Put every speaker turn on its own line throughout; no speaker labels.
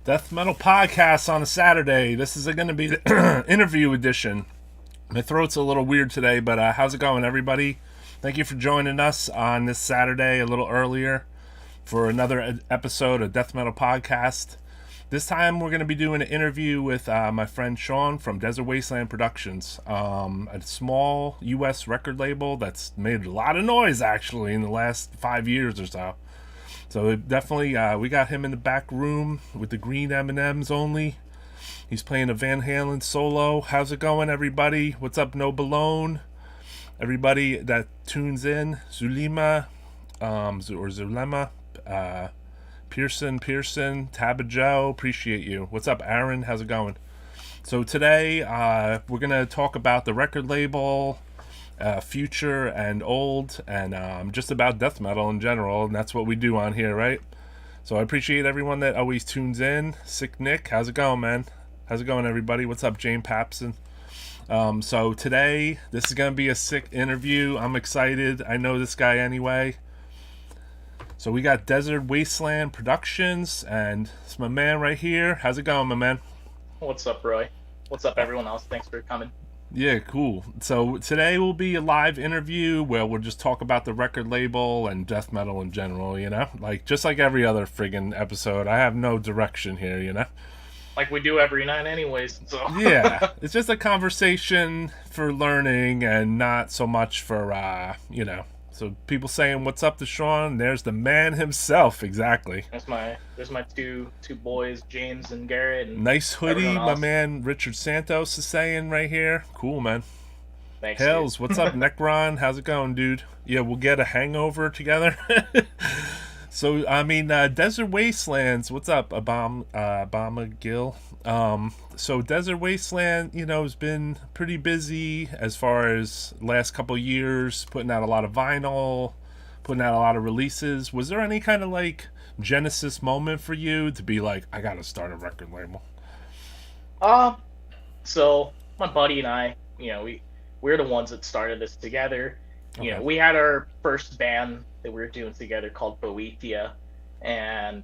Death Metal Podcast on a Saturday. This is going to be the interview edition. My throat's a little weird today, but how's it going, everybody? Thank you for joining us on this Saturday a little earlier for another episode of Death Metal Podcast. This time we're going to be doing an interview with my friend Sean from Desert Wasteland Productions, a small U.S. record label that's made a lot of noise, actually, in the last 5 years or so. So it definitely, we got him in the back room with the green M&Ms only. He's playing a Van Halen solo. How's it going, everybody? What's up, No Balone? Everybody that tunes in, Zulema, Pearson, Tabajo, appreciate you. What's up, Aaron? How's it going? So today, we're going to talk about the record label, future and old, and just about death metal in general, and that's what we do on here, right? So I appreciate everyone that always tunes in. Sick Nick, how's it going, man? How's it going, everybody? What's up, Jane Papson? So today, this is going to be a sick interview. I'm excited. I know this guy anyway. So we got Desert Wasteland Productions, and it's my man right here. How's it going, my man?
What's up, Roy? What's up, everyone else? Thanks for coming.
Yeah, cool. So today will be a live interview where we'll just talk about the record label and death metal in general, you know? Like, just like every other friggin' episode, I have no direction here, you know?
Like we do every night anyways, so...
Yeah, it's just a conversation for learning and not so much for, So people saying, what's up to Sean? There's the man himself, exactly.
There's my two boys, James and Garrett. And
nice hoodie, my man Richard Santos is saying right here. Cool, man.
Thanks,
Hells, what's up, Necron? How's it going, dude? Yeah, we'll get a hangover together. So, I mean, Desert Wastelands, what's up, Obama Gill? So Desert Wasteland, has been pretty busy as far as last couple years, putting out a lot of vinyl, putting out a lot of releases. Was there any kind of, like, genesis moment for you to be like, I gotta start a record label?
So, my buddy and I, we're the ones that started this together.
Okay.
We had our first band that we were doing together called Boethia, and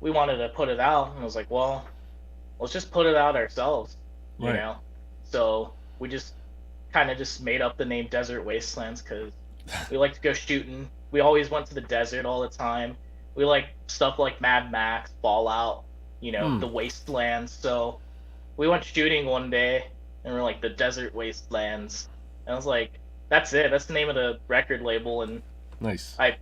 we wanted to put it out, and I was like, well, let's just put it out ourselves,
Right.
So we just kind of just made up the name Desert Wastelands because we like to go shooting. We always went to the desert all the time. We like stuff like Mad Max, Fallout, the Wastelands. So we went shooting one day, and we're like, the Desert Wastelands. And I was like, that's it. That's the name of the record label. And
Nice.
my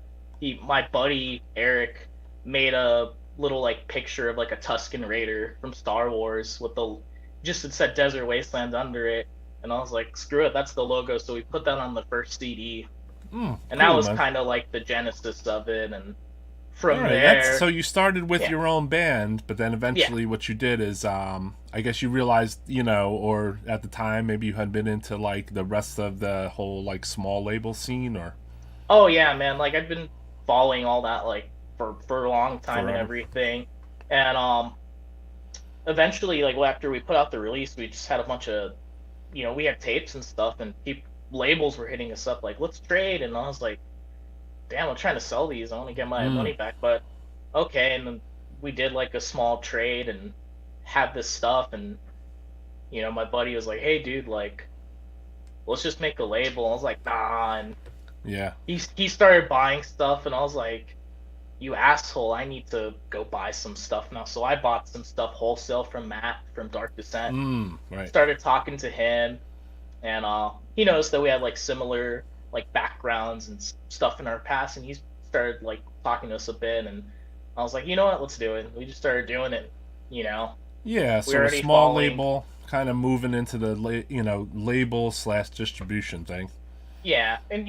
buddy Eric made a little like picture of like a Tusken Raider from Star Wars with it said Desert Wasteland under it, and I was like, screw it, that's the logo. So we put that on the first CD, and that was kind of like the genesis of it. And from there,
so you started with your own band, but then eventually what you did is, I guess you realized, or at the time maybe you had been into like the rest of the whole like small label scene, or.
Oh yeah, man! Like I've been following all that like for a long time and everything, and eventually, like after we put out the release, we just had a bunch of, we had tapes and stuff, and labels were hitting us up like, let's trade, and I was like, damn, I'm trying to sell these, I want to get my money back, but okay, and then we did like a small trade and had this stuff, and my buddy was like, hey dude, like let's just make a label. I was like, nah, and
yeah,
he started buying stuff, and I was like, you asshole, I need to go buy some stuff now. So I bought some stuff wholesale from Matt from Dark Descent.
Right.
Started talking to him, and he noticed that we had like similar like backgrounds and stuff in our past, and he started like talking to us a bit, and I was like, you know what, let's do it. We just started doing it,
Yeah, so a small label kind of moving into the label/distribution thing.
Yeah, and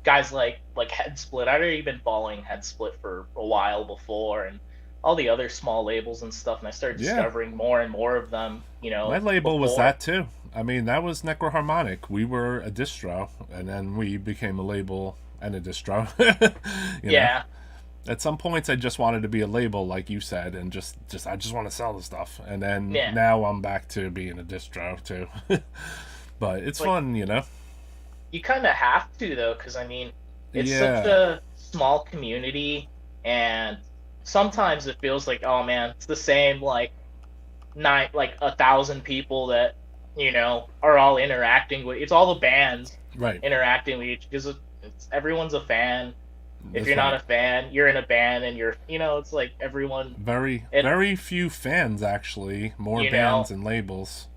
guys like Head Split. I'd already been following Head Split for a while before, and all the other small labels and stuff, and I started discovering more and more of them.
My label was that too. I mean, that was Necroharmonic. We were a distro, and then we became a label and a distro.
Yeah.
At some points, I just wanted to be a label, like you said, and I just want to sell the stuff. And then now I'm back to being a distro too. But it's fun,
You kind of have to, though, because I mean, it's such a small community, and sometimes it feels like, oh man, it's the same like 1,000 people that are all interacting with. It's all the bands
Right.
interacting with each, because everyone's a fan. If
That's
you're not
right.
a fan, you're in a band, and it's like everyone.
Very few fans, actually. More
You
bands
know,
and labels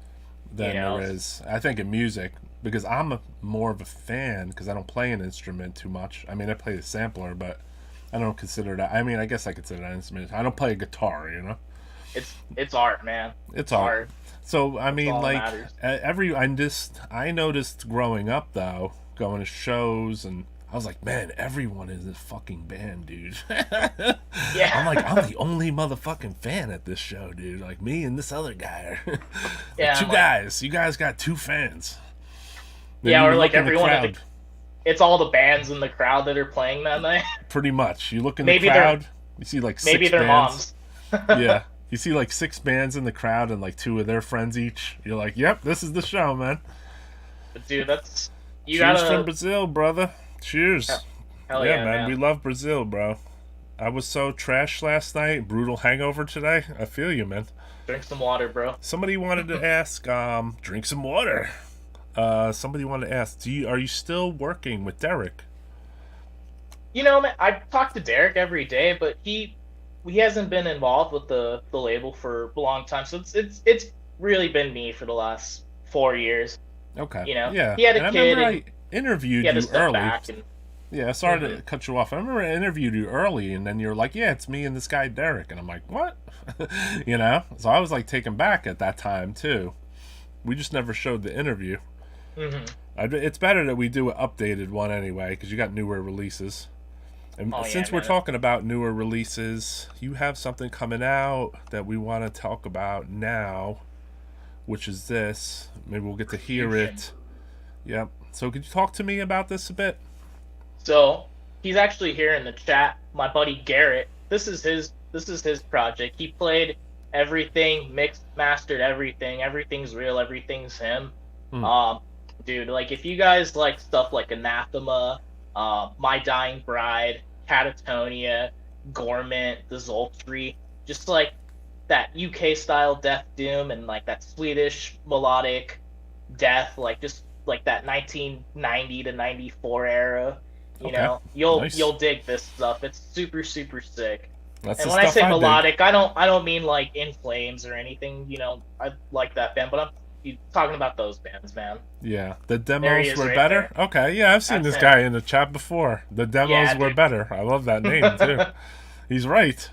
than
you know,
there is, I think, in music. Because I'm more of a fan, because I don't play an instrument too much. I mean, I play the sampler, but I don't consider that. I mean, I guess I consider that an instrument. I don't play a guitar, you know?
it's art, man.
It's
It's
art.
art.
So, I
That's
mean,
all that
like,
matters.
I noticed growing up, though, going to shows, and I was like, man, everyone is a fucking band, dude. I'm like,
Yeah.
I'm the only motherfucking fan at this show, dude. Like, me and this other guy. Like,
Yeah,
two
I'm like,
guys. You guys got two fans. Then
yeah,
you
or
look
like
in the
everyone
crowd,
it's all the bands in the crowd that are playing that night.
pretty much. You look in the
Maybe
crowd, you see like
maybe
six
their
bands.
moms.
Yeah. You see like six bands in the crowd and like two of their friends each. You're like, yep, this is the show, man.
But dude, that's you
Cheers from
gotta.
Brazil, brother. Cheers.
Hell
Yeah,
yeah,
man.
man.
We love Brazil, bro. I was so trashed last night. Brutal hangover today. I feel you, man.
Drink some water, bro.
Somebody wanted to ask, drink some water. Somebody wanted to ask, are you still working with Derek?
Man, I talk to Derek every day, but he hasn't been involved with the label for a long time. So it's really been me for the last 4 years.
Okay.
Yeah.
Yeah.
He had a
And I
kid,
remember
and
I interviewed
he had to
you
step
early.
back. And
Yeah, sorry to
Mhm.
cut you off. I remember I interviewed you early, and then you're like, yeah, it's me and this guy, Derek. And I'm like, what? So I was like taken back at that time, too. We just never showed the interview.
Mhm.
It's better that we do an updated one anyway, because you got newer releases. And
Oh, yeah,
since we're
man.
talking about newer releases, you have something coming out that we want to talk about now, which is this. Maybe we'll get to hear
Refugium.
it. Yep. So could you talk to me about this a bit?
So he's actually here in the chat. My buddy Garrett. This is his project. He played everything, mixed, mastered everything. Everything's real. Everything's him.
Hmm.
Dude, like if you guys like stuff like Anathema, My Dying Bride, Catatonia, Gorment, The Zoltry, just like that UK style death doom and like that Swedish melodic death, like just like that 1990 to 94 era.
Okay.
You'll
Nice.
you'll dig this stuff. It's super super sick.
That's
And
the
when I
stuff
say
I dig.
melodic, I don't mean like In Flames or anything. I like that band, but I'm talking about those bands, man.
Yeah, the
There
demos
he is
were
right
better.
there.
Okay, yeah, I've seen
That's
this
him.
guy in the chat before. The demos
Yeah,
were
dude.
better. I love that name too. He's right.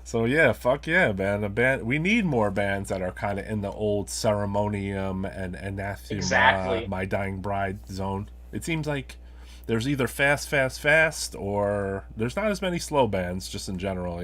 So yeah, fuck yeah, man. We need more bands that are kind of in the old Ceremonium and Anathema,
Exactly.
My Dying Bride zone. It seems like there's either fast, or there's not as many slow bands just in general,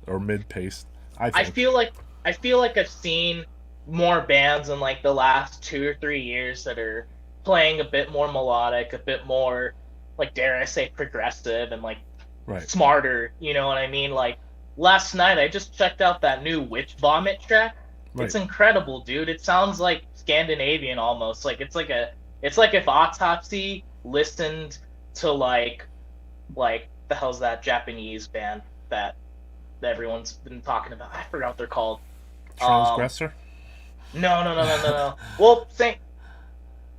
or mid-paced. I
I
think.
feel like I've seen more bands in like the last 2 or 3 years that are playing a bit more melodic, a bit more like dare I say progressive and like
Right.
smarter. You know what I mean? Like last night I just checked out that new Witch Vomit track.
Right.
It's incredible, dude. It sounds like Scandinavian almost. Like it's like if Autopsy listened to like the hell's that Japanese band that everyone's been talking about. I forgot what they're called.
Transgressor.
No. Well,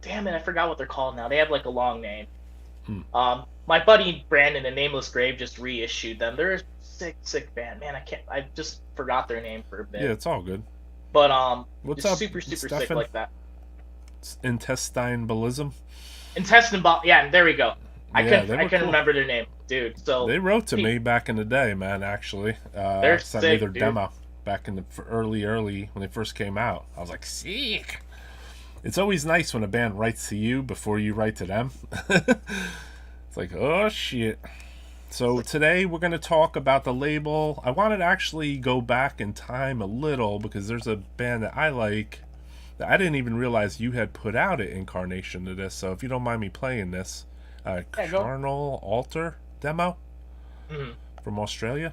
damn it, I forgot what they're called now. They have like a long name. My buddy Brandon and Nameless Grave just reissued them. They're a sick band, man. I just forgot their name for a bit.
Yeah, it's all good.
But
What's
just
up,
super sick
Stefan?
like that.
Intestinalism.
Intestine Ball. Yeah, there we go. I
Yeah, they
couldn't
were cool.
remember their name, dude. So
They wrote to me back in the day, man. Actually,
They're
sent me
sick,
their
dude.
demo back in the early when they first came out. I was like, sick. It's always nice when a band writes to you before you write to them. It's like, oh shit. So today we're going to talk about the label. I wanted to actually go back in time a little because there's a band that I like that I didn't even realize you had put out an incarnation to this. So if you don't mind me playing this,
go.
Charnal Altar demo
Mhm.
from Australia.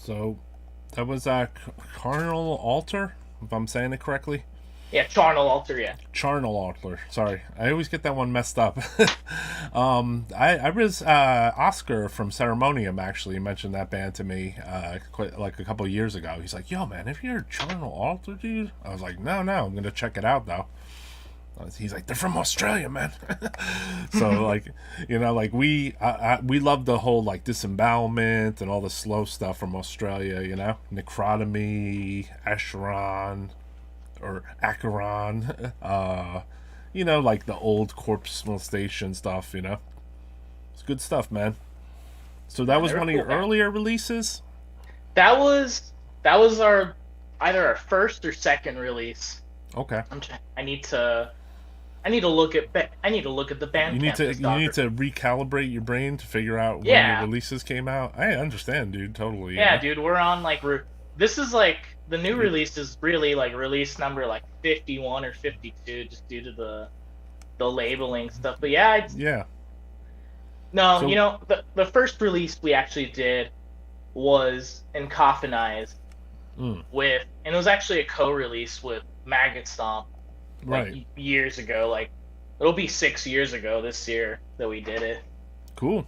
So that was Carnal Altar, if I'm saying it correctly.
Yeah, Charnal Altar, yeah.
Charnal Altar. Sorry, I always get that one messed up. I was Oscar from Ceremonium actually mentioned that band to me quite like a couple of years ago. He's like, "Yo, man, have you heard Charnal Altar, dude?" I was like, "No, I'm gonna check it out though." He's like, "They're from Australia, man." So like, like we love the whole like disembowelment and all the slow stuff from Australia. Necrotomy, Acheron, or Acheron, like the old corpse molestation stuff. It's good stuff, man. So that was one of your earlier releases.
That was our either our first or second release.
Okay.
I need to look at the Bandcamp.
You need to recalibrate your brain to figure out when your releases came out. I understand, dude. Totally.
Yeah, dude. We're on like this is like the new release is really like release number like 51 or 52, just due to the labeling stuff. But yeah. No, so, the first release we actually did was Encoffinized with, and it was actually a co-release with Maggot Stomp. Like years ago, like it'll be 6 years ago this year that we did it.
Cool.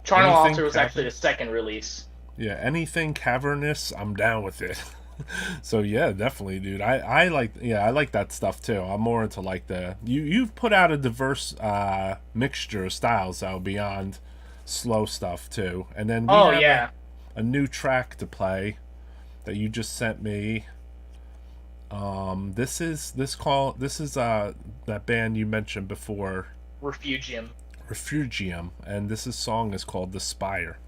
Charnal Altar was actually the second release.
Yeah, anything cavernous, I'm down with it. So yeah, definitely, dude. I like that stuff too. I'm more into like you've put out a diverse mixture of styles though, beyond slow stuff too. And then we have a new track to play that you just sent me. This is that band you mentioned before,
Refugium,
and this song is called The Spire.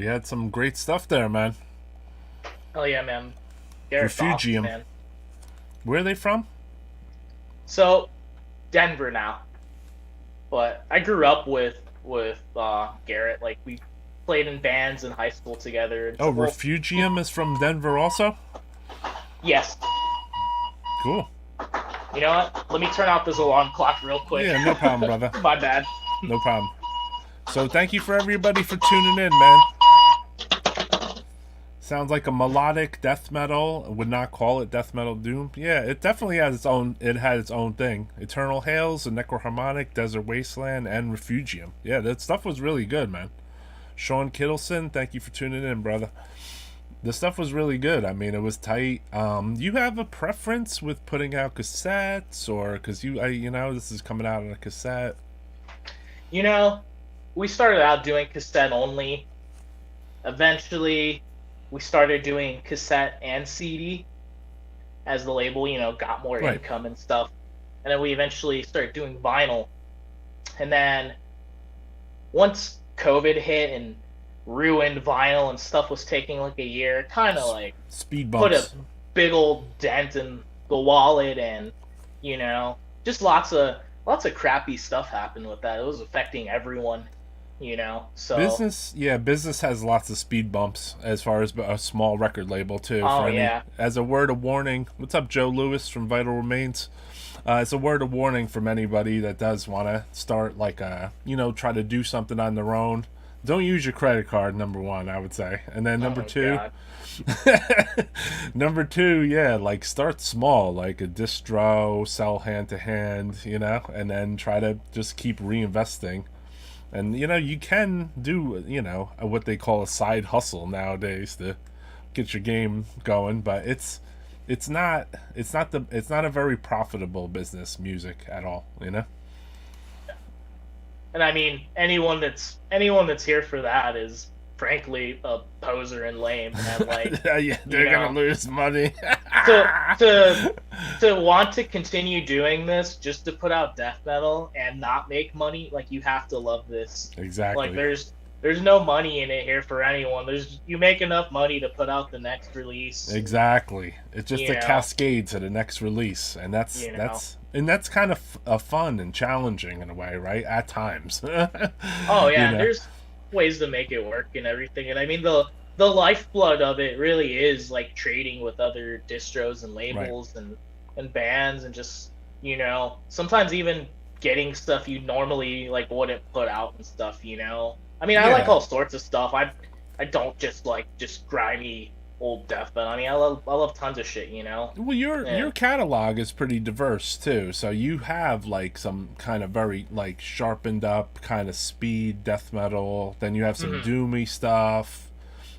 We had some great stuff there, man.
Oh yeah, man. Garrett's
Refugium.
awesome, man.
Where are they from?
So, Denver now. But I grew up with Garrett. Like, we played in bands in high school together.
Oh, Refugium is from Denver also?
Yes.
Cool.
You know what? Let me turn out this alarm clock real quick.
Yeah, no problem, brother.
My bad.
No problem. So thank you for everybody for tuning in, man. Sounds like a melodic death metal. I would not call it death metal doom. Yeah, it definitely has its own. It had its own thing. Eternal Hails, and Necroharmonic, Desert Wasteland, and Refugium. Yeah, that stuff was really good, man. Sean Kittleson, thank you for tuning in, brother. The stuff was really good. I mean, it was tight. You have a preference with putting out cassettes, or because this is coming out on a cassette?
You know, we started out doing cassette only. Eventually, we started doing cassette and CD as the label, got more income and stuff. And then we eventually started doing vinyl. And then once COVID hit and ruined vinyl and stuff was taking like a year, kind of like
speed bumps.
Put a big old dent in the wallet, and just lots of crappy stuff happened with that. It was affecting everyone. So
business has lots of speed bumps as far as a small record label too. As a word of warning, what's up, Joe Lewis from Vital Remains? It's a word of warning from anybody that does want to start try to do something on their own. Don't use your credit card, number one, I would say. And then number two, start small, like a distro, sell hand to hand, and then try to just keep reinvesting. And you can do what they call a side hustle nowadays to get your game going, but it's not a very profitable business, music at all, And
I mean, anyone that's here for that is frankly a poser and lame, and
they're gonna lose money.
to want to continue doing this just to put out death metal and not make money, you have to love this.
Exactly.
There's no money in it here for anyone. You make enough money to put out the next release.
Exactly. It's just a cascade to the next release, and that's kind of fun and challenging in a way, right? At times.
Oh yeah, there's ways to make it work and everything. And I mean the lifeblood of it really is trading with other distros and labels and bands, and just sometimes even getting stuff you normally wouldn't put out and stuff. I mean, I like all sorts of stuff. I don't just grimy old death, but I mean, I love tons of shit.
Well, your catalog is pretty diverse too. So you have some kind of very sharpened up kind of speed death metal. Then you have some doomy stuff.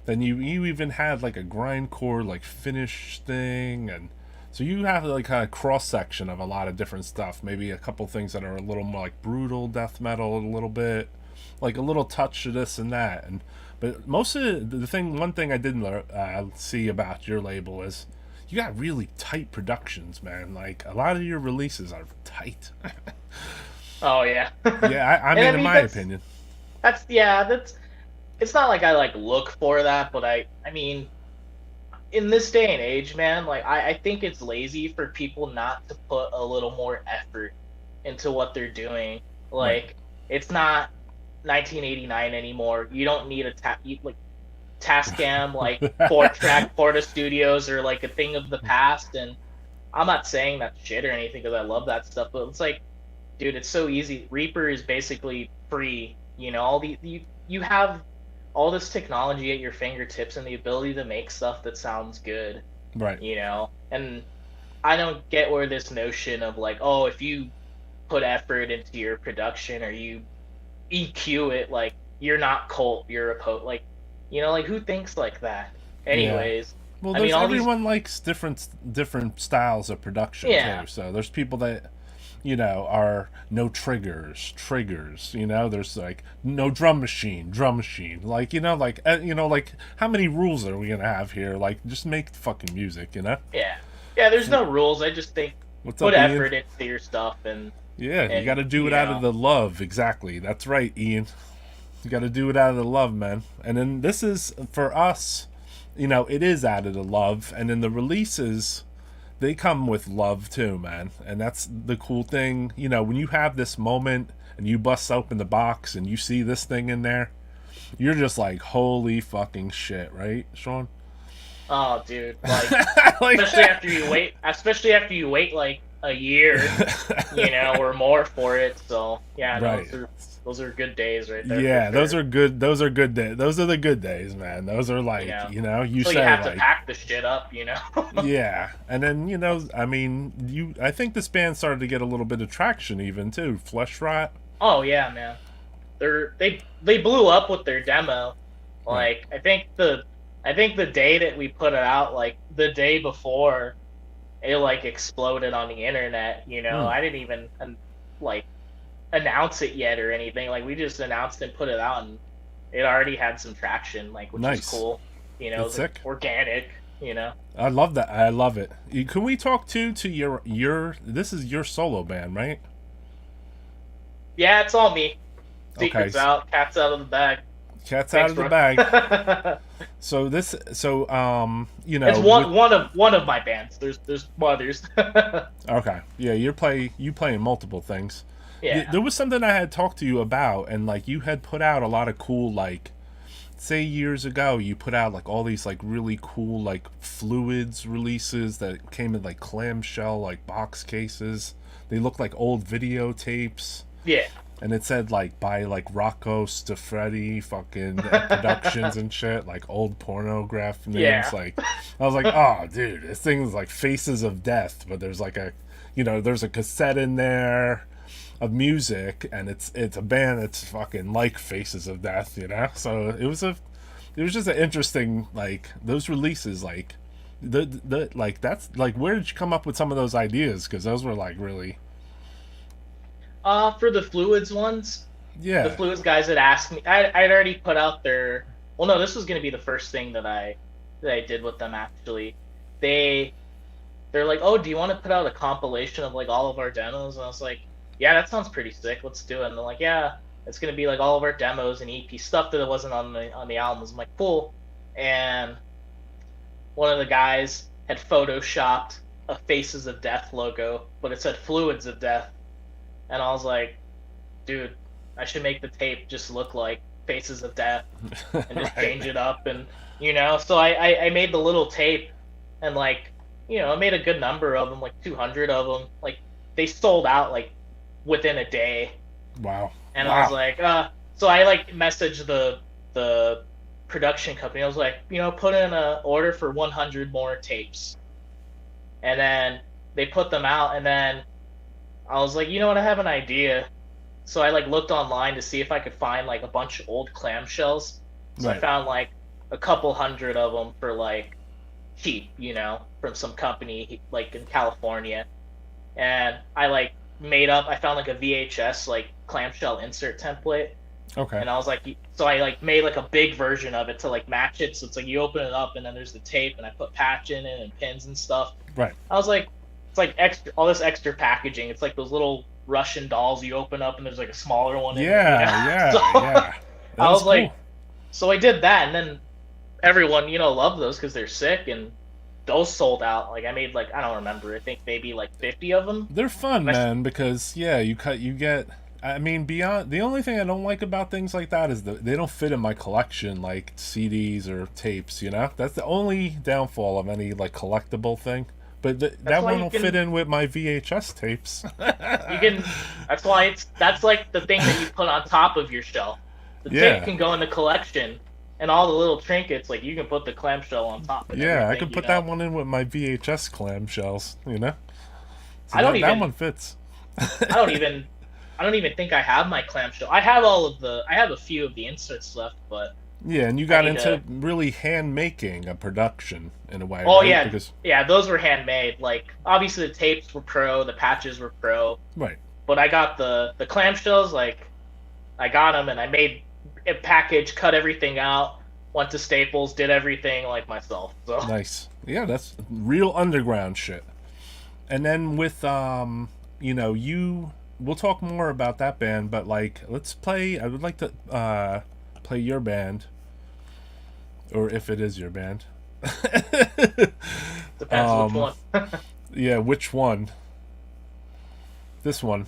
Then you even had a grindcore Finnish thing, and so you have kind of cross section of a lot of different stuff. Maybe a couple things that are a little more brutal death metal, a little bit a little touch of this and that. But most of one thing I didn't see about your label is you got really tight productions, man. A lot of your releases are tight.
Oh yeah.
Yeah, I mean, in my opinion.
That's it's not I look for that, but I mean, in this day and age, man, I think it's lazy for people not to put a little more effort into what they're doing. It's not 1989 anymore. You don't need a Tascam 4-track Porta Studios or a thing of the past. And I'm not saying that's shit or anything, because I love that stuff, but it's dude, it's so easy. Reaper is basically free. You have all this technology at your fingertips and the ability to make stuff that sounds good,
right?
And I don't get where this notion of if you put effort into your production or you EQ it, you're not cult, you're a who thinks like that? Anyways,
well, everyone likes different styles of production too. So there's people that are no triggers. There's no drum machine. How many rules are we gonna have here? Just make fucking music,
Yeah. There's no rules. I just think put effort into your stuff, and
you got to do it out of the love. Exactly. That's right, Ian. You got to do it out of the love, man. And then this is, for us, it is out of the love. And then the releases, they come with love too, man. And that's the cool thing. When you have this moment and you bust open the box and you see this thing in there, you're just like, holy fucking shit, right, Sean?
Oh, dude. Like, especially after you wait like a year, or more for it. So yeah,
right.
Those are good days right there.
Yeah, those are good. Those are good days. Those are the good days, man. Those are like, you
so
say
you have
like,
to pack the shit up,
Yeah, and then I think this band started to get a little bit of traction even too. Fleshrot.
Oh yeah, man. They blew up with their demo. Like I think the day that we put it out, like the day before, it like exploded on the internet. I didn't even like announce it yet or anything. Like we just announced and put it out, and it already had some traction, like which is cool. It's sick. Organic.
I love that. I love it. Can we talk to your? This is your solo band, right?
Yeah, it's all me.
Secrets
out, cat's out of the bag.
Cat's out of the bag. So it's
one of my bands. There's others.
Okay, yeah, you play in multiple things.
Yeah.
There was something I had talked to you about, and like you had put out a lot of cool, like, say years ago, you put out like all these like really cool like fluids releases that came in like clamshell like box cases. They look like old videotapes.
Yeah.
And it said like by like Rocco Stafretti fucking Productions and shit, like old pornograph names.
Yeah.
Like I was like, oh dude, this thing's like Faces of Death, but there's like there's a cassette in there of music, and it's a band that's fucking like Faces of Death, So it was just an interesting, like, those releases, like the like, that's like, where did you come up with some of those ideas? Because those were like really
for the Fluids ones.
Yeah.
The Fluids guys had asked me. I'd already put out their. Well, no, this was going to be the first thing that I did with them. Actually, they're like, oh, do you want to put out a compilation of like all of our demos? And I was like, yeah, that sounds pretty sick. Let's do it. And they're like, yeah, it's going to be like all of our demos and EP stuff that wasn't on the albums. I'm like, cool. And one of the guys had photoshopped a Faces of Death logo, but it said Fluids of Death. And I was like, dude, I should make the tape just look like Faces of Death and just change it up. And, so I made the little tape, and like, I made a good number of them, like 200 of them. Like, they sold out like within a day.
Wow.
And I was like, so I like messaged the production company. I was like, put in an order for 100 more tapes. And then they put them out, and then I was like, you know what, I have an idea. So I like looked online to see if I could find like a bunch of old clamshells. So I found like a couple hundred of them for like cheap, from some company like in California. And I like I found like a VHS like clamshell insert template.
Okay.
And I was like, so I like made like a big version of it to like match it. So it's like you open it up and then there's the tape, and I put patch in it and pins and stuff.
Right.
I was like, it's like all this extra packaging. It's like those little Russian dolls you open up and there's like a smaller one.
Yeah.
I was cool. Like, so I did that, and then everyone, loved those because they're sick, and those sold out. Like I made like, I don't remember, I think maybe like 50 of them.
They're fun, man, because you get. I mean, beyond the only thing I don't like about things like that is that they don't fit in my collection like CDs or tapes. That's the only downfall of any like collectible thing. But that one will fit in with my VHS tapes.
That's why that's like the thing that you put on top of your shelf. The tape can go in the collection, and all the little trinkets, like you can put the clamshell on top.
Yeah, I can put that one in with my VHS clamshells. So that one fits.
I don't even think I have my clamshell. I have a few of the inserts left, but.
Yeah, and you got into really hand making a production in a way.
Oh,
right?
Yeah, those were handmade. Like, obviously the tapes were pro, the patches were pro.
Right.
But I got the clamshells, like, I got them, and I made a package, cut everything out, went to Staples, did everything like myself. So.
Nice. Yeah, that's real underground shit. And then with we'll talk more about that band, but like, let's play. I would like to play your band, or if it is your band.
Depends which one.
Yeah, which one? This one.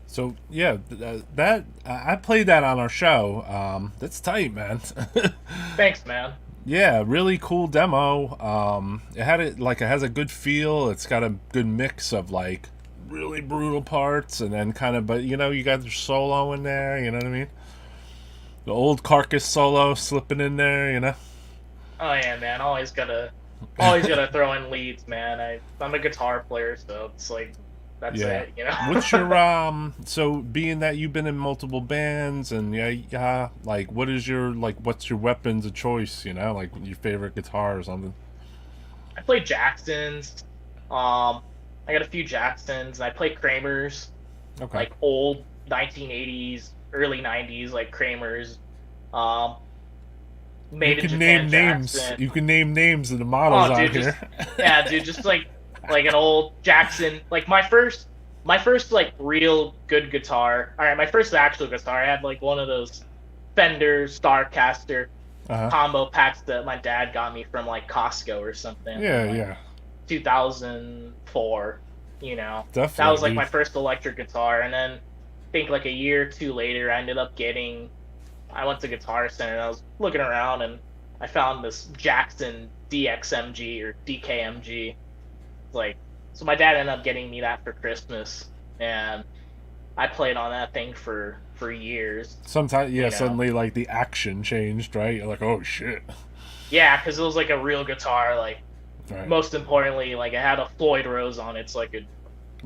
So yeah, that I played that on our show. That's tight, man.
Thanks, man.
Yeah, really cool demo. It has a good feel. It's got a good mix of like really brutal parts and then kind of, but you know, you got your solo in there. You know what I mean? The old Carcass solo slipping in there. You know?
Oh yeah, man. Always gotta throw in leads, man. I'm a guitar player, so it's like that's it. You know.
What's your So being that you've been in multiple bands and like what's your weapons of choice? You know, like your favorite guitar or something.
I play Jacksons. I got a few Jacksons. I play Kramers.
Okay.
Like old 1980s, early 90s, like Kramers. Made in Japan Jackson.
You can name names of the models out
here.
Just,
yeah, dude, just like an old Jackson. Like my first my first like real good guitar. All right, my first actual guitar. I had like one of those Fender Starcaster
Uh-huh.
combo packs that my dad got me from like Costco or something.
Yeah,
Like
yeah.
2004. You know, that
Definitely,
was like
dude.
my first electric guitar, and then I think like a year or two later, I ended up getting. I went to Guitar Center and I was looking around and I found this Jackson DXMG or DKMG. Like, so my dad ended up getting me that for Christmas, and I played on that thing for years.
Sometimes, yeah,
You know,
suddenly, like, the action changed, right? You're like, oh, shit.
yeah, because it was like a real guitar. Like,
Right,
most importantly, like it had a Floyd Rose on it, so I could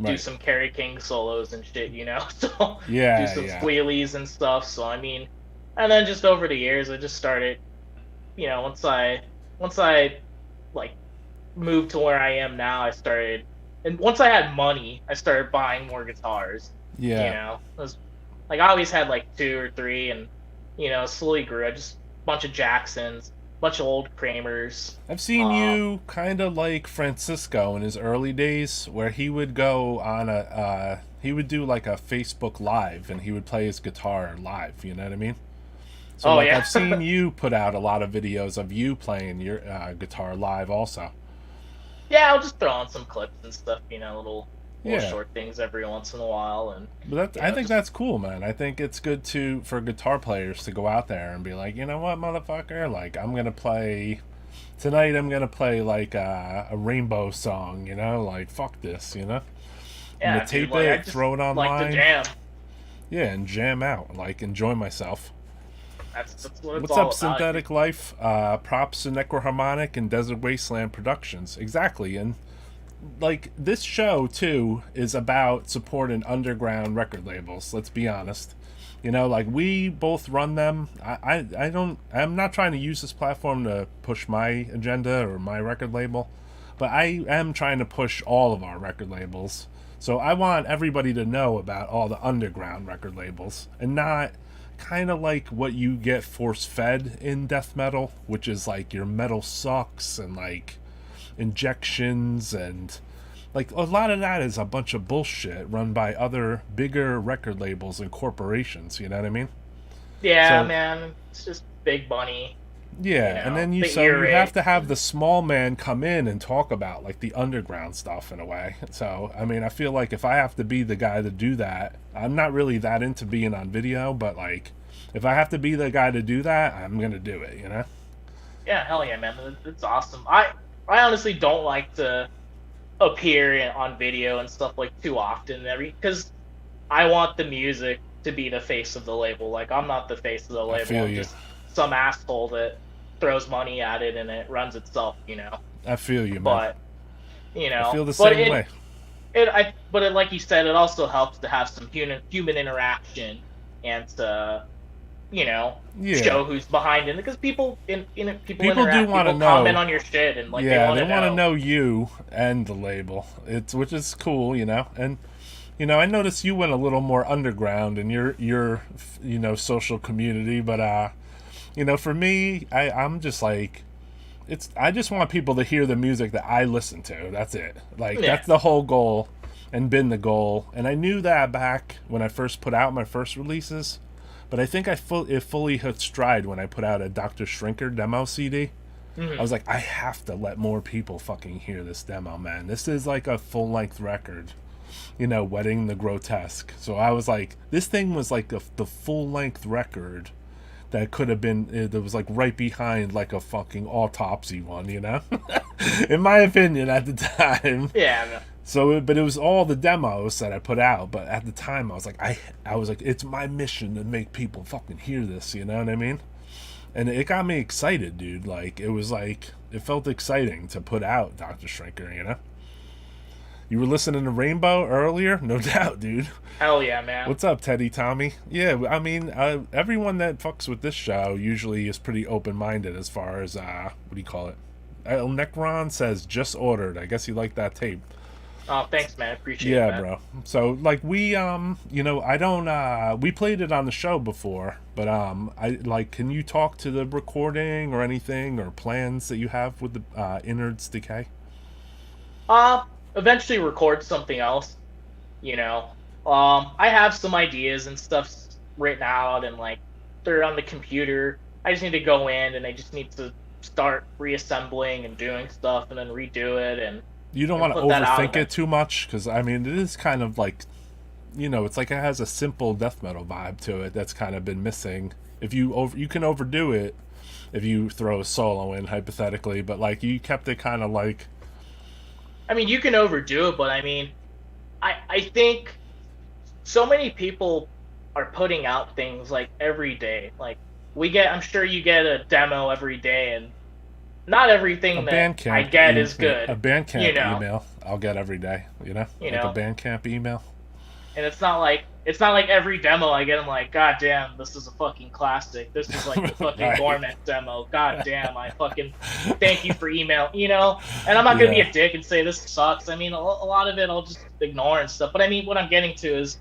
do
right.
some Kerry King solos and shit. You know, so do
Yeah,
some
yeah.
squealies and stuff. So I mean, and then just over the years, I just started. Once I like moved to where I am now, I started, and once I had money, I started buying more guitars.
Yeah.
It was like I always had like two or three, and slowly grew. I just bunch of Jacksons, bunch of old Kramers.
I've seen you kind of like Francisco in his early days, where he would go on he would do like a Facebook Live, and he would play his guitar live, you know what I mean? So,
Oh
like,
yeah,
I've seen you put out a lot of videos of you playing your guitar live also.
yeah. I'll just throw on some clips and stuff. Little
Yeah.
short things every once in a while, and
But I think
just
that's cool, man. I think it's good for guitar players to go out there and be like, you know what, motherfucker? Like, I'm gonna play tonight. I'm gonna play like a rainbow song. You know, like fuck this. You know, I'm gonna
yeah, dude.
tape
Like I
it,
just
throw it
like to
online.
jam.
Yeah, and jam out. Like, enjoy myself.
That's what it's
What's up,
all about.
Synthetic Life? Props to Necroharmonic and Desert Wasteland Productions. Exactly, and like this show too is about supporting underground record labels. Let's be honest. You know, like we both run them. I don't. I'm not trying to use this platform to push my agenda or my record label, but I am trying to push all of our record labels. So I want everybody to know about all the underground record labels and not kind of like what you get force fed in death metal, which is like your metal sucks and like injections and like a lot of that is a bunch of bullshit run by other bigger record labels and corporations, you know what I mean?
Yeah,
So
man, it's just big money.
yeah, and then
The
you have
earache.
to have the small man come in and talk about like the underground stuff in a way. So I mean, I feel like if I have to be the guy to do that, I'm not really that into being on video, but like if I have to be the guy to do that, I'm gonna do it, you know?
Yeah, hell yeah, man. It's awesome. I honestly don't like to appear on video and stuff like too often, because I want the music to be the face of the label. Like I'm not the face of the
I
label.
feel
I'm
you.
just some asshole that throws money at it and it runs itself.
I feel you, man.
But
I feel the
but
same way.
like you said, it also helps to have some human interaction and to
Yeah.
show who's behind it, because people
People do
interact,
want to
people
know.
comment on your shit, and like
Yeah,
they
they want to
know.
know you and the label. It's which is cool, you know. And I noticed you went a little more underground in your social community, but for me, I'm just like I just want people to hear the music that I listen to. That's it. Like
Yeah.
that's the whole goal and been the goal. And I knew that back when I first put out my first releases, but I think it fully hit stride when I put out a Dr. Shrinker demo CD. I
Mhm.
was like, I have to let more people fucking hear this demo, man. This is like a full length record, Wedding the Grotesque. So I was like, this thing was like the full length record that could have been, that was like right behind like a fucking autopsy one, in my opinion at the time.
Yeah, no.
So, but it was all the demos that I put out. But at the time, I was like, I was like, it's my mission to make people fucking hear this. You know what I mean? And it got me excited, dude. Like it felt exciting to put out Dr. Shrinker. You were listening to Rainbow earlier, no doubt, dude.
Hell yeah, man.
What's up, Teddy Tommy? Yeah, I mean, everyone that fucks with this show usually is pretty open-minded as far as what do you call it? El Necron says just ordered. I guess you like that tape.
Oh, thanks, man. Appreciate
Yeah,
that.
bro. So like we I don't we played it on the show before, but I like can you talk to the recording or anything or plans that you have with the Innards Decay?
Eventually record something else. you know. I have some ideas and stuff written out, and like they're on the computer. I just need to go in, and I just need to start reassembling and doing stuff, and then redo it,
You don't
and
want to
put that out
overthink it
eventually.
too much, because I mean, it is kind of like, it's like it has a simple death metal vibe to it that's kind of been missing. If you can overdo it if you throw a solo in hypothetically, but like you kept it kind of like,
I mean, you can overdo it, but I mean, I think so many people are putting out things like every day. Like I'm sure you get a demo every day, and not
a
everything that I get is
a
good, you
Bandcamp
know,
email I'll get every day,
you
like a
know.
Bandcamp email.
And it's not like every demo I get, I'm like, God damn, this is a fucking classic. This is like the fucking
Right.
Gormet demo. God damn, I fucking thank you for email, you know. And I'm not gonna be
Yeah.
a dick and say this sucks. I mean, a lot of it I'll just ignore and stuff. But I mean, what I'm getting to is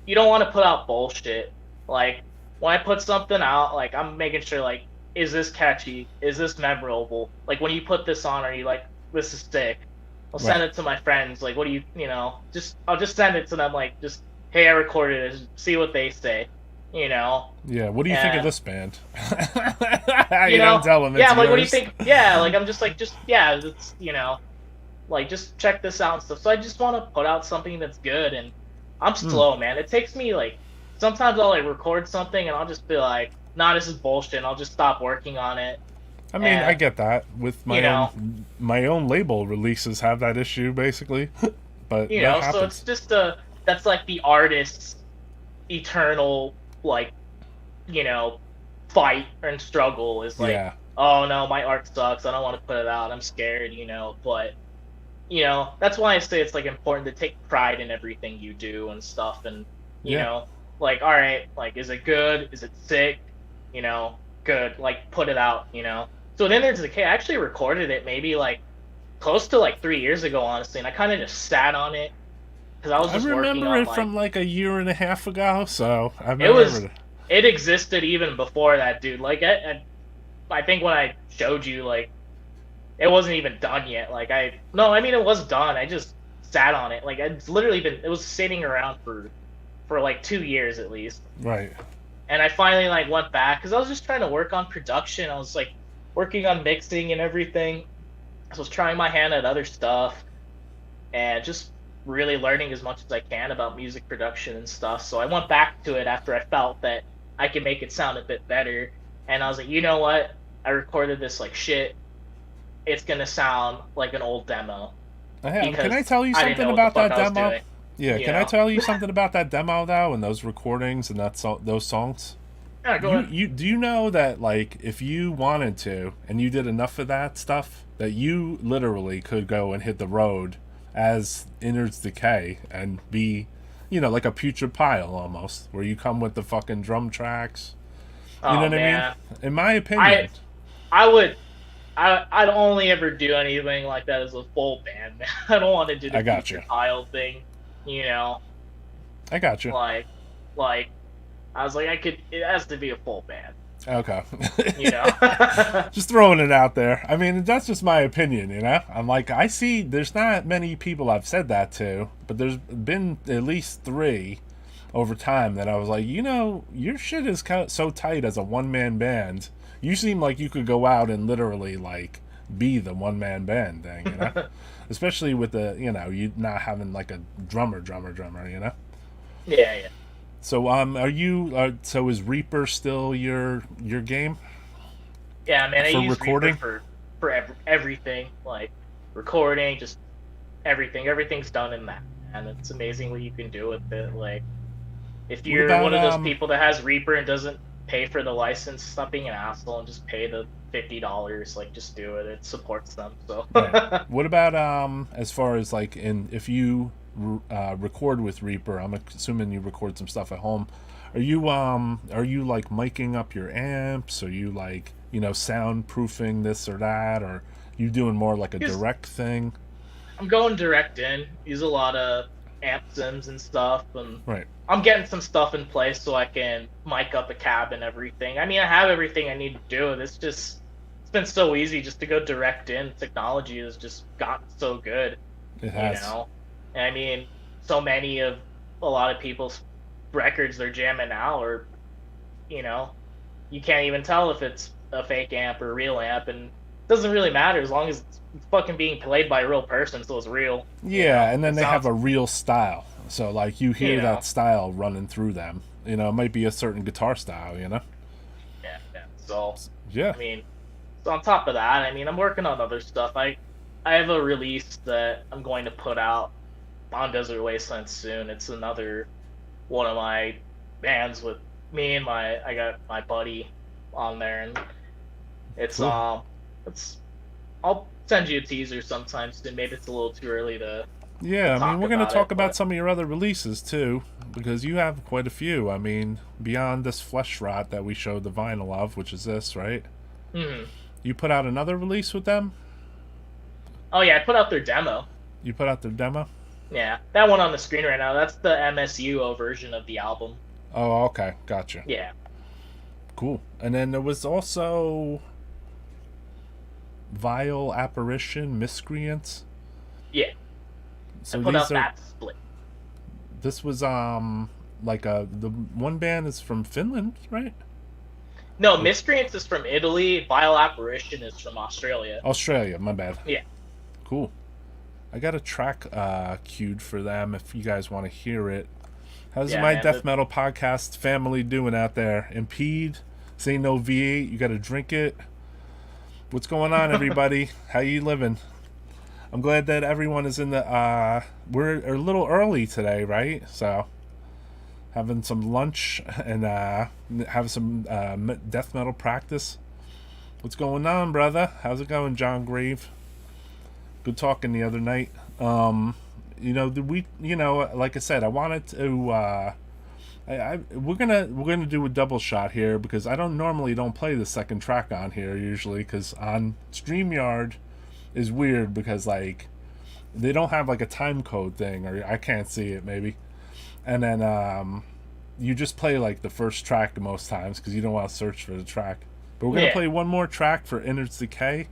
you don't want to put out bullshit. Like when I put something out, like I'm making sure like, is this catchy? Is this memorable? Like when you put this on, are you like, this is sick? I'll send
Right.
it to my friends. Like, what do just I'll just send it to them. Like, just hey, I recorded it. See what they say. You know,
Yeah, what do you think of
and
this band? You don't tell them
yeah.
it's
I'm like, what do you
yours.
think? Yeah, like I'm just like, just yeah, it's like just check this out and stuff. So I just want to put out something that's good, and I'm
Hmm.
slow, man. It takes me like sometimes I'll like record something and I'll just be like, nah, this is bullshit. And I'll just stop working on it,
I mean, I
and
get that with
you know,
my own label releases have that issue basically, but that
so it's
happens.
just that's like the artist's eternal like you know, fight and struggle is like,
Yeah,
oh no, my art sucks. I don't want to put it out. I'm scared, But that's why I say it's like important to take pride in everything you do and stuff. And you
yeah.
know, like, all right, like, is it good? Is it sick? Good. Like, put it out. So with Innards Decay, I actually recorded it maybe like close to like 3 years ago, honestly, and I kind of just sat on it because I was
I
just working
remember
on
it
like
from like a year and a half ago, so I
it was
remember.
it existed even before that, dude. Like I think when I showed you, like, it wasn't even done yet. Like no, I mean it was done. I just sat on it. Like it was sitting around for like 2 years at least.
Right.
And I finally like went back because I was just trying to work on production. I was like working on mixing and everything. So I was trying my hand at other stuff and just really learning as much as I can about music production and stuff. So I went back to it after I felt that I could make it sound a bit better. And I was like, you know what? I recorded this like shit. It's gonna sound like an old demo
Can I
because
tell you
I didn't
something
know what the
about
fuck
that
I was
demo?
doing.
Yeah,
You
can I
know?
tell you something about that demo though, and those recordings and those songs?
Yeah, go ahead.
You do you know that like if you wanted to and you did enough of that stuff that you literally could go and hit the road as Innards Decay and be, like a Putrid Pile almost, where you come with the fucking drum tracks. You know
Oh
what I mean?
man,
In my
I
opinion,
I would I'd only ever do anything like that as a full band, man. I don't want to do the
I got you.
Putrid Pile thing. You know,
I got you.
like like I was like it has to be a full band.
Okay.
You know.
Just throwing it out there. I mean, that's just my opinion. I'm like, I see there's not many people I've said that to, but there's been at least three over time that I was like, your shit is so tight as a one-man band. You seem like you could go out and literally, like, be the one-man band thing. Especially with you not having, like, a drummer.
Yeah, yeah.
So, so is Reaper still your game
Yeah, man, I
for
use Reaper
recording?
for everything, like recording, just everything. Everything's done in that, and it's amazing what you can do with it. Like, if
What
you're
about
one of those people that has Reaper and doesn't pay for the license, stop being an asshole and just pay the $50. Like, just do it. It supports them. So,
right? What about as far as like if you record with Reaper? I'm assuming you record some stuff at home. Are you like miking up your amps? Are you like soundproofing this or that? Or you doing more like a
use
direct thing?
I'm going direct in. Use a lot of amp sims and stuff, and
Right.
I'm getting some stuff in place so I can mic up a cab and everything. I mean, I have everything I need to do. It's been so easy just to go direct in. Technology has just gotten so good,
It
you
has.
know. And I mean, so many of a lot of people's records they're jamming now, or you know, you can't even tell if it's a fake amp or a real amp, and it doesn't really matter as long as it's fucking being played by a real person, so it's real.
Yeah, and then they have a real style, so like you hear that style running through them. You know, it might be a certain guitar style. You know.
Yeah. So
yeah.
I mean, so on top of that, I mean, I'm working on other stuff. I have a release that I'm going to put out on Desert Wasteland soon. It's another one of my bands with me and I got my buddy on there, and it's
cool.
I'll send you a teaser sometime soon. Maybe it's a little too early to
Yeah, I mean, we're going to talk about
but...
some of your other releases too, because you have quite a few. I mean, beyond this Fleshrot that we showed the vinyl of, which is this, right?
Mm-hmm.
You put out another release with them?
Oh yeah, I put out their demo.
You put out their demo?
Yeah, that one on the screen right now, that's the MSUO version of the album.
Oh, okay, gotcha.
Yeah.
Cool. And then there was also Vile Apparition, Miscreance.
Yeah.
So
I put out that split.
This was like the one band is from Finland, right?
No, Miscreance is from Italy. Vile Apparition is from Australia.
Australia, my bad.
Yeah.
Cool. I got a track queued for them if you guys want to hear it. How's my death metal podcast family doing out there? Impede, say no V8, you got to drink it. What's going on, everybody? How you living? I'm glad that everyone is in the we're a little early today, right? So having some lunch and have some death metal practice. What's going on, brother? How's it going, John Grave? Good talking the other night. You know, like I said, I wanted to we're gonna do a double shot here because I don't play the second track on here usually, because on StreamYard is weird because like they don't have like a time code thing, or I can't see it maybe, and then you just play like the first track most times because you don't want to search for the track. But we're gonna play one more track for Innards Decay.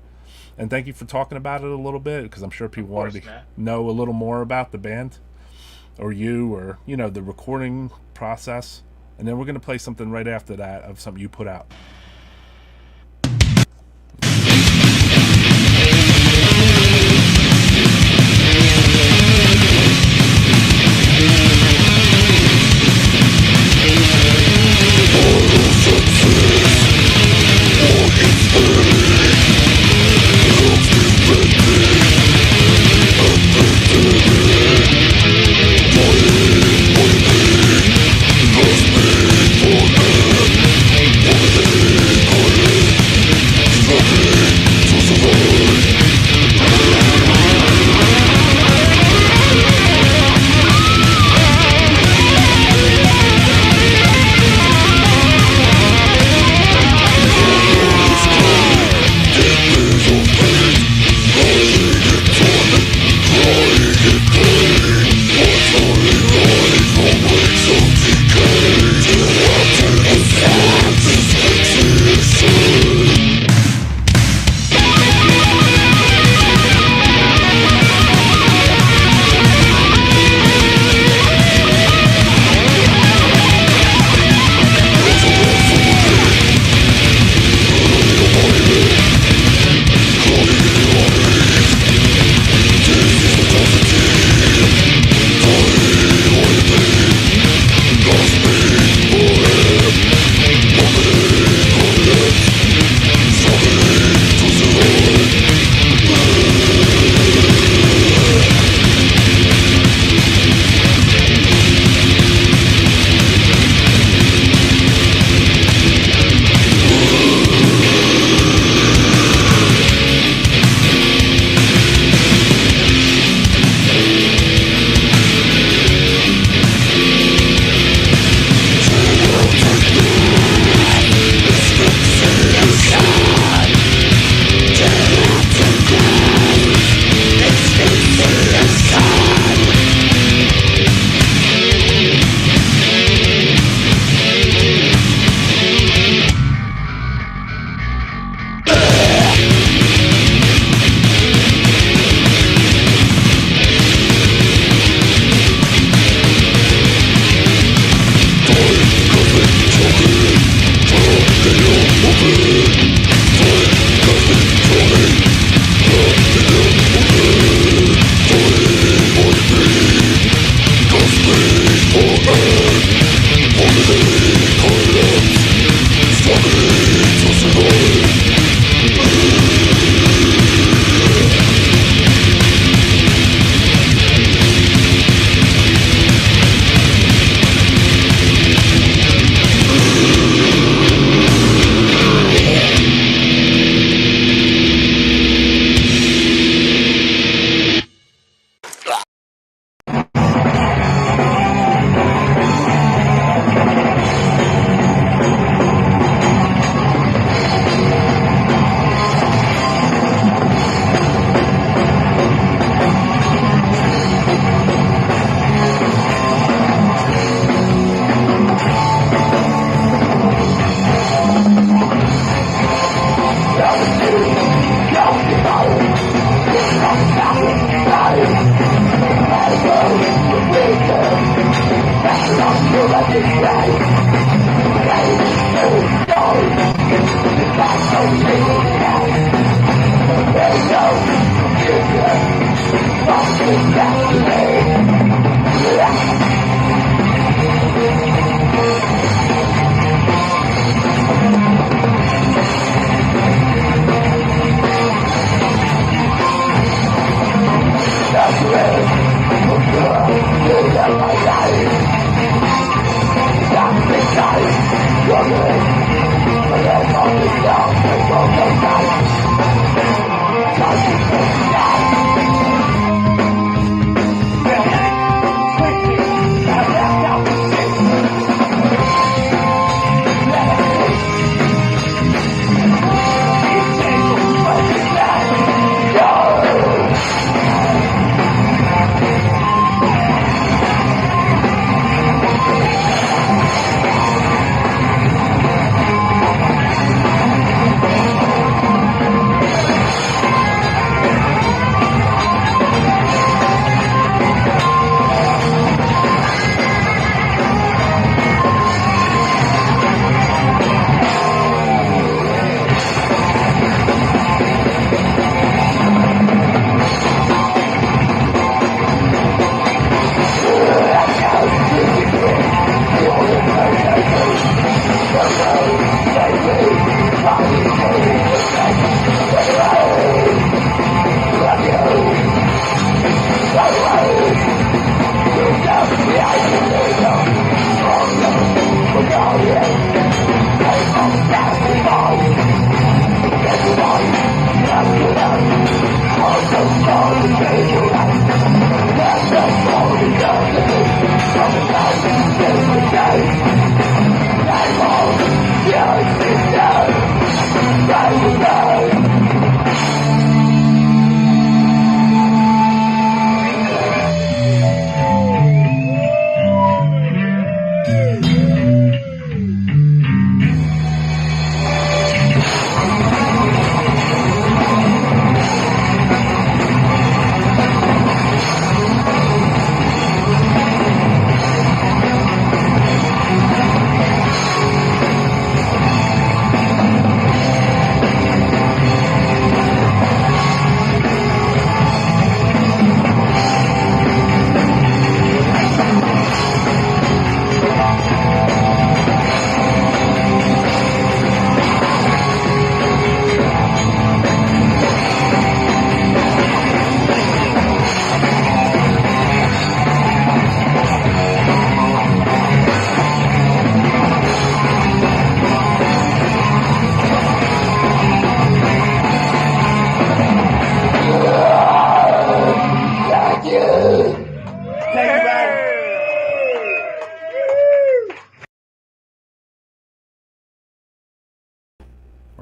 And thank you for talking about it a little bit, because I'm sure people wanted to know a little more about the band, or you, or, you know, the recording process. And then we're going to play something right after that of something you put out.
For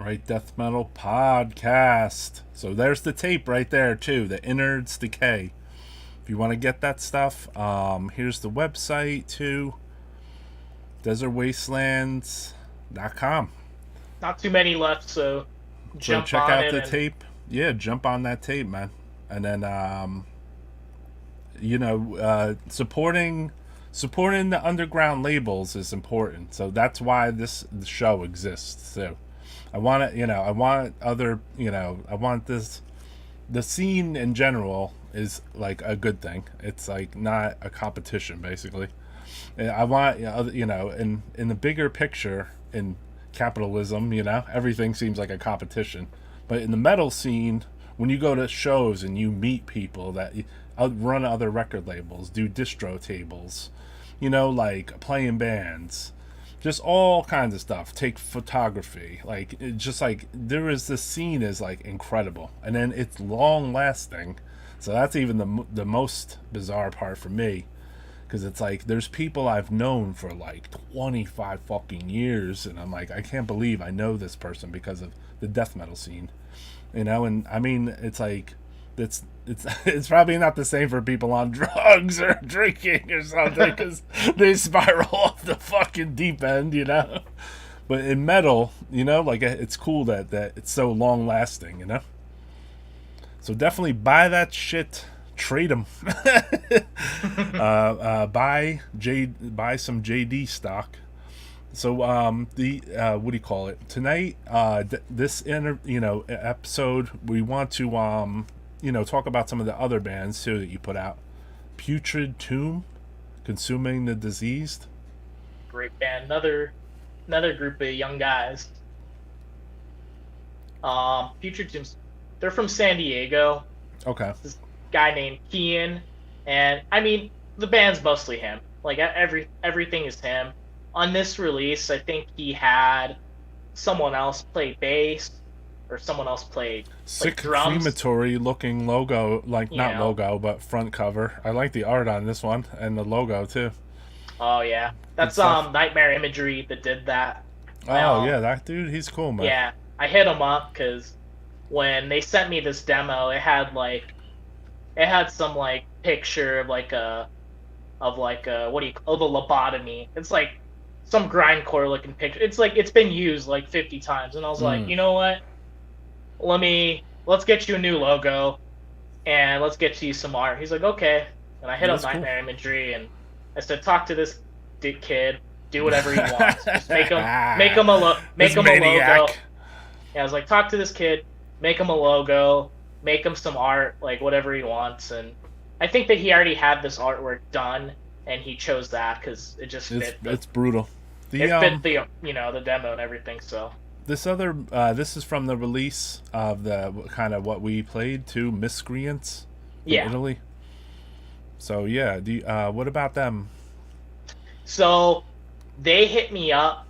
right, Death Metal Podcast. So there's the tape right there too, the Innards Decay. If you want to get that stuff, here's the website too, desertwastelands.com.
Not too many left, so
check out the tape. Yeah, jump on that tape, man. And then supporting the underground labels is important. So that's why the show exists. So I want the scene in general is like a good thing. It's like not a competition, basically. I want, in the bigger picture, in capitalism, everything seems like a competition. But in the metal scene, when you go to shows and you meet people that run other record labels, do distro tables, like playing bands, just all kinds of stuff, take photography, this scene is like incredible, and then it's long lasting. So that's even the most bizarre part for me, because it's like there's people I've known for like 25 fucking years, and I'm like, I can't believe I know this person because of the death metal scene, and I mean, it's like it's probably not the same for people on drugs or drinking or something, because they spiral off the fucking deep end, but in metal, it's cool that it's so long lasting, So definitely buy that shit, trade them. Buy some JD stock. So what do you call it tonight? This episode, we want to talk about some of the other bands too that you put out. Putrid Tomb, Consuming the Diseased.
Great band, another group of young guys. Putrid Tomb, they're from San Diego.
Okay.
This guy named Kian, and I mean the band's mostly him. Like everything is him. On this release, I think he had someone else play bass, or someone else played
sick
drums.
Crematory looking logo, logo, but front cover. I like the art on this one and the logo too.
Oh yeah, that's Nightmare Imagery that did that.
Oh yeah, that dude, he's cool, man.
Yeah, I hit him up because when they sent me this demo, it had some like picture of the lobotomy. It's like some grindcore looking picture. It's like it's been used like 50 times, and I was like, you know what? Let's get you a new logo, and let's get you some art. He's like, okay. And I hit up Nightmare Imagery, and I said, talk to this kid, do whatever he wants. Just make him a logo. Yeah, I was like, talk to this kid, make him a logo, make him some art, like whatever he wants. And I think that he already had this artwork done, and he chose that because it just fit.
It's brutal.
It fit the the demo and everything. So
this is from the release of the kind of what we played too, Miscreance from Italy. So yeah, what about them?
So they hit me up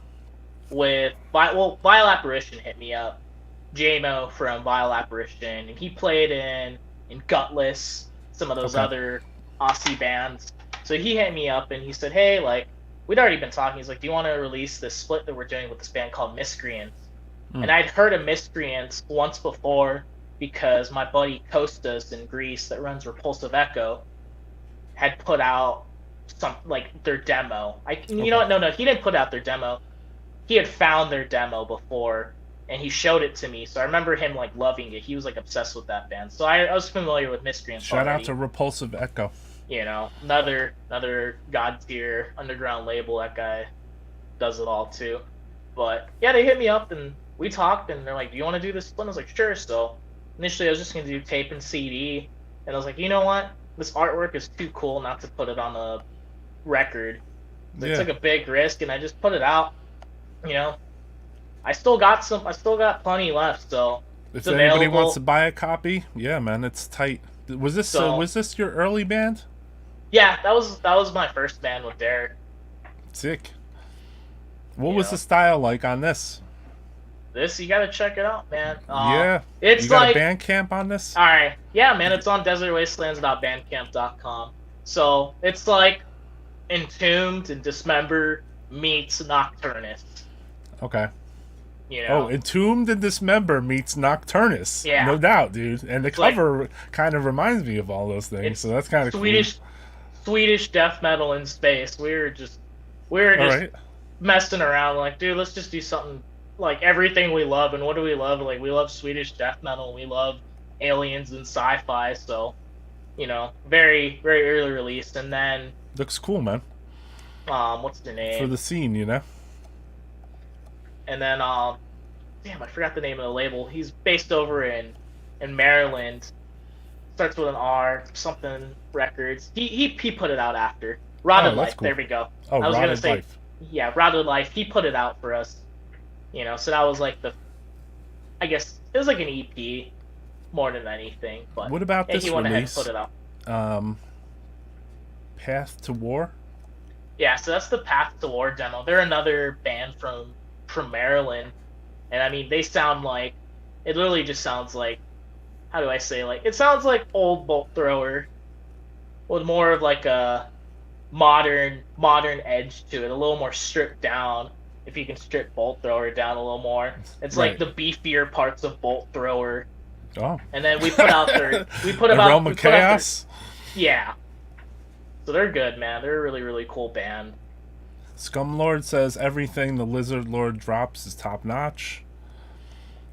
with Vile Apparition hit me up. JMO from Vile Apparition, and he played in Gutless, some of those other Aussie bands. So he hit me up and he said, hey, like, we'd already been talking. He's like, do you want to release this split that we're doing with this band called Miscreance? And I'd heard of Miscreance once before because my buddy Kostas in Greece that runs Repulsive Echo had put out their demo. You know what? No, he didn't put out their demo. He had found their demo before, and he showed it to me. So I remember him like loving it. He was like obsessed with that band. So I was familiar with Miscreance.
Shout out to Repulsive Echo.
Another god tier underground label. That guy does it all too. But yeah, they hit me up and we talked, and they're like, do you want to do this split? I was like, sure. So initially I was just going to do tape and CD, and I was like, you know what? This artwork is too cool not to put it on a record. It's like a big risk, and I just put it out. I still got plenty left, so
if anybody wants to buy a copy, yeah, man, it's tight. Was this your early band?
Yeah, that was my first band with Derek.
Sick. What was the style like on this?
This, you gotta check it out, man.
It's you got a Bandcamp on this?
All right, yeah, man, it's on desertwastelands.bandcamp.com. So it's like Entombed and Dismembered meets Nocturnus.
Okay.
You
Oh,
know?
Entombed and Dismember meets Nocturnus.
Yeah.
No doubt, dude. And the
It's like
cover kind of reminds me of all those things, so
it's
that's kind of cool.
Swedish death metal in space. We were
All
just
right.
messing around, like, dude, let's just do something like everything we love. And what do we love? Like, we love Swedish death metal. We love aliens and sci-fi. So, very very early release. And then
Looks cool, man.
what's the name?
For the scene, you know?
And then damn, I forgot the name of the label. He's based over in Maryland. Starts with an R, something records. He put it out after Rotted Life.
Cool.
There we go.
Oh,
I was gonna
Rotted
say,
Life.
yeah, Rotted Life. He put it out for us. So that was like I guess it was like an EP more than anything. But
What about this
he went ahead and
release?
put it out.
Path to War?
Yeah, so that's the Path to War demo. They're another band from Maryland, and I mean they sound like it. Literally just sounds like, how do I say, like, it sounds like old Bolt Thrower with more of like a modern edge to it, a little more stripped down. If you can strip Bolt Thrower down a little more, it's
Right.
like the beefier parts of Bolt Thrower.
Oh.
And then we put out
Aroma Chaos?
Yeah. So they're good, man. They're a really, really cool band.
Scumlord says everything the Lizard Lord drops is top notch.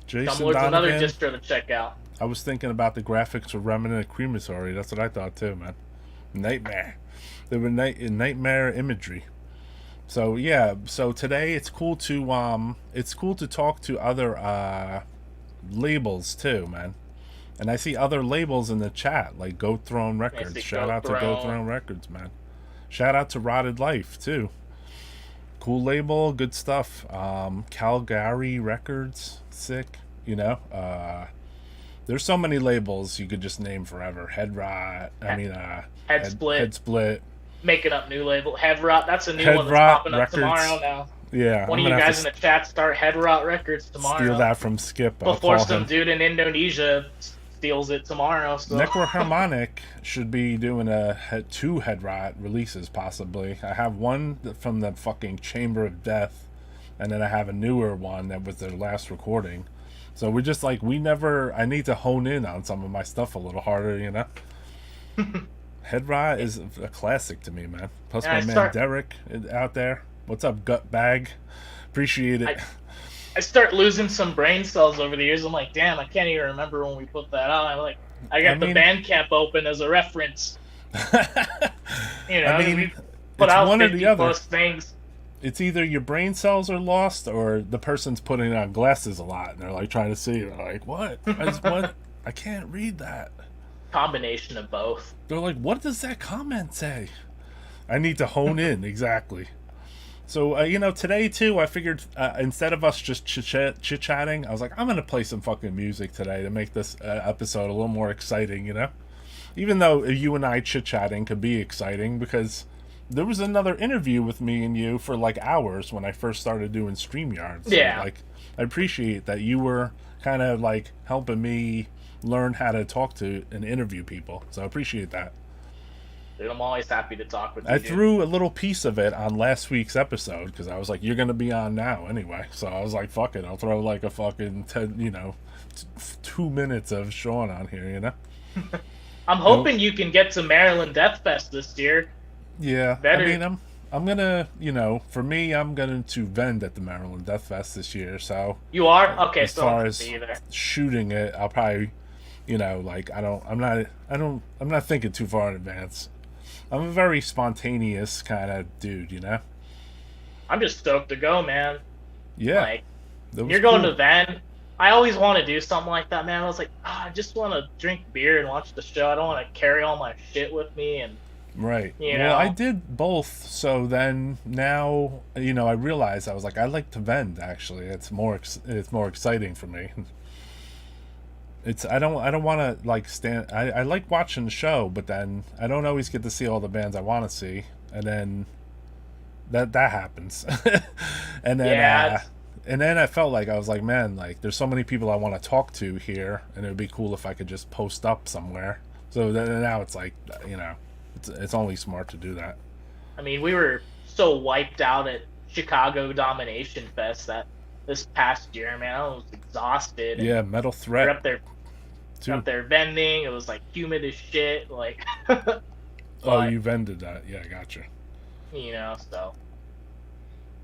Jason
Scumlord's another
Donovan.
distro to check out.
I was thinking about the graphics of Remnant of Crematory. That's what I thought too, man. Nightmare. They were nightmare imagery. So yeah, so today it's cool to talk to other labels too, man. And I see other labels in the chat, like Goat Throne Records. Shout out to Goat Throne Records, man. Shout out to Rotted Life too. Cool label, good stuff. Calgary Records, sick. There's so many labels you could just name forever. Head Split.
Making up new label. Head Rot. That's a new
Head
one that's
Rot
popping up
Records.
tomorrow now.
Yeah.
One of you guys in the chat start Head Rot Records tomorrow.
Steal that from Skip.
Before some dude in Indonesia steals it tomorrow. So.
Necroharmonic should be doing two Head Rot releases possibly. I have one from the fucking Chamber of Death, and then I have a newer one that was their last recording. So we're just like, I need to hone in on some of my stuff a little harder, Head Rot is a classic to me, man. Plus my man Derek out there. What's up, Gut Bag? Appreciate it.
I start losing some brain cells over the years. I'm like, damn, I can't even remember when we put that out. I got the Bandcamp open as a reference. We put out
one
50
or the other.
plus things.
It's either your brain cells are lost or the person's putting on glasses a lot and they're like trying to see. They're like, what? I can't read that.
Combination of both.
They're like, what does that comment say? I need to hone in, exactly. So, today, too, I figured instead of us just chit-chatting, I was like, I'm going to play some fucking music today to make this episode a little more exciting, Even though you and I chit-chatting could be exciting, because there was another interview with me and you for, hours when I first started doing StreamYard. So,
yeah.
I appreciate that you were kind of, helping me learn how to talk to and interview people. So I appreciate that.
Dude, I'm always happy to talk with you.
I threw a little piece of it on last week's episode because I was like, you're going to be on now anyway. So I was like, fuck it. I'll throw a fucking 2 minutes of Sean on here,
I'm hoping you can get to Maryland Death Fest this year.
Yeah.
Better.
I mean, I'm going to, for me, I'm going to vend at the Maryland Death Fest this year. So
you are? Okay,
as
so
far as shooting it, I'll probably, I'm not thinking too far in advance. I'm a very spontaneous kind of dude,
I'm just stoked to go, man.
Yeah.
You're going to Van. I always want to do something like that, man. I was like, I just want to drink beer and watch the show. I don't want to carry all my shit with me. And
right. Well, I did both. So then now, I realized I was like, I like to vend. Actually, it's more exciting for me. I don't want to stand. I like watching the show, but then I don't always get to see all the bands I want to see, and then that happens, and then and then I felt like I was like, man, there's so many people I want to talk to here, and it would be cool if I could just post up somewhere. So then now it's like, it's only smart to do that.
I mean, we were so wiped out at Chicago Domination Fest that this past year, man. I was exhausted.
Yeah, Metal Threat.
Up there vending. It was like humid as shit. Like,
oh, you vended that. Yeah, gotcha.
So.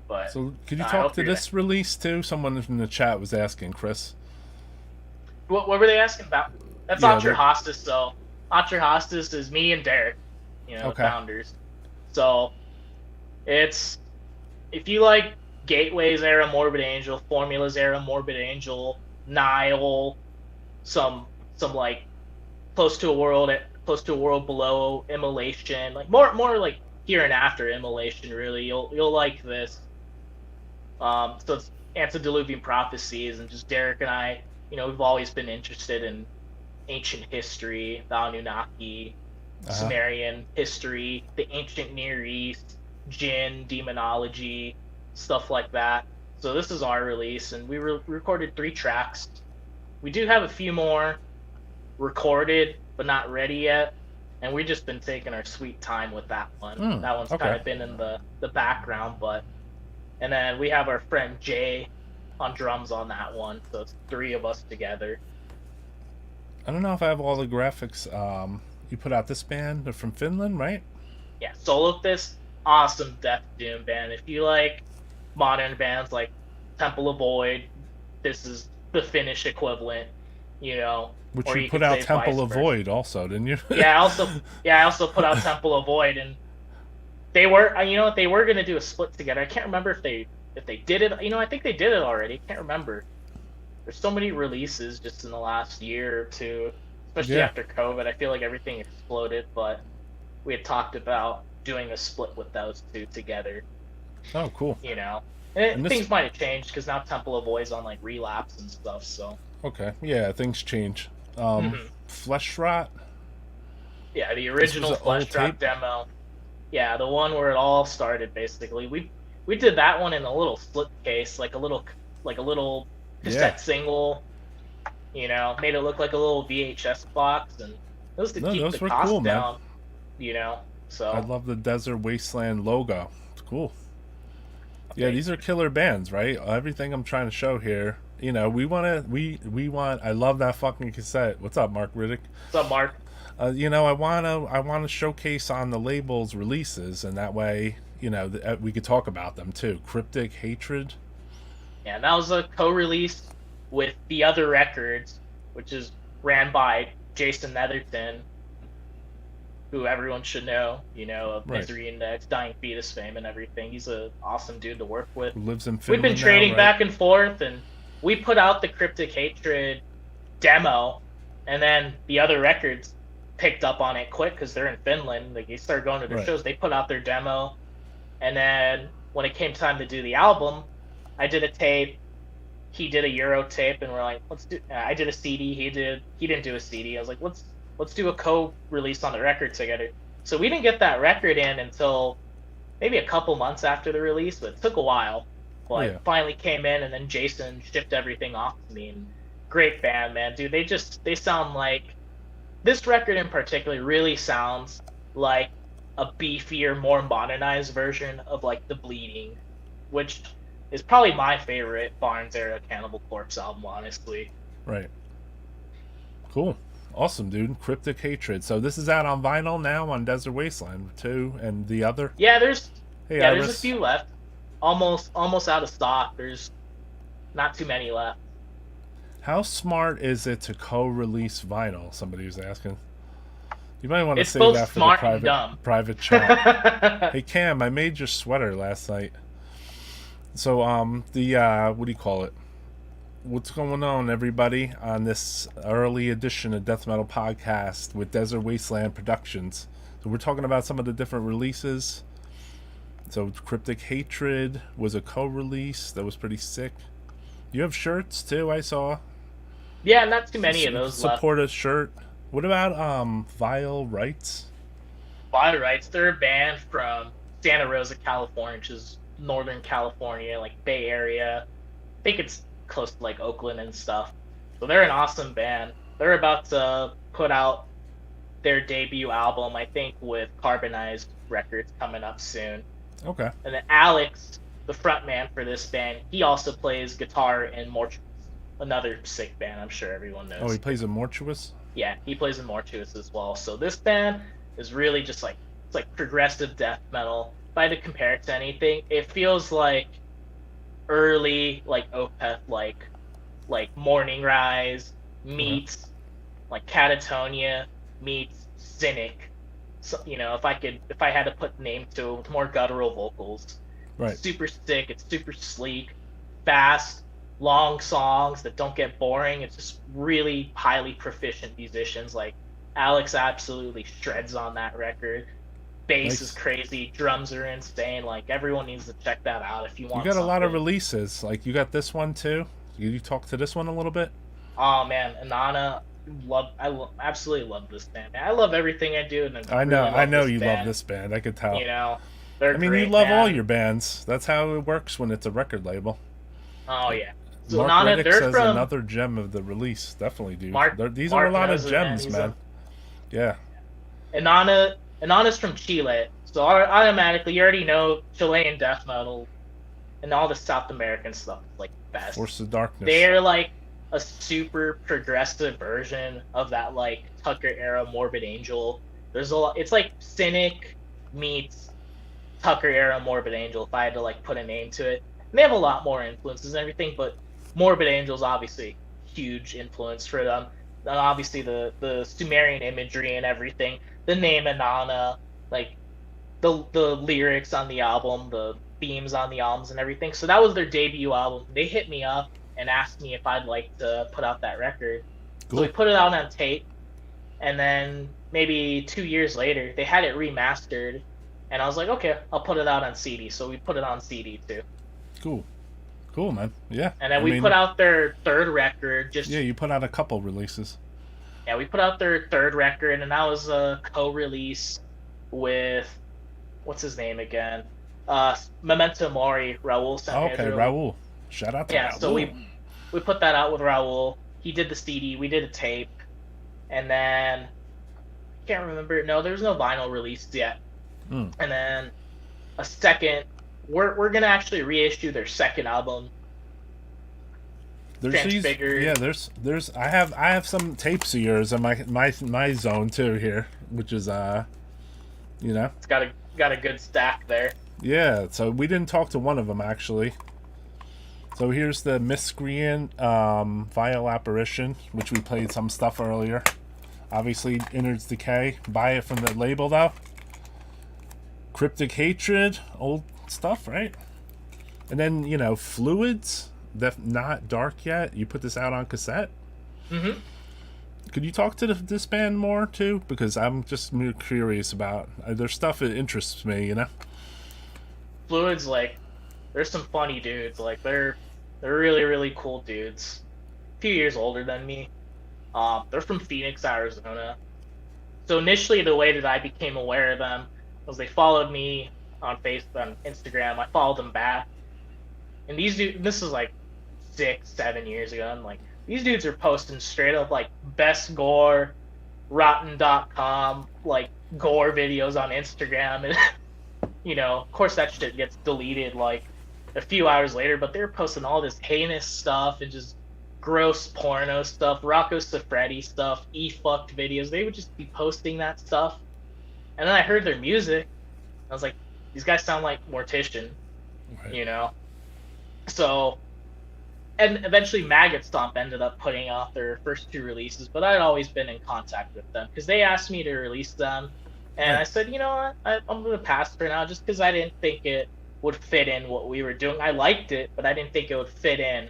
But
so, could you talk to this release too? Someone in the chat was asking, Chris.
What were they asking about? That's Entre Hostis, though. Entre Hostis is me and Derek, the founders. So, it's, if you like Gateways era Morbid Angel, Formulas era Morbid Angel, Nile, some like close to a world below Immolation, like more like Here and After Immolation, really. You'll like this. So it's Antediluvian Prophecies, and just Derek and I, we've always been interested in ancient history, the Anunnaki, Sumerian history, the ancient Near East, Jinn, demonology, stuff like that. So this is our release, and we recorded 3 tracks. We do have a few more recorded, but not ready yet, and we've just been taking our sweet time with that one. That one's kind of been in the background, and then we have our friend Jay on drums on that one, so it's 3 of us together.
I don't know if I have all the graphics. You put out this band. They're from Finland, right?
Yeah, Solofist, awesome death doom band. If you like modern bands like Temple of Void, this is the Finnish equivalent,
Which you put out Temple of Void also, didn't you?
I also put out Temple of Void, and they were, they were gonna do a split together. I can't remember if they did it. I think they did it already. I can't remember. There's so many releases just in the last year or two, especially after COVID. I feel like everything exploded, but we had talked about doing a split with those 2 together.
Oh, cool.
And things might have changed because now Temple of Void's on like Relapse and stuff. So.
Okay. Yeah, things change. Fleshrot.
Yeah, the original Fleshrot demo. Yeah, the one where it all started basically. We did that one in a little slip case, like a little cassette single, made it look like a little VHS box, and it was to keep the cost down, so.
I love the Desert Wasteland logo. It's cool. Yeah, these are killer bands, right? Everything I'm trying to show here, we want, I love that fucking cassette. What's up, Mark Riddick?
What's up, Mark?
I want to showcase on the label's releases, and that way, we could talk about them too. Cryptic, Hatred.
Yeah, and that was a co-release with The Other Records, which is ran by Jason Netherton, who everyone should know, of Misery Index, Dying Fetus fame, and everything. He's an awesome dude to work with.
Who lives in Finland.
We've been trading back and forth, and we put out the Cryptic Hatred demo, and then The Other Records picked up on it quick because they're in Finland. Like, they started going to their shows. They put out their demo, and then when it came time to do the album, I did a tape, he did a Euro tape, and we're like, let's do. I did a CD, he didn't do a CD. I was like, let's do a co-release on the record together. So we didn't get that record in until maybe a couple months after the release, but it took a while. But it finally came in, and then Jason shipped everything off to me. And great band, man, dude. They sound like, this record in particular really sounds like a beefier, more modernized version of like The Bleeding, which is probably my favorite Barnes era Cannibal Corpse album, honestly.
Right. Cool. Awesome, dude. Cryptic Hatred. So this is out on vinyl now on Desert Wasteland too, and the other.
Yeah, there's a few left. Almost out of stock. There's not too many left.
How smart is it to co-release vinyl? Somebody was asking. You might want to say that for the private chat. Hey Cam, I made your sweater last night. So what do you call it? What's going on, everybody, on this early edition of Death Metal Podcast with Desert Wasteland Productions? So we're talking about some of the different releases. So Cryptic Hatred was a co-release that was pretty sick. You have shirts too, I saw.
Yeah, not too many of those left.
Support a shirt. What about Vile Rights?
Vile Rights, they're a band from Santa Rosa, California, which is Northern California, like Bay Area. I think it's close to like Oakland and stuff. So they're an awesome band. They're about to put out their debut album, I think, with Carbonized Records coming up soon.
Okay.
And then Alex, the front man for this band, he also plays guitar in Mortuous, another sick band I'm sure everyone knows.
Oh, he plays in Mortuous?
Yeah, he plays in Mortuous as well. So this band is really just like, it's like progressive death metal. If I had to compare it to anything, it feels like early like Opeth, like Morning Rise meets like Catatonia meets Cynic. So, you know, if I had to put name to it, with more guttural vocals.
Right.
It's super sick. It's super sleek, fast, long songs that don't get boring. It's just really highly proficient musicians. Like Alex absolutely shreds on that record. Bass is crazy. Drums are insane. Like everyone needs to check that out if you want.
You got a lot of releases. Like you got this one too. You talk to this one a little bit.
Oh man, Inanna. Absolutely love this band. I love everything I do, and
I know you love this band. I could tell.
You know, they're
great, you love all your bands. That's how it works when it's a record label.
Oh yeah. So
Mark
Inanna,
Riddick says another gem of the release. Definitely, dude. These are a lot of gems, man. Yeah.
Inanna's from Chile, so automatically you already know Chilean death metal and all the South American stuff is like best.
Force of Darkness.
They're like a super progressive version of that like Tucker era Morbid Angel. There's a lot. It's like Cynic meets Tucker era Morbid Angel. If I had to like put a name to it, and they have a lot more influences and everything, but Morbid Angel's obviously huge influence for them. And obviously the Sumerian imagery and everything, the name Inanna, like the lyrics on the album, the themes on the albums and everything. So that was their debut album. They hit me up and asked me if I'd like to put out that record. Cool. So we put it out on tape, and then maybe 2 years later, they had it remastered, and I was like, okay, I'll put it out on CD. So we put it on CD too.
Cool, man. Yeah.
And then we put out their third record.
You put out a couple releases.
Yeah, we put out their third record, and that was a co-release with, what's his name again? Memento Mori, Raul.
Okay, Raul. Shout out to Raul.
Yeah, so we put that out with Raul. He did the CD, we did a tape, and then I can't remember. No, there's no vinyl released yet. And then a second. We're gonna actually reissue their second album.
Transfigured. There's I have some tapes of yours in my zone too here, which is It's
got a good stack there.
Yeah, so we didn't talk to one of them actually. So here's the Miscreant Vile Apparition, which we played some stuff earlier. Obviously, Innards Decay. Buy it from the label, though. Cryptic Hatred, old stuff, right? And then, Fluids, not dark yet. You put this out on cassette?
Mm-hmm.
Could you talk to this band more, too? Because I'm just curious about their stuff. It interests me,
Fluids, there's some funny dudes. They're really, really cool dudes. A few years older than me. They're from Phoenix, Arizona. So initially, the way that I became aware of them was they followed me on Facebook, on Instagram. I followed them back, and these dudes. This is 6-7 years ago. And these dudes are posting straight up best gore, rotten.com gore videos on Instagram, and of course that shit gets deleted a few hours later, but they're posting all this heinous stuff and just gross porno stuff, Rocco Siffredi stuff, e-fucked videos. They would just be posting that stuff. And then I heard their music. I was like, these guys sound like Mortician,
right.
So, and eventually Maggot Stomp ended up putting out their first 2 releases, but I'd always been in contact with them because they asked me to release them. And I said, you know what, I'm going to pass for now just because I didn't think it would fit in what we were doing. I liked it, but I didn't think it would fit in.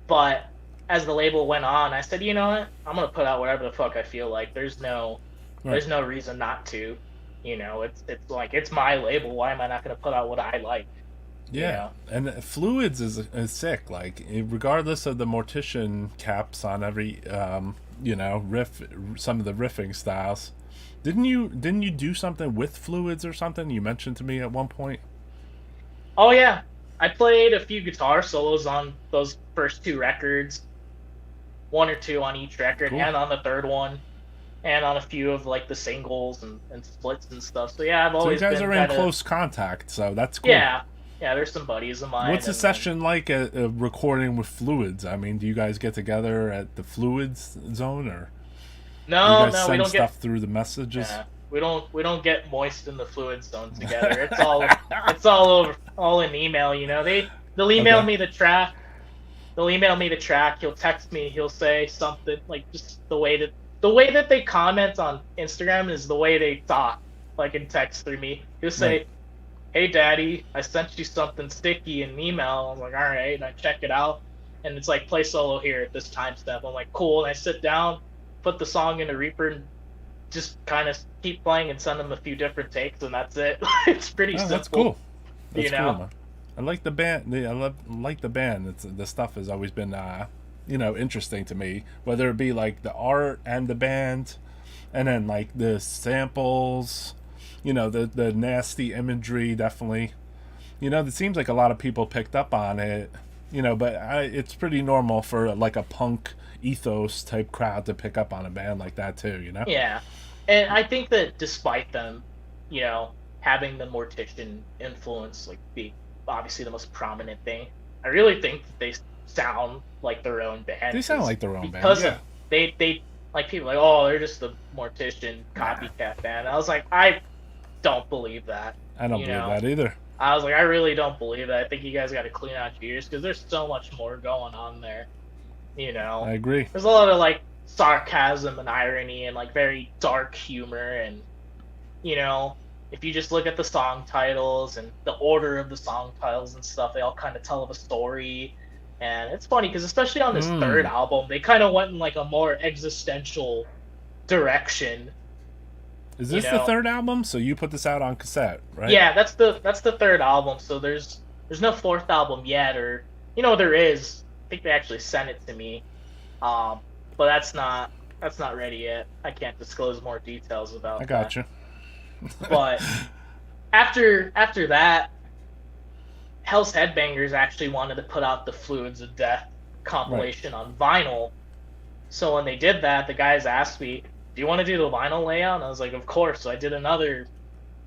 But as the label went on, I said, you know what, I'm going to put out whatever the fuck I feel like. There's no reason not to. It's my label. Why am I not going to put out what I like?
Yeah, and Fluids is sick. Regardless of the Mortician caps on every, riff, some of the riffing styles. Didn't you do something with Fluids or something? You mentioned to me at one point.
Oh yeah, I played a few guitar solos on those first 2 records, 1 or 2 on each record, cool. And on the third one, and on a few of the singles and splits and stuff. So yeah, I've always.
So you guys
been
are in close contact, so that's cool.
Yeah, Yeah, there's some buddies of mine.
What's a session like a recording with Fluids? I mean, do you guys get together at the Fluids zone, or
No,
you guys
no, we
send
don't
stuff
get.
through the messages?
Yeah, we don't get moist in the fluid zone together. It's all over, all in email. You know, they'll email
Okay.
me the track. They'll email me the track. He'll text me. He'll say something like just the way that they comment on Instagram is the way they talk, like in text through me. He'll say,
Right.
"Hey, Daddy, I sent you something sticky in an email." I'm like, "All right," and I check it out, and it's like, "Play solo here at this timestamp." I'm like, "Cool," and I sit down, put the song in the Reaper, and just kind of keep playing and send them a few different takes, and that's it. It's pretty
Oh,
simple.
that's cool. That's
You
cool,
know?
man. I like the band. Like the band. The stuff has always been, interesting to me. Whether it be like the art and the band, and then like the samples, the nasty imagery. Definitely, it seems like a lot of people picked up on it. But it's pretty normal for like a punk ethos type crowd to pick up on a band like that too.
Yeah. And I think that despite them, having the Mortician influence like be obviously the most prominent thing, I really think that they sound like their own band.
They sound like their own band.
Because
Yeah.
of they like people are like, oh, they're just the Mortician copycat band. I was like, I don't believe that.
I don't
you
believe
know?
that either.
I was like, I really don't believe that. I think you guys got to clean out your ears because there's so much more going on there.
I agree.
There's a lot of like sarcasm and irony and like very dark humor, and if you just look at the song titles and the order of the song titles and stuff, they all kind of tell of a story. And it's funny because especially on this third album, they kind of went in like a more existential direction.
Is this the third album? So you put this out on cassette, right?
Yeah, that's the third album. So there's no fourth album yet, or there is. I think they actually sent it to me, but that's not ready yet. I can't disclose more details about.
I got you.
But after that, Hell's Headbangers actually wanted to put out the Fluids of Death compilation on vinyl. So when they did that, the guys asked me, "Do you want to do the vinyl layout?" And I was like, "Of course." So I did another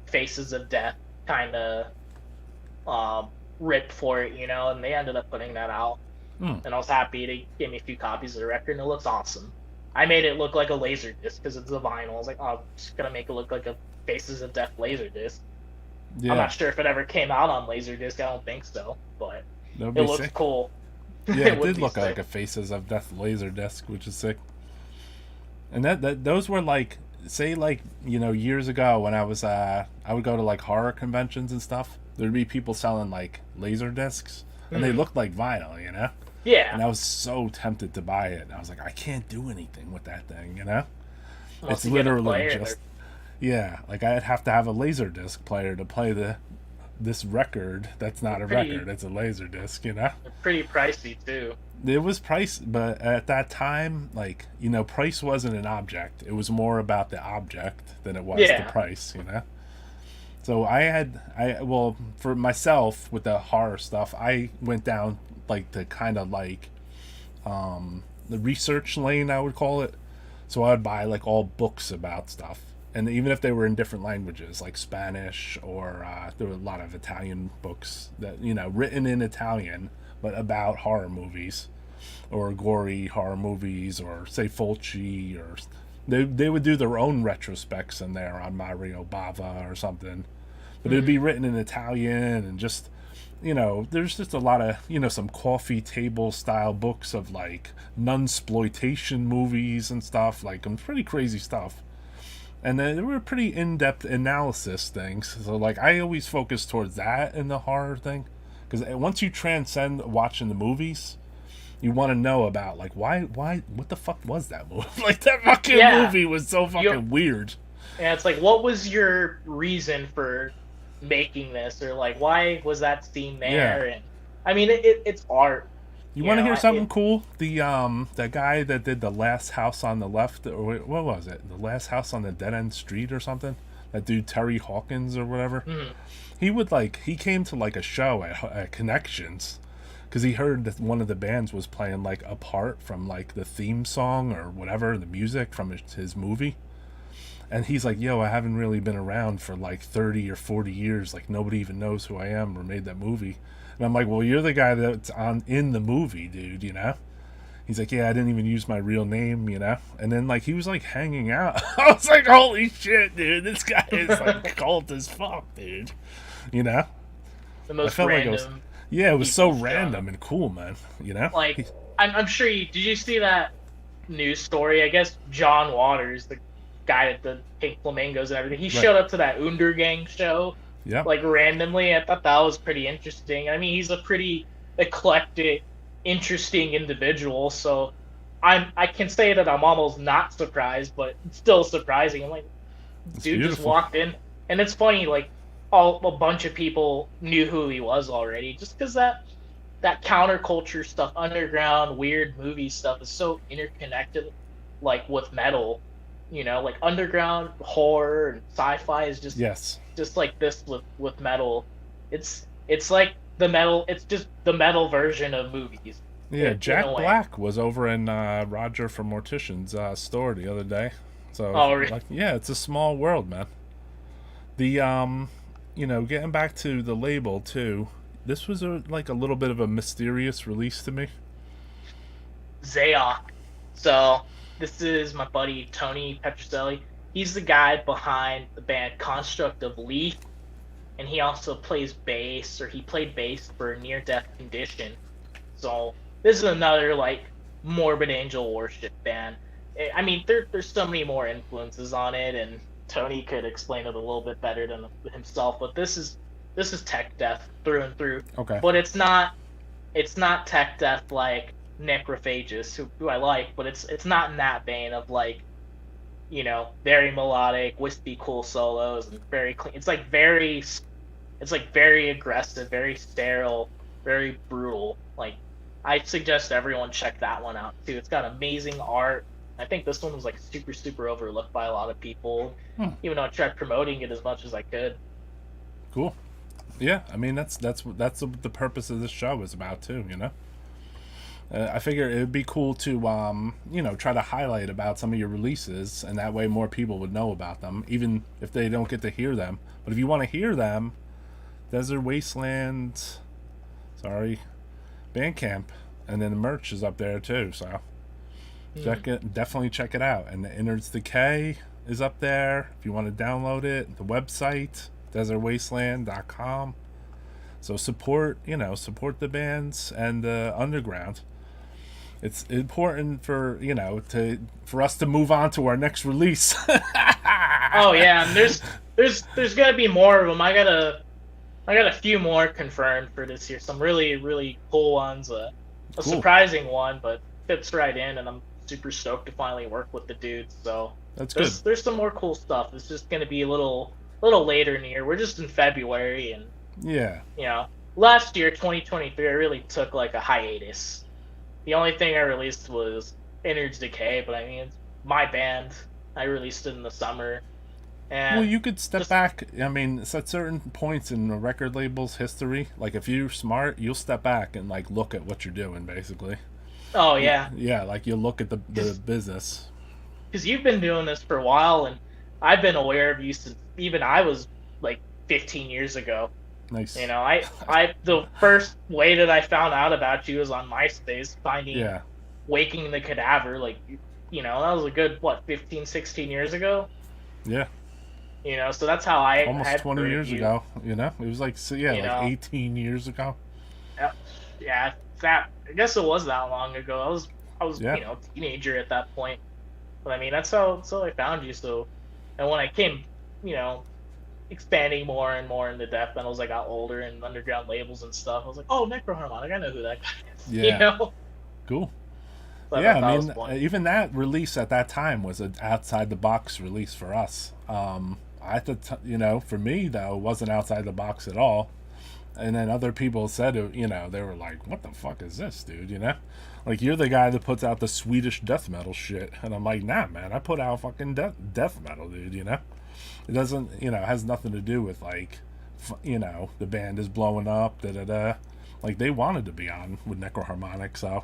Faces of Death kind of rip for it, and they ended up putting that out. And I was happy. They gave me a few copies of the record, and it looks awesome. I made it look like a laser disc because it's a vinyl. I was like, oh, I'm just gonna make it look like a Faces of Death laser disc.
Yeah.
I'm not sure if it ever came out on Laserdisc. I don't think so, but
That would
it
be
looks
sick.
cool.
Yeah, it
would
did
be
look
sick.
like a Faces of Death laser disc, which is sick. And that those were like, say, like, years ago when I would go to like horror conventions and stuff. There'd be people selling like laser discs, and they looked like vinyl,
Yeah.
And I was so tempted to buy it. I was like, I can't do anything with that thing,
Unless
It's
you get a
literally
player,
just, yeah, like I'd have to have a laser disc player to play this record. That's not a
Pretty-
record; it's a laser disc,
they're pretty pricey too.
It was price, but at that time, like, price wasn't an object. It was more about the object than it was
Yeah.
the price, So well, for myself with the horror stuff, I went down like the kind of like the research lane, I would call it. So I'd buy like all books about stuff, and even if they were in different languages, like Spanish, or there were a lot of Italian books that written in Italian, but about horror movies, or gory horror movies, or say Fulci, or they would do their own retrospects in there on Mario Bava or something, but it'd be written in Italian, and just there's just a lot of some coffee table style books of like nunsploitation movies and stuff, like pretty crazy stuff. And then there were pretty in-depth analysis things. So like I always focus towards that in the horror thing, because once you transcend watching the movies, you want to know about like why what the fuck was that movie? Like that fucking movie was so fucking weird.
Yeah, it's like, what was your reason for making this, or like why was that scene there? And I mean, it's art.
You want to hear something cool? The that guy that did The Last House on the Left, or what was it? The Last House on the Dead End Street or something? That dude Terry Hawkins or whatever. He came to like a show at Connections, because he heard that one of the bands was playing like a part from like the theme song or whatever, the music from his movie. And he's like, yo, I haven't really been around for like 30 or 40 years. Like, nobody even knows who I am or made that movie. And I'm like, well, you're the guy that's in the movie, dude, you know? He's like, yeah, I didn't even use my real name, you know? And then, like, he was, like, hanging out. I was like, holy shit, dude. This guy is, like, cult as fuck, dude. You know?
The most random.
It was so random and cool, man. You know?
Like, I'm sure did you see that news story? I guess John Waters, the guy at the Pink Flamingos and everything, he showed up to that Undergang show.
Yeah.
Like, randomly. I thought that was pretty interesting. I mean, he's a pretty eclectic, interesting individual, so I can say that I'm almost not surprised, but it's still surprising. I'm like, dude just walked in, and it's funny, like, a bunch of people knew who he was already, just because that counterculture stuff, underground, weird movie stuff is so interconnected, like, with metal, you know, like, underground horror and sci-fi is just like this with metal. It's like the metal, it's just the metal version of movies.
Yeah, Jack Black was over in Roger from Mortician's store the other day. So,
really?
Like, yeah, it's a small world, man. The, you know, getting back to the label, too, this was like a little bit of a mysterious release to me.
Zayok. So, this is my buddy Tony Petroselli. He's the guy behind the band Construct of Leaf, and he also plays bass, or he played bass for Near Death Condition. So this is another, like, Morbid Angel Worship band. I mean, there's so many more influences on it, and Tony could explain it a little bit better than himself. But this is tech death through and through.
Okay.
But it's not tech death like Necrophagus, who I like, but it's not in that vein of, like, you know, very melodic, wispy, cool solos, and very clean. It's like very aggressive, very sterile, very brutal. Like, I suggest everyone check that one out too. It's got amazing art. I think this one was, like, super, super overlooked by a lot of people, even though I tried promoting it as much as I could.
Cool. Yeah, I mean, that's what the purpose of this show is about too, you know? I figure it would be cool to, you know, try to highlight about some of your releases, and that way more people would know about them, even if they don't get to hear them. But if you want to hear them, Desert Wasteland, Bandcamp, and then the merch is up there too, so definitely check it out. And the Innards Decay is up there if you want to download it. The website, desertwasteland.com. So support the bands and the underground. It's important for, you know, for us to move on to our next release.
Oh yeah, and there's gonna be more of them. I got a few more confirmed for this year. Some really, really cool ones. A cool. Surprising one, but fits right in, and I'm super stoked to finally work with the dudes. So
that's good.
There's some more cool stuff. It's just gonna be a little later in the year. We're just in February, and
yeah,
you know, last year 2023, I really took, like, a hiatus. The only thing I released was Innards Decay, but I mean, it's my band. I released it in the summer. And
well, you could step back. I mean, it's at certain points in a record label's history, like, if you're smart, you'll step back and, like, look at what you're doing, basically.
Oh, yeah.
Yeah, like, you'll look at the business.
Because you've been doing this for a while, and I've been aware of you since even I was, like, 15 years ago.
Nice.
You know, I the first way that I found out about you was on MySpace, finding Waking the Cadaver, like, you know, that was a good, 15, 16 years ago?
Yeah.
You know, so that's how I
almost
had
20 years ago, you know? It was like, like,
know,
18 years ago.
Yeah, I guess it was that long ago. I was you know, a teenager at that point. But I mean, that's how I found you. So, and when I came, you know, expanding more and more into death metal as I got older and underground labels and stuff, I was like, oh, Necroharmonic, I know who that guy is.
Yeah.
You know?
Cool.
So
yeah, I mean, even that release at that time was an outside the box release for us. You know, for me though, it wasn't outside the box at all. And then other people said it, you know, they were like, what the fuck is this, dude? You know, like, you're the guy that puts out the Swedish death metal shit, and I'm like, nah, man, I put out fucking death metal, dude. You know, it doesn't, you know, it has nothing to do with, like, you know, the band is blowing up, like, they wanted to be on with Necroharmonic, so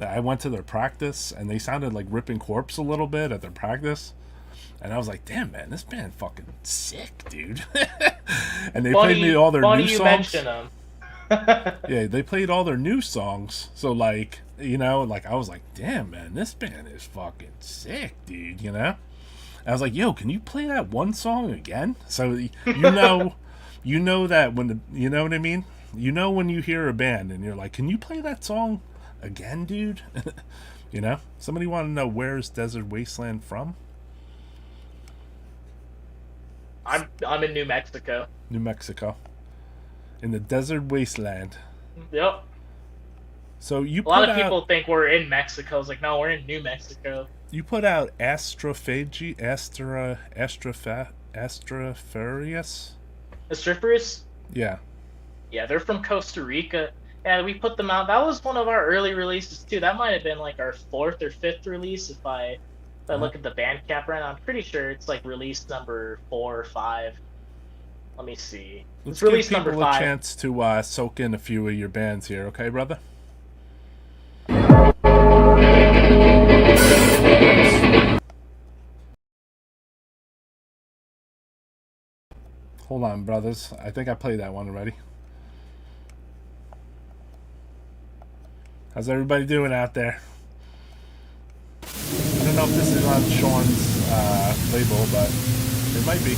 I went to their practice, and they sounded like Ripping Corpse a little bit at their practice. And I was like, damn, man, this band fucking sick, dude. And they played me all their new songs.
Mention them.
Yeah, they played all their new songs. So, like, you know, like, I was like, damn, man, this band is fucking sick, dude, you know? I was like, yo, can you play that one song again? So, you know that when you know what I mean? You know when you hear a band and you're like, can you play that song again, dude? You know? Somebody want to know where's Desert Wasteland from?
I'm in New Mexico.
New Mexico. In the Desert Wasteland.
Yep.
So you
a lot of people think we're in Mexico. It's like, no, we're in New Mexico.
You put out Astriferious?
Astriferous?
Yeah.
Yeah, they're from Costa Rica. Yeah, we put them out. That was one of our early releases too. That might have been like our 4th or 5th release if I look at the Bandcamp right now. I'm pretty sure it's like release number 4 or 5. Let me see.
Let's give people a chance to soak in a few of your bands here, okay, brother? Hold on, brothers. I think I played that one already. How's everybody doing out there? I don't know if this is on Sean's label, but it might be.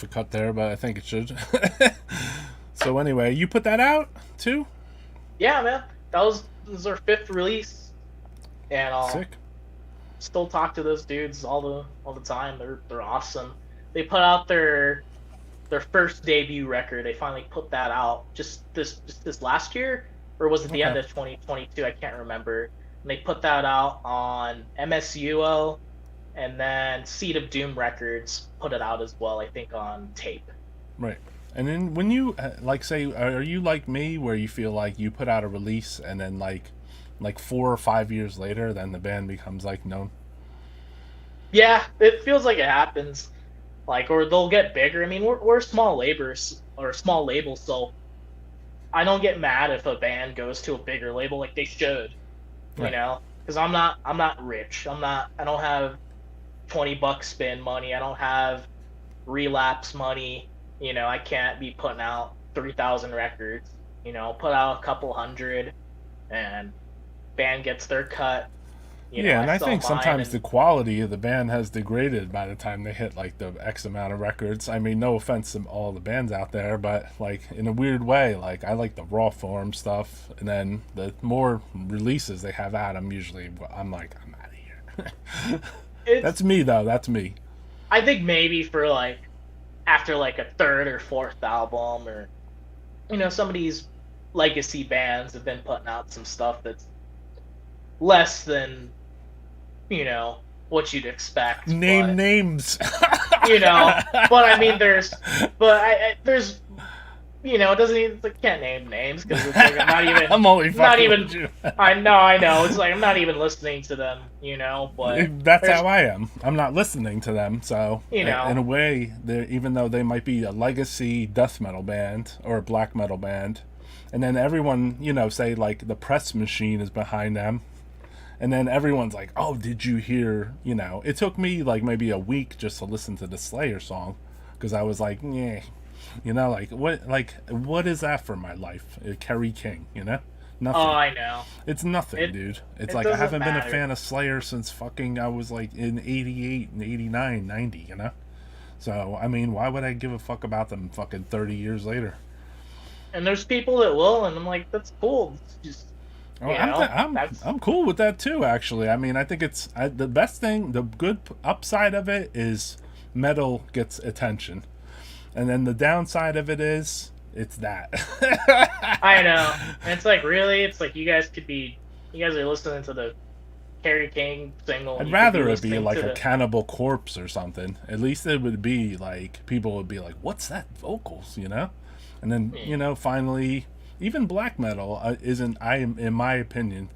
to cut there, but I think it should. So anyway, you put that out too?
Yeah, man. This was our 5th release, and
Sick.
still talk to those dudes all the time. They're awesome. They put out their first debut record. They finally put that out just this last year, or was it the end of 2022? I can't remember. And they put that out on MSUO, and then Seed of Doom Records put it out as well, I think, on tape.
Right. And then when you, like, say, are you like me where you feel like you put out a release and then, like 4 or 5 years later, then the band becomes, like, known?
Yeah, it feels like it happens. Like, or they'll get bigger. I mean, we're small labors, or small labels, so I don't get mad if a band goes to a bigger label, like they should,
Right.
you know? Because I'm not rich. I don't have $20 spin money. I don't have relapse money. You know, I can't be putting out 3,000 records. You know, put out a couple hundred, and band gets their cut. You know,
And I think sometimes
and
the quality of the band has degraded by the time they hit, like, the X amount of records. I mean, no offense to all the bands out there, but, like, in a weird way, like, I like the raw form stuff, and then the more releases they have out, I'm like, I'm out of here. That's me, though. That's me.
I think maybe for, like, after, like, a 3rd or 4th album, or, you know, some of these legacy bands have been putting out some stuff that's less than, you know, what you'd expect.
Name names.
You know, but I mean, there's, you know, it doesn't even, I can't name names because it's like I'm not even.
I'm only fucking
not even.
with you.
I know. It's like I'm not even listening to them. You know, but
that's how I am. I'm not listening to them, so
you know,
in a way, even though they might be a legacy death metal band or a black metal band, and then everyone, you know, say like the press machine is behind them. And then everyone's like, oh, did you hear, you know, it took me like maybe a week just to listen to the Slayer song. Because I was like, yeah, you know, what is that for my life? Kerry King, you know? Nothing.
Oh, I know.
It's nothing, dude. It's like I haven't been a fan of Slayer since fucking I was like in 88 and 89, 90, you know? So, I mean, why would I give a fuck about them fucking 30 years later?
And there's people that will, and I'm like, that's cool. It's just...
Oh, I'm cool with that too, actually. I mean, I think it's the best thing. The good upside of it is metal gets attention, and then the downside of it is it's that.
I know. And it's like, really, it's like you guys are listening to the Kerry King single.
I'd rather it be like a Cannibal Corpse or something. At least it would be like people would be like, "What's that vocals?" You know, and then you know, finally. Even black metal isn't, in my opinion,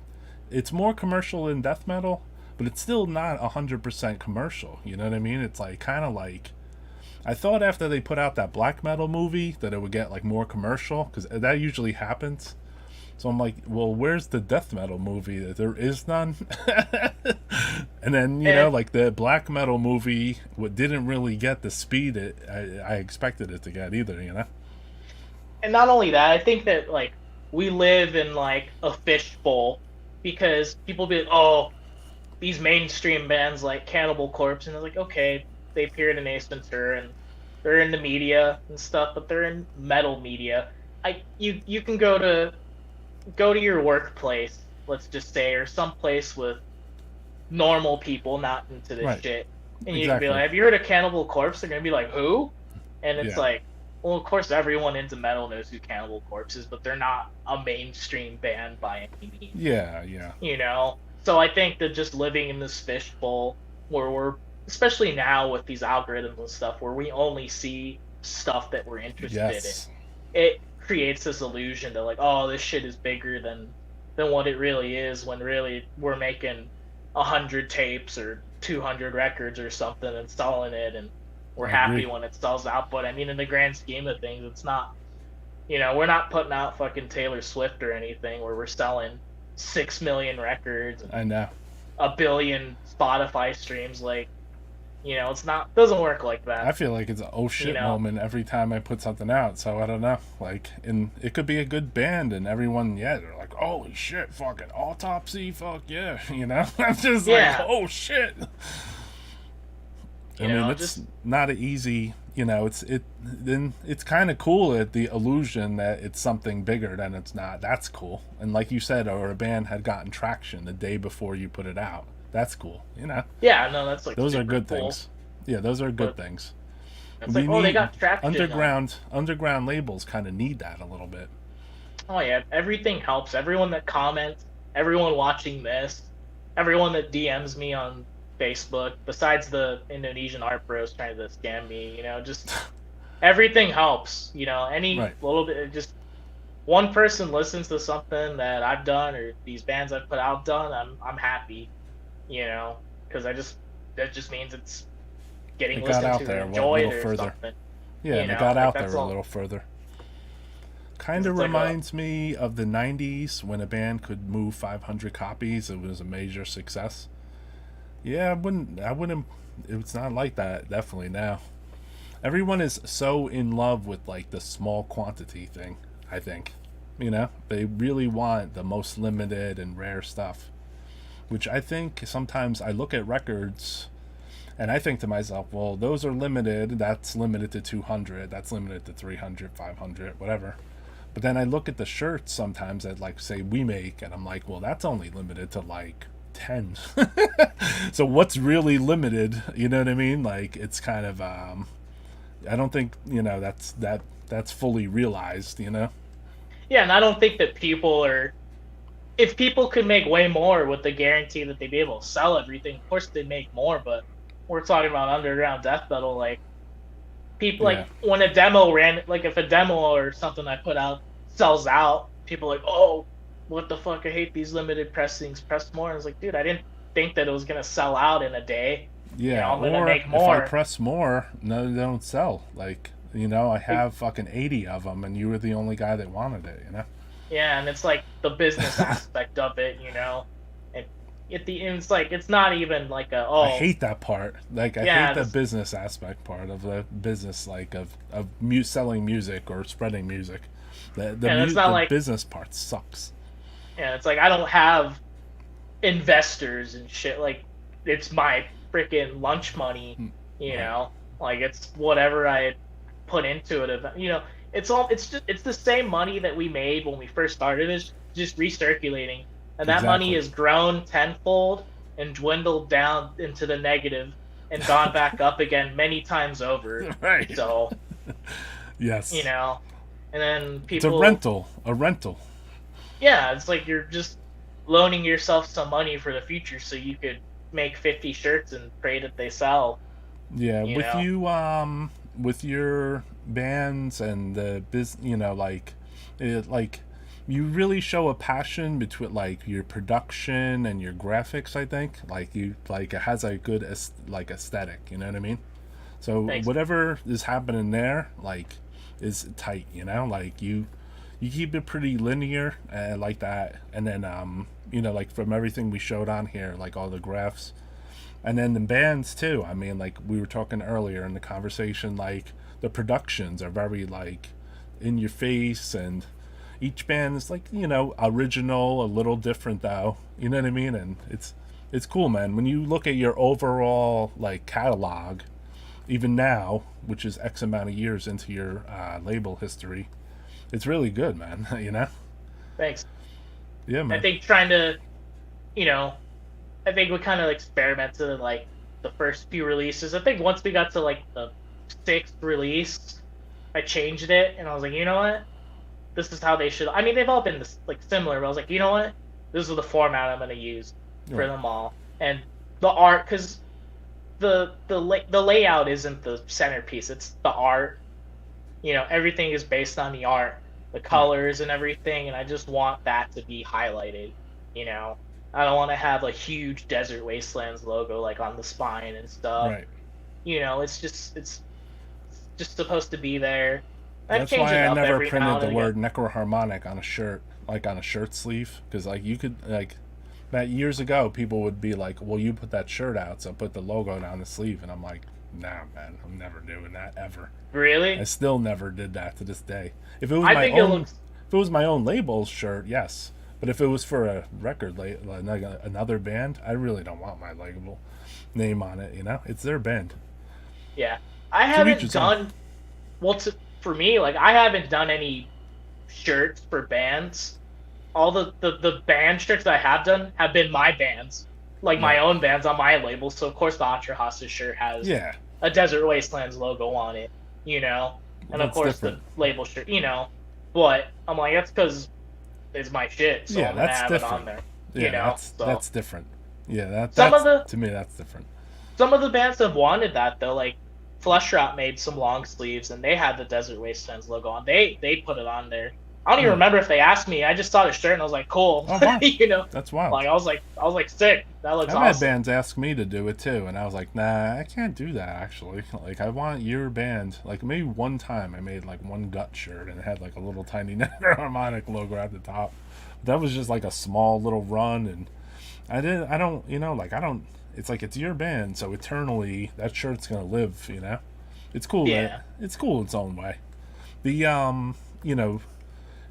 it's more commercial than death metal, but it's still not 100% commercial. You know what I mean? It's like kind of like, I thought after they put out that black metal movie that it would get like more commercial, because that usually happens. So I'm like, well, where's the death metal movie? There is none. And then, you know, like the black metal movie didn't really get the speed I expected it to get either, you know?
And not only that, I think that, like, we live in, like, a fishbowl, because people be like, oh, these mainstream bands like Cannibal Corpse, and they're like, okay, they appeared in Ace Ventura, and they're in the media and stuff, but they're in metal media. You can go to your workplace, let's just say, or someplace with normal people not into this shit, and you can be like, have you heard of Cannibal Corpse? They're gonna be like, who? And it's like, well, of course, everyone into metal knows who Cannibal Corpse is, but they're not a mainstream band by any means.
Yeah.
You know? So I think that just living in this fishbowl, where we're, especially now with these algorithms and stuff, where we only see stuff that we're interested in, it creates this illusion that, like, oh, this shit is bigger than what it really is, when really we're making 100 tapes or 200 records or something and selling it, and we're happy when it sells out. But I mean, in the grand scheme of things, it's not, you know, we're not putting out fucking Taylor Swift or anything where we're selling 6 million records and
I know
1 billion Spotify streams. Like, you know, doesn't work like that.
I feel like it's an oh shit moment every time I put something out. So I don't know, like, and it could be a good band and everyone, they're like, holy shit, fucking Autopsy, fuck yeah, you know. I'm just like, oh shit. I mean, it's not an easy, it's kind of cool at the illusion that it's something bigger than it's not. That's cool. And like you said, or a band had gotten traction the day before you put it out. That's cool,
Yeah, no, that's like
those are good
cool.
things. Yeah, those are good things.
It's like, they got traction.
Underground labels kind of need that a little bit.
Oh yeah, everything helps. Everyone that comments, everyone watching this, everyone that DMs me on Facebook, besides the Indonesian art bros trying to scam me, just everything helps. Any little bit, just one person listens to something that I've done or these bands I've put out done, I'm happy, because that just means it's getting listened to and enjoyed or something.
Yeah, and it got out there a little further. Kind of reminds me of the 90s when a band could move 500 copies. It was a major success. Yeah, I wouldn't, it's not like that, definitely now. Everyone is so in love with, like, the small quantity thing, I think. They really want the most limited and rare stuff. Which I think sometimes I look at records and I think to myself, well, those are limited, that's limited to 200, that's limited to 300, 500, whatever. But then I look at the shirts sometimes that, like, say we make, and I'm like, well, that's only limited to, like, 10. So what's really limited, you know what I mean? Like, it's kind of I don't think that's fully realized.
Yeah, and I don't think that people are, if people could make way more with the guarantee that they'd be able to sell everything, of course they'd make more. But we're talking about underground death metal, like people, like when a demo if a demo or something I put out sells out, people are like, oh, what the fuck, I hate these limited pressings, press more. And I was like, dude, I didn't think that it was gonna sell out in a day.
Yeah, I'm gonna make more. If I press more, no, they don't sell. Like, I have fucking 80 of them, and you were the only guy that wanted it.
Yeah, and it's like the business aspect of it, and it's like, it's not even like I
hate that part. Like, I hate the business aspect part of the business, like of selling music or spreading music. The business part sucks.
Yeah, it's like I don't have investors and shit. Like, it's my freaking lunch money, like it's whatever I put into it. It's the same money that we made when we first started. It's just recirculating, and that money has grown tenfold and dwindled down into the negative and gone back up again many times over.
Right.
So,
yes.
And then people.
It's a rental.
Yeah, it's like you're just loaning yourself some money for the future so you could make 50 shirts and pray that they sell.
Yeah, with your bands and the you really show a passion between, like, your production and your graphics. I think it has a good aesthetic. You know what I mean? So
Thanks.
Whatever is happening there, like, is tight. Like you keep it pretty linear like that, and then like from everything we showed on here, like all the graphs, and then the bands too. I mean, like we were talking earlier in the conversation, like the productions are very, like, in your face, and each band is, like, original, a little different though. You know what I mean? And it's cool, man. When you look at your overall, like, catalog, even now, which is X amount of years into your label history, it's really good, man.
Thanks.
Yeah, man.
I think I think we kind of experimented in, like, the first few releases. I think once we got to, like, the 6th release, I changed it, and I was like, you know what? This is how they should. I mean, they've all been similar, but I was like, you know what? This is the format I'm gonna use for them all, and the art, because the layout isn't the centerpiece. It's the art. Everything is based on the art, the colors and everything, and I just want that to be highlighted. I don't want to have a huge Desert Wastelands logo, like, on the spine and stuff.
Right.
It's just supposed to be there.
That's why I never printed the word necroharmonic on a shirt, like on a shirt sleeve, because, like, you could, like, that years ago, people would be like, well, you put that shirt out, so put the logo down the sleeve, and I'm like, nah, man, I'm never doing that ever.
Really?
I still never did that to this day. If it was if it was my own label shirt, yes. But if it was for a record label, another band, I really don't want my label name on it. It's their band.
Yeah, I
To each
haven't
his own.
done well. For me, like I haven't done any shirts for bands. All the band shirts that I have done have been my bands, like my
Right.
own bands on my label. So of course the ASTRIFEROUS shirt has
Yeah.
a Desert Wastelands logo on it, you know,
Well,
and of
that's
course the
different.
label shirt, you know. But I'm like, that's because it's my shit, so
Yeah,
I'm gonna
that's
have it on
different.
there, you
Yeah,
know. So
that's different. Yeah,
some of
that's
the
to me that's different.
some of the bands have wanted that though, like Fleshrot made some long sleeves and they had the Desert Wastelands logo on. They put it on there. I don't even remember if they asked me. I just saw the shirt and I was like, cool,
Oh wow,
you know.
that's wild.
Like I was like sick. That looks
I've had
awesome.
bands ask me to do it too, and I was like, nah, I can't do that actually. Like, I want your band. Like, maybe one time I made like one gut shirt and it had like a little tiny Nether harmonic logo at the top. That was just like a small little run, and I don't, like, I don't. It's like, it's your band, so eternally that shirt's gonna live. It's cool.
Yeah.
It's cool its own way. The you know,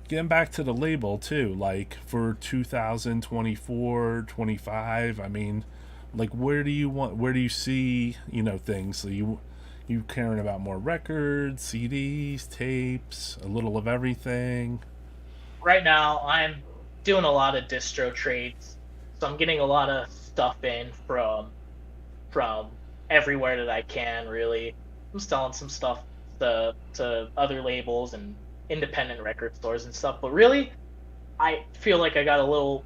getting back to the label too, like for 2024, 25, I mean, like, where do you see, things? So you caring about more records, CDs, tapes, a little of everything?
Right now I'm doing a lot of distro trades. So I'm getting a lot of stuff in from everywhere that I can really. I'm selling some stuff to other labels and independent record stores and stuff. But really, I feel like I got a little.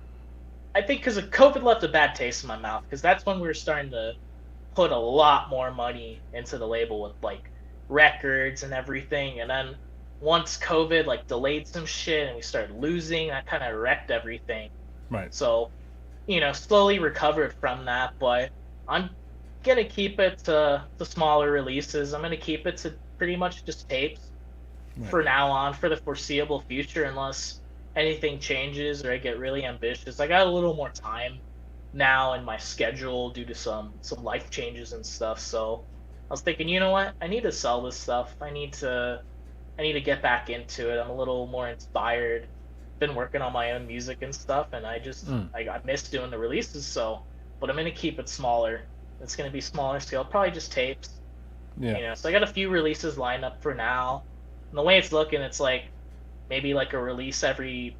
I think because of COVID left a bad taste in my mouth because that's when we were starting to put a lot more money into the label with like records and everything. And then once COVID like delayed some shit and we started losing, that kind of wrecked everything.
Right.
So, slowly recovered from that, but I'm gonna keep it to the smaller releases. I'm gonna keep it to pretty much just tapes
Right.
for now on for the foreseeable future, unless anything changes or I get really ambitious. I got a little more time now in my schedule due to some life changes and stuff. So I was thinking, you know what? I need to sell this stuff. I need to get back into it. I'm a little more inspired. Been working on my own music and stuff, and I miss doing the releases. So, but I'm gonna keep it smaller. It's gonna be smaller scale, probably just tapes.
Yeah.
So I got a few releases lined up for now. And the way it's looking, it's like maybe like a release every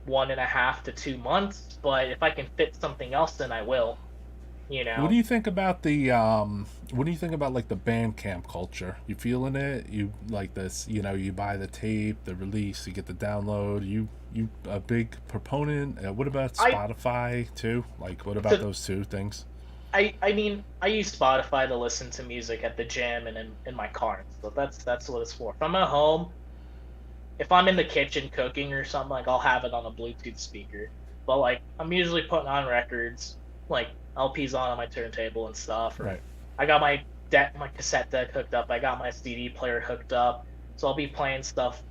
1.5 to 2 months. But if I can fit something else, then I will.
What do you think about what do you think about like the Bandcamp culture? You feeling it? You like this, you buy the tape, the release, you get the download. You a big proponent? What about
I
Spotify too? Like, what about
to
those two things?
I mean I use Spotify to listen to music at the gym and in my car. So that's what it's for. If I'm at home, if I'm in the kitchen cooking or something, like I'll have it on a Bluetooth speaker. But like I'm usually putting on records, like LPs on my turntable and stuff. Or
Right.
I got my cassette deck hooked up. I got my CD player hooked up. So I'll be playing stuff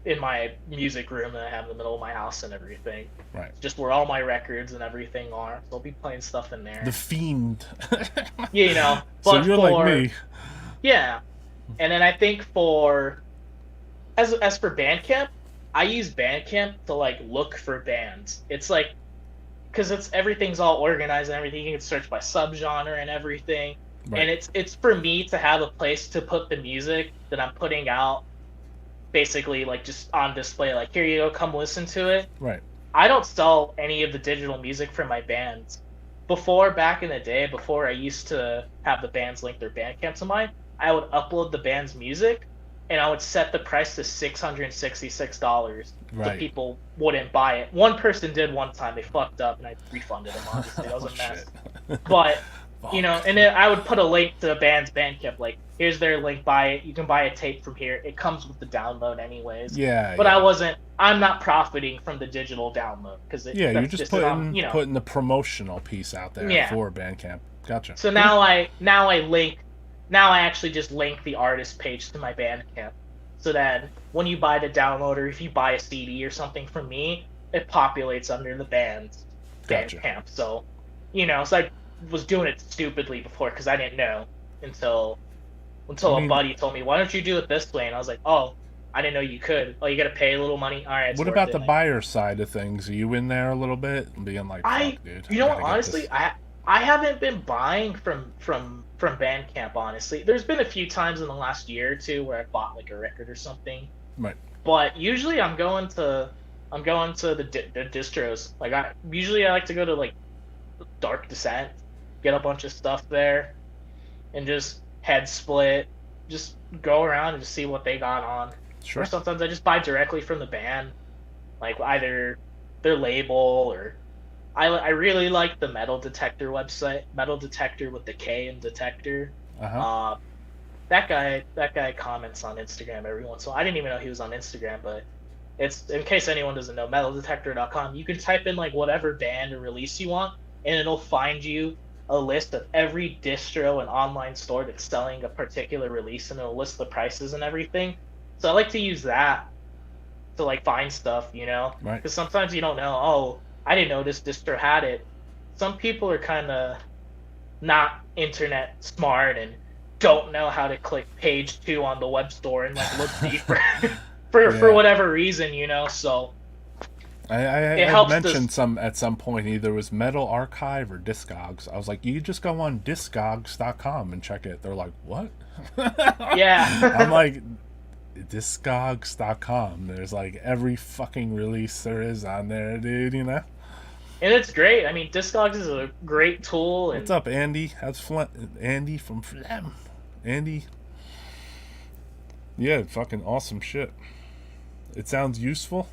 in my music room that I have in the middle of my house and everything.
Right.
Just where all my records and everything are. So I'll be playing stuff in there.
The fiend.
Yeah.
So
But
you're like me.
yeah. And then I think as for Bandcamp, I use Bandcamp to like look for bands. It's like because everything's all organized and everything. You can search by subgenre and everything.
Right.
And it's for me to have a place to put the music that I'm putting out, basically like just on display. Like here you go, come listen to it.
Right.
I don't sell any of the digital music for my bands. Back in the day, before I used to have the bands link their Bandcamp to mine, I would upload the band's music, and I would set the price to $666.
Right.
So people wouldn't buy it. One person did one time. They fucked up, and I refunded them. Obviously, that was a mess. But and then I would put a link to the band's Bandcamp. Like, here's their link. Buy it. You can buy a tape from here. It comes with the download, anyways.
Yeah.
But
yeah.
I'm not profiting from the digital download because
You're just putting the promotional piece out there for Bandcamp. Gotcha.
So now I actually just link the artist page to my Bandcamp, so that when you buy the download or if you buy a CD or something from me, it populates under the band's
Gotcha.
Bandcamp. So, so I was doing it stupidly before because I didn't know until a buddy told me, why don't you do it this way? And I was like, oh, I didn't know you could. Oh, you got to pay a little money. All right. It's
What
worth
about
it.
the buyer side of things? Are you in there a little bit and being like, fuck, dude?
Honestly, I haven't been buying from Bandcamp, honestly. There's been a few times in the last year or two where I bought like a record or something,
Right.
but usually I'm going to the distros. Like I like to go to like Dark Descent, get a bunch of stuff there, and just head split, just go around and just see what they got on.
Sure.
Or sometimes I just buy directly from the band, like either their label or I really like the Metal Detector website, Metal Detector with the K in detector.
Uh-huh.
That guy comments on Instagram every once in a while. I didn't even know he was on Instagram, but it's, in case anyone doesn't know, metaldetector.com. You can type in like whatever band or release you want, and it'll find you a list of every distro and online store that's selling a particular release, and it'll list the prices and everything. So I like to use that to like find stuff, you know?
Right.
Because sometimes you don't know. Oh, I didn't know this distro had it. Some people are kind of not internet smart and don't know how to click page 2 on the web store and like look deeper for whatever reason, you know. So
I mentioned some at some point, either it was Metal Archive or Discogs. I was like, you just go on discogs.com and check it. They're like, what?
Yeah.
I'm like, discogs.com. There's like every fucking release there is on there, dude, you know?
And it's great. I mean, Discogs is a great tool. And
what's up, Andy? How's Andy from Flem? Andy? Yeah, fucking awesome shit. It sounds useful.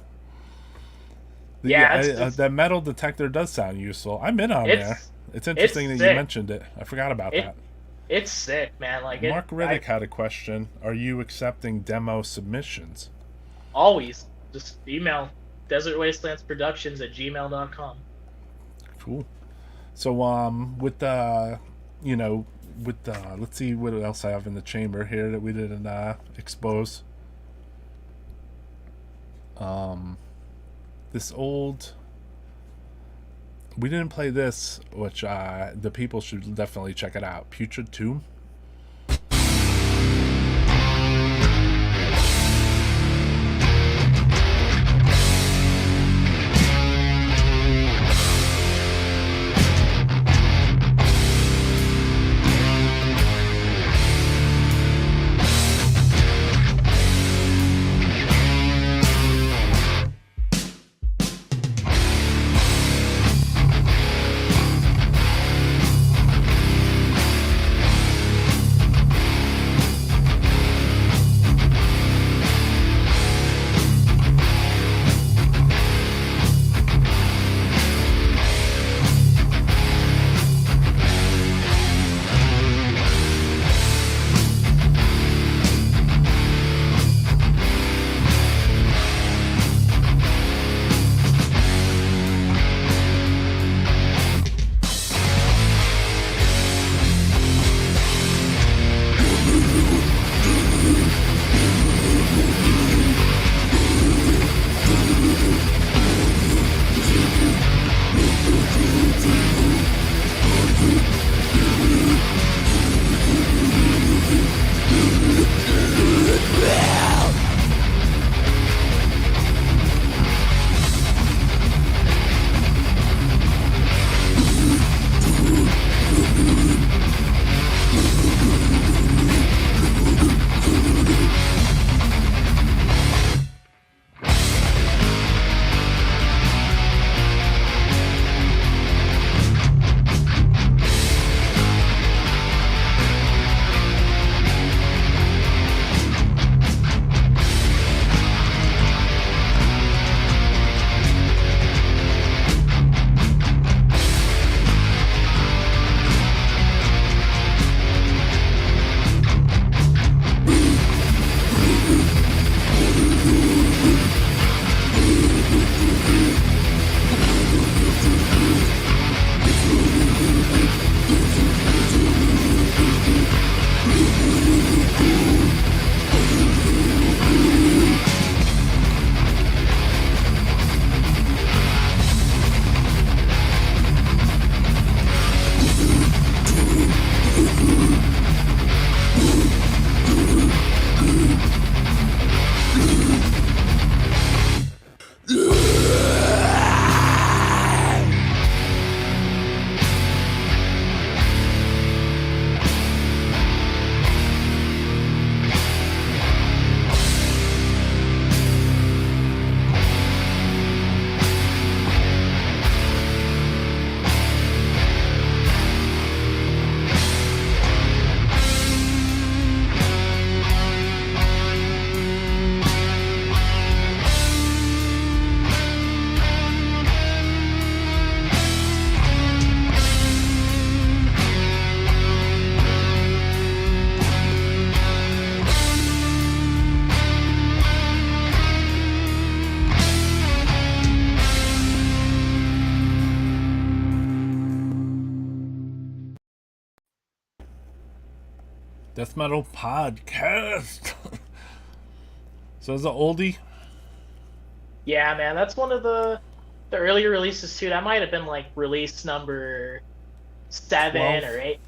Yeah,
that Metal Detector does sound useful. I'm in on there. It's interesting that you mentioned it. I forgot about that.
It's sick, man. Like
Mark Riddick had a question. Are you accepting demo submissions?
Always. Just email Desert Wastelands Productions at gmail.com.
Cool. So with the let's see what else I have in the chamber here that we didn't expose. This old, we didn't play this, which the people should definitely check it out. Putrid Tomb. Death Metal Podcast. So it's an oldie.
Yeah, man, that's one of the earlier releases too. That might have been like release number 7
12?
or 8.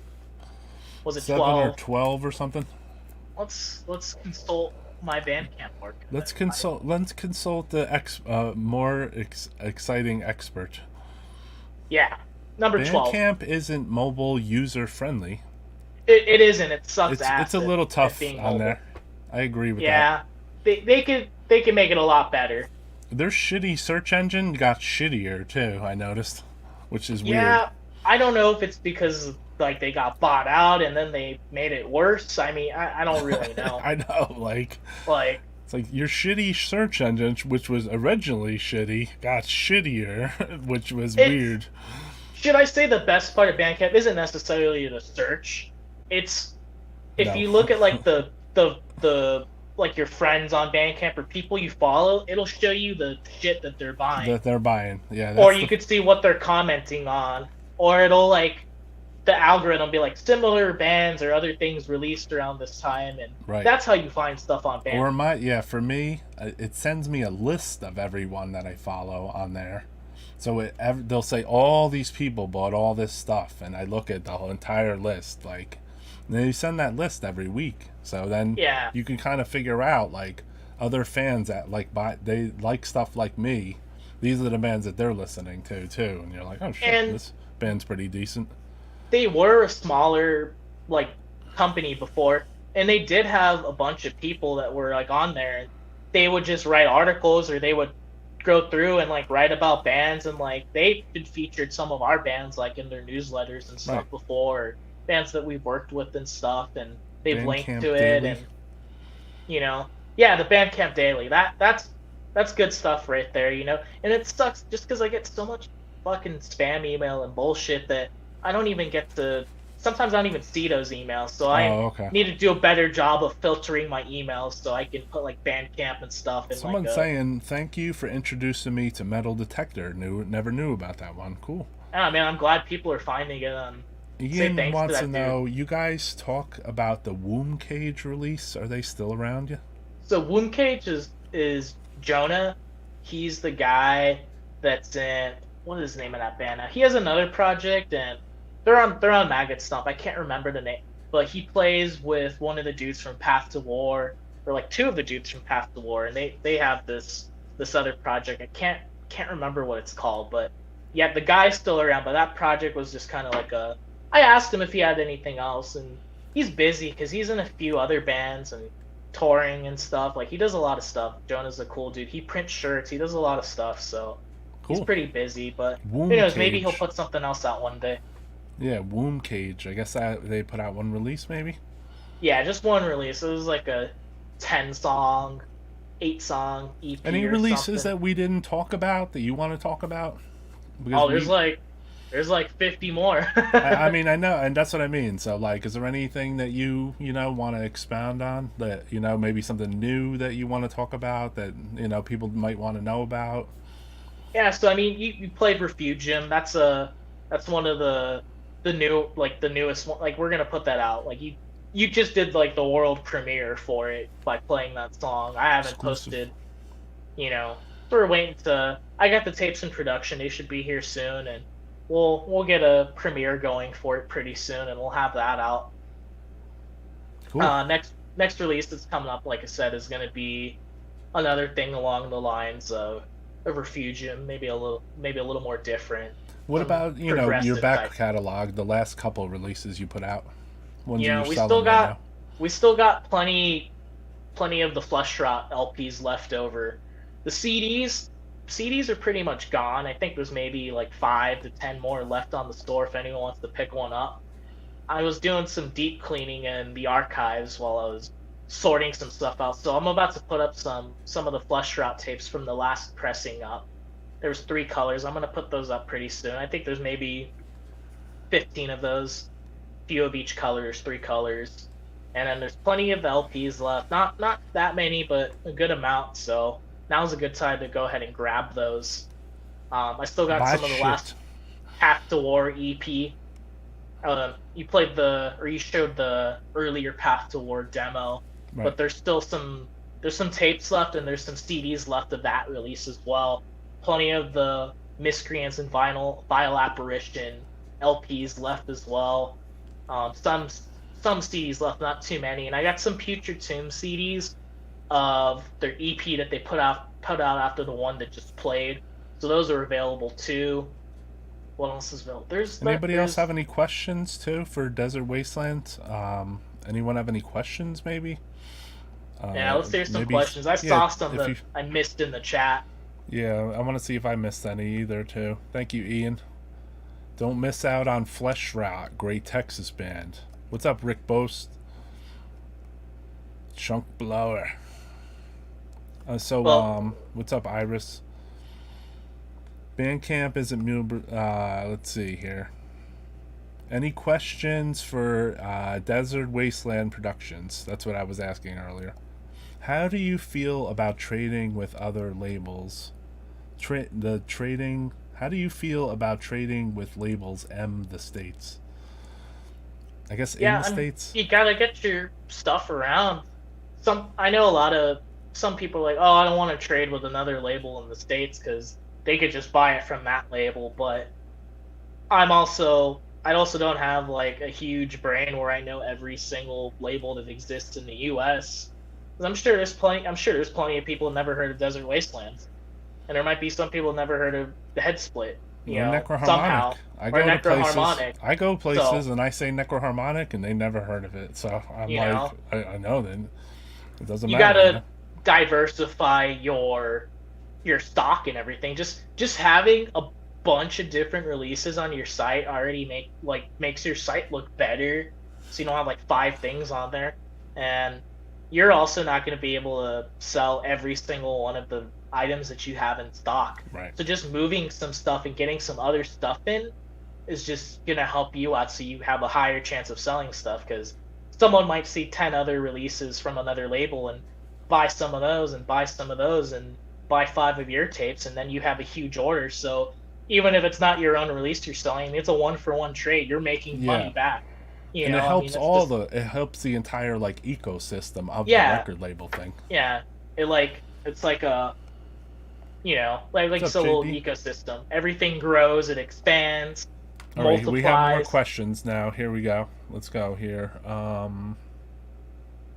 Was it
7
12?
or 12 or something.
Let's consult my Bandcamp work.
Let's consult the more exciting expert.
Yeah, number 12.
Bandcamp isn't mobile user friendly.
It isn't. It sucks ass.
It's a little tough
being
on
mobile.
there. I agree with that.
Yeah, they could make it a lot better.
Their shitty search engine got shittier too, I noticed, which is weird.
Yeah, I don't know if it's because like they got bought out and then they made it worse. I mean, I don't really know.
I know, like it's like your shitty search engine, which was originally shitty, got shittier, which was weird.
Should I say the best part of Bandcamp isn't necessarily the search? It's if you look at like the like your friends on Bandcamp or people you follow, it'll show you the shit that they're buying.
Yeah.
Or you could see what they're commenting on, or it'll like the algorithm be like similar bands or other things released around this time, and that's how you find stuff on Bandcamp.
Or for me, it sends me a list of everyone that I follow on there. So they'll say all these people bought all this stuff, and I look at the whole entire list. Like, they send that list every week, so then you can kind of figure out like other fans that they like stuff like me. These are the bands that they're listening to too, and you're like, oh shit, this band's pretty decent.
They were a smaller like company before, and they did have a bunch of people that were like on there, and they would just write articles or they would go through and like write about bands, and like they've been featured some of our bands like in their newsletters and stuff before, or bands that we've worked with and stuff, and they've linked to it Daily. And the Bandcamp Daily, that's good stuff right there, and it sucks just because I get so much fucking spam email and bullshit that I don't even get to. Sometimes I don't even see those emails, so I need to do a better job of filtering my emails so I can put like Bandcamp and stuff. And
someone's saying, "Thank you for introducing me to Metal Detector. Never knew about that one. Cool."
Yeah, man, I'm glad people are finding it.
Ian wants to know, you guys talk about the Womb Cage release. Are they still around you? So
Womb Cage is Jonah. He's the guy that's in, what is the name of that band now? He has another project, and they're on Maggot Stomp. I can't remember the name, but he plays with one of the dudes from Path to War, or like two of the dudes from Path to War, and they have this other project. I can't remember what it's called, but yeah, the guy's still around. But that project was just kind of like I asked him if he had anything else, and he's busy because he's in a few other bands and touring and stuff. Like, he does a lot of stuff. Jonah's a cool dude. He prints shirts. He does a lot of stuff, so he's pretty busy. But who knows? Maybe he'll put something else out one day.
Yeah, Womb Cage. I guess they put out one release, maybe?
Yeah, just one release. It was like a 10-song, 8-song EP.
Any releases that we didn't talk about that you want to talk about?
Because there's like 50 more.
I mean, I know, and that's what I mean. So, like, is there anything that you want to expound on that, maybe something new that you want to talk about that, people might want to know about?
Yeah, so, I mean, you played Refugium. That's one of the new, like, the newest one. Like, we're going to put that out. Like, you just did, like, the world premiere for it by playing that song. I haven't posted, we're waiting to, I got the tapes in production. They should be here soon, and we'll get a premiere going for it pretty soon, and we'll have that out. Cool. Next release that's coming up, like I said, is going to be another thing along the lines of Refugium, maybe a little more different.
What about your back catalog, the last couple releases you put out?
We still got plenty of the Fleshrot LPs left over. The CDs are pretty much gone. I think there's maybe like 5 to 10 more left on the store if anyone wants to pick one up. I was doing some deep cleaning in the archives while I was sorting some stuff out, so I'm about to put up some of the Fleshrot tapes from the last pressing up. There's 3 colors. I'm going to put those up pretty soon. I think there's maybe 15 of those. Few of each color. There's 3 colors. And then there's plenty of LPs left. Not that many, but a good amount, so now's a good time to go ahead and grab those. I still got some of the last Path to War EP. you played or you showed the earlier Path to War demo,
Right.
but there's some tapes left and there's some CDs left of that release as well. Plenty of the Miscreants and Vile Apparition LPs left as well. Some CDs left, not too many, and I got some Putrid Tomb CDs of their EP that they put out after the one that just played. So those are available too. What else is available?
Anybody else have any questions too for Desert Wasteland? Anyone have any questions maybe?
Yeah, let's hear some questions. I saw some that I missed in the chat.
Yeah, I want to see if I missed any either too. Thank you, Ian. Don't miss out on Fleshrot, great Texas band. What's up, Rick Boast? Chunk Blower. What's up, Iris? Bandcamp isn't new. Let's see here. Any questions for Desert Wasteland Productions? That's what I was asking earlier. How do you feel about trading with other labels? How do you feel about trading with labels the States? I guess in the States?
You gotta get your stuff around. I know some people are like, oh, I don't want to trade with another label in the States because they could just buy it from that label, but I also don't have like a huge brain where I know every single label that exists in the US. I'm sure there's plenty of people who never heard of Desert Wastelands. And there might be some people who never heard of the Head Split. Somehow.
I go places and I say Necroharmonic and they never heard of it. So I'm I know then. It doesn't matter.
You gotta diversify your stock and everything. Just having a bunch of different releases on your site already makes your site look better, so you don't have like 5 things on there, and you're also not going to be able to sell every single one of the items that you have in stock.
Right.
So just moving some stuff and getting some other stuff in is just going to help you out, so you have a higher chance of selling stuff, because someone might see 10 other releases from another label and buy some of those and buy some of those and buy 5 of your tapes, and then you have a huge order. So even if it's not your own release you're selling, it's a 1-for-1 trade. You're making money back.
It helps it helps the entire like ecosystem of the record label thing.
Yeah, it's like a little ecosystem. Everything grows, it expands, multiplies.
We have more questions now. Here we go. Let's go here.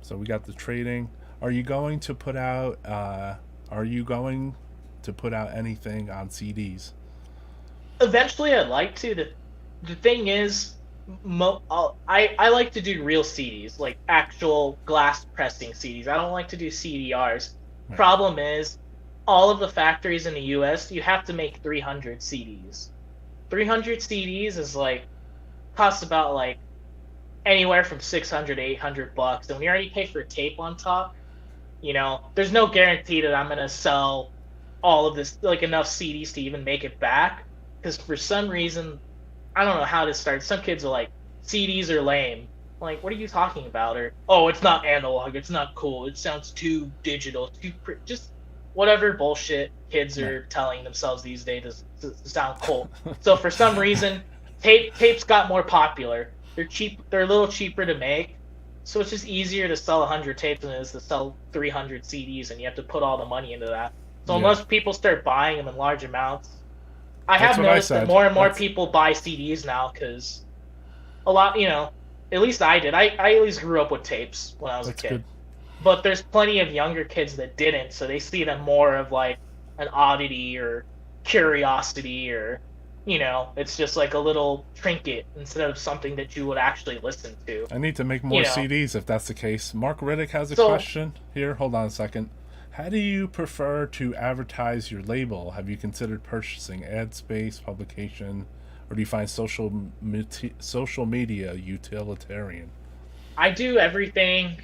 So we got the trading. Are you going to put out anything on CDs?
Eventually, I'd like to. The thing is, I like to do real CDs, like actual glass pressing CDs. I don't like to do CDRs. Right. Problem is, all of the factories in the US, you have to make 300 CDs. 300 CDs is costs about anywhere from $600 to $800, and we already pay for a tape on top. There's no guarantee that I'm gonna sell all of this, enough CDs to even make it back, because for some reason, I don't know how to start. Some kids are like, CDs are lame. What are you talking about? Or, oh, it's not analog, it's not cool, it sounds too digital, just whatever bullshit kids are telling themselves these days to sound cool. So for some reason, tapes got more popular. They're cheap. They're a little cheaper to make, so it's just easier to sell 100 tapes than it is to sell 300 CDs, and you have to put all the money into that. So unless people start buying them in large amounts, I have noticed that more and more people buy CDs now, because a lot, at least I did. I at least grew up with tapes when I was a kid. Good. But there's plenty of younger kids that didn't, so they see them more of an oddity or curiosity, or it's just a little trinket instead of something that you would actually listen to.
I need to make more CDs if that's the case. Mark Riddick has a question here. Hold on a second. How do you prefer to advertise your label? Have you considered purchasing ad space, publication, or do you find social media utilitarian?
I do everything.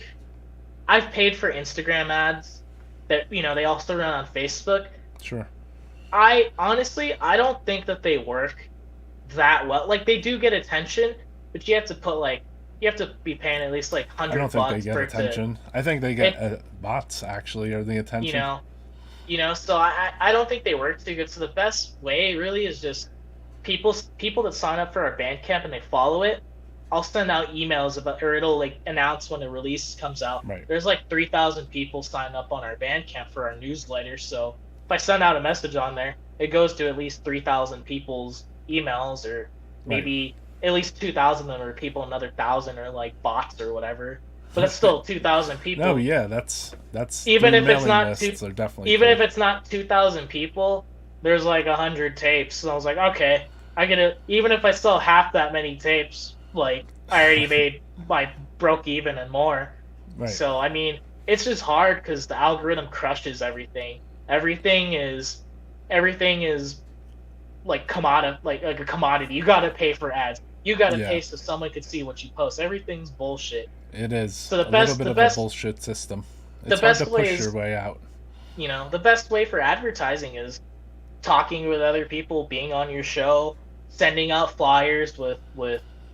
I've paid for Instagram ads that they also run on Facebook.
Sure.
I don't think that they work that well. They do get attention, but you have to put you have to be paying at least $100. I don't think they get
attention. I think they get bots actually are the attention.
So I don't think they work too good. So the best way really is just people that sign up for our Bandcamp and they follow it. I'll send out emails about, or it'll like announce when a release comes out.
Right.
There's like 3,000 people signed up on our Bandcamp for our newsletter, so if I send out a message on there, it goes to at least 3,000 people's emails, or maybe at least 2,000 of them are people, another 1,000 are like bots or whatever. But that's still 2,000 people.
Oh yeah, that's
even if it's not
even
if it's not 2,000 people, there's like 100 tapes. And I was like, okay, I get it. Even if I sell half that many tapes, like I already broke even and more.
Right.
So I mean, it's just hard because the algorithm crushes everything. Everything is like like a commodity. You gotta pay for ads. You gotta pay so someone could see what you post. Everything's bullshit.
It is.
So the best,
little bit of a bullshit system. It's
the best
hard to push your way out.
You know, the best way for advertising is talking with other people, being on your show, sending out flyers with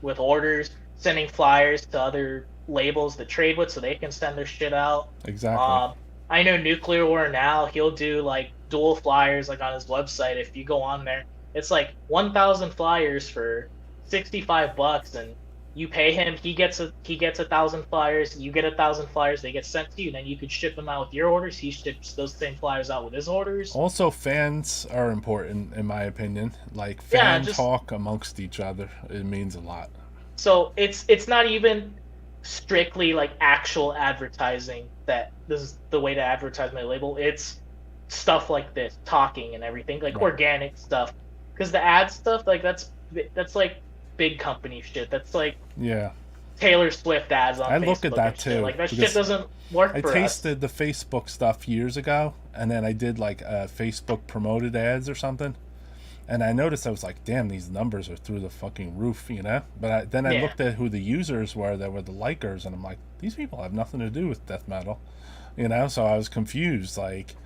orders, sending flyers to other labels that trade with so they can send their shit out.
Exactly.
I know Nuclear War Now, he'll do like dual flyers like on his website. If you go on there, it's like 1,000 flyers for $65, and you pay him, he gets 1,000 flyers, you get 1,000 flyers, they get sent to you, and then you could ship them out with your orders. He ships those same flyers out with his orders.
Also, fans are important in my opinion. Like fan talk amongst each other, it means a lot.
So it's not even strictly like actual advertising that this is the way to advertise my label. It's stuff like this, talking and everything, like organic stuff. Because the ad stuff, like that's like big company shit. That's like Taylor Swift ads on Facebook.
I look at that too.
Like that shit doesn't work for us.
I tasted the Facebook stuff years ago, and then I did like Facebook promoted ads or something, and I noticed I was like, damn, these numbers are through the fucking roof, you know? But then I looked at who the users were that were the likers, and I'm like, these people have nothing to do with death metal, you know? So I was confused, like.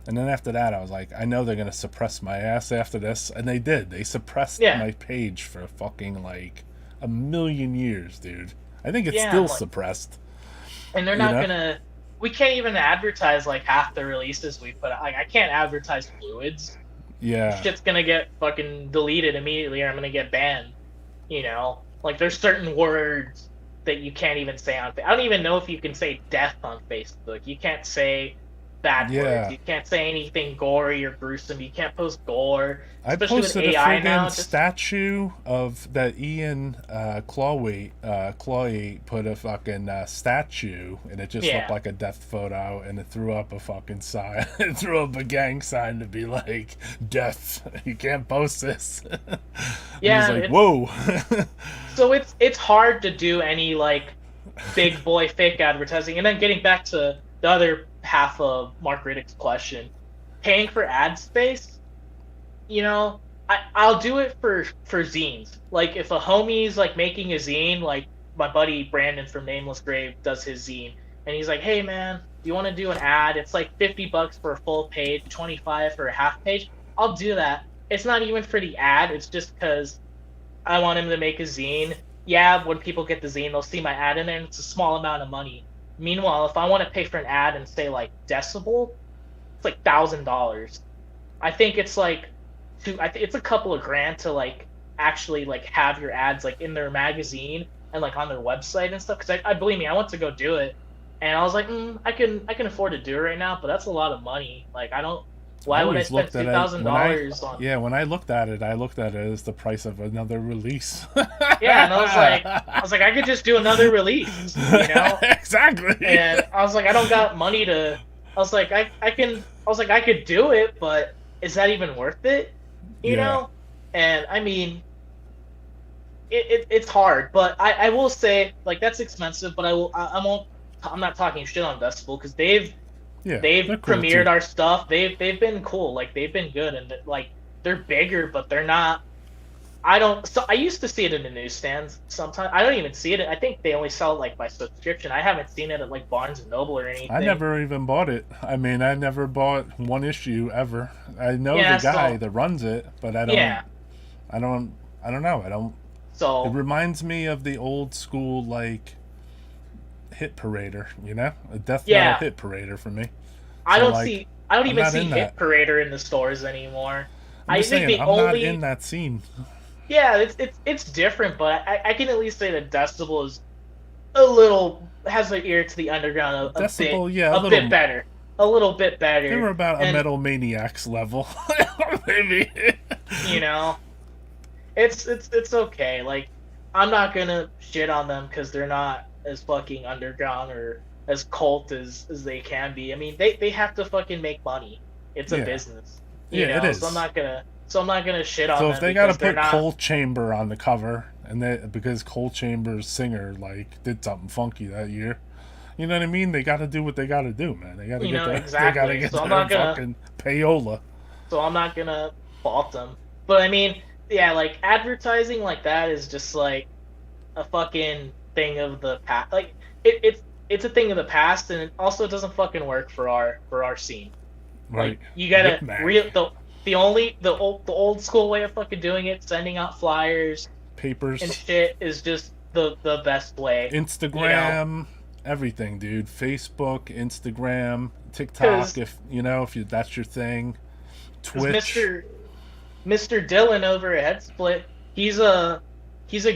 And then after that, I was like, I know they're going to suppress my ass after this. And they did. They suppressed my page for fucking, like, 1,000,000 years, dude. I think it's still suppressed.
And they're not going to... We can't even advertise, like, half the releases we put out. Like, I can't advertise Fluids.
Yeah.
Shit's going to get fucking deleted immediately, or I'm going to get banned. You know? Like, there's certain words that you can't even say on... I don't even know if you can say death on Facebook. You can't say... bad words. You can't say anything gory or gruesome. You can't post gore.
I posted a friggin' statue of that Ian Clawweight put a fucking statue, and it just looked like a death photo, and it threw up a fucking sign. It threw up a gang sign to be like, death. You can't post this.
Yeah.
Like, whoa.
So it's hard to do any like big boy fake advertising. And then getting back to the other half of Mark Riddick's question, paying for ad space, you know, I'll do it for zines. Like if a homie's like making a zine, like my buddy Brandon from Nameless Grave does his zine, and he's like, hey man, do you want to do an ad? It's like $50 for a full page, $25 for a half page. I'll do that. It's not even for the ad, it's just because I want him to make a zine. Yeah, when people get the zine, they'll see my ad in there, and it's a small amount of money. Meanwhile, if I want to pay for an ad and say like Decibel, it's like $1,000. I think it's like it's a couple of grand to like actually like have your ads like in their magazine and like on their website and stuff. Because I believe me, I went to go do it, and I was like, I can afford to do it right now, but that's a lot of money. Like I don't. Why would I spend $2,000 on?
Yeah, when I looked at it as the price of another release.
Yeah, and I was like, I could just do another release, you know?
Exactly.
And I was like, I don't got money to. I was like, I could do it, but is that even worth it? You know? And I mean, it's hard, but I will say like that's expensive, but I'm not talking shit on Decibel because they've premiered our stuff. They've been cool. Like they've been good, and like they're bigger, but they're not. I used to see it in the newsstands sometimes. I don't even see it. I think they only sell it like by subscription. I haven't seen it at like Barnes and Noble or anything.
I never even bought it. I mean, I never bought one issue ever. I know the guy that runs it, but I don't. Yeah. I don't know. So it reminds me of the old school like hit parader, you know, a death metal hit parader for me.
I don't even see hit parader in the stores anymore.
I'm not in that scene.
Yeah, it's different, but I can at least say that Decibel is a little has an ear to the underground
Decibel, yeah,
a bit better, a little bit
They were
better,
about a
and
Metal Maniacs level, maybe.
you know, it's okay. Like, I'm not gonna shit on them because they're not as fucking underground or as cult as they can be. I mean, they have to fucking make money. It's a
Yeah,
business,
yeah, it is.
So I'm not gonna shit on
So
them
if they got to
because they're
put
not.
Coal Chamber on the cover, and because Coal Chamber's singer like did something funky that year, you know what I mean? They got to do what they got to do, man. They got to get their
Exactly.
they got to get
So I'm
their
not gonna
fucking payola.
so I'm not gonna fault them. But I mean, yeah, like advertising like that is just like a fucking thing of the past. Like it's a thing of the past, and it also doesn't fucking work for our scene.
Right.
Like, you gotta
Yip,
the old school way of fucking doing it, sending out flyers
papers
and shit, is just the best way.
Instagram, everything, dude. Facebook, Instagram, TikTok, if that's your thing. Twitch.
Mr. Dillon over at Headsplit, he's a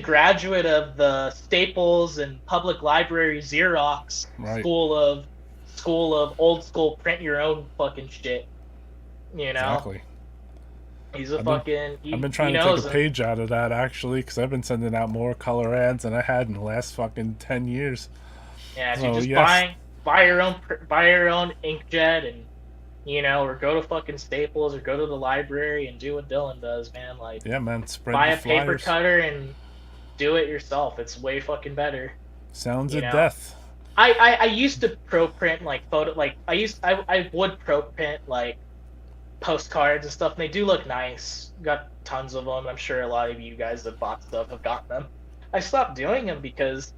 graduate of the Staples and Public Library Xerox school of old school print your own fucking shit.
Exactly.
He's a fucking.
I've been trying to take a page out of that actually, because I've been sending out more color ads than I had in the last fucking 10 years.
Yeah, so just buy your own inkjet and or go to fucking Staples or go to the library and do what Dylan does, man. Like,
yeah, man,
buy a paper cutter and do it yourself. It's way fucking better.
Sounds of death.
I used to pro print like photo, like I would pro print like postcards and stuff, and they do look nice. Got tons of them. I'm sure a lot of you guys that bought stuff have gotten them. I stopped doing them because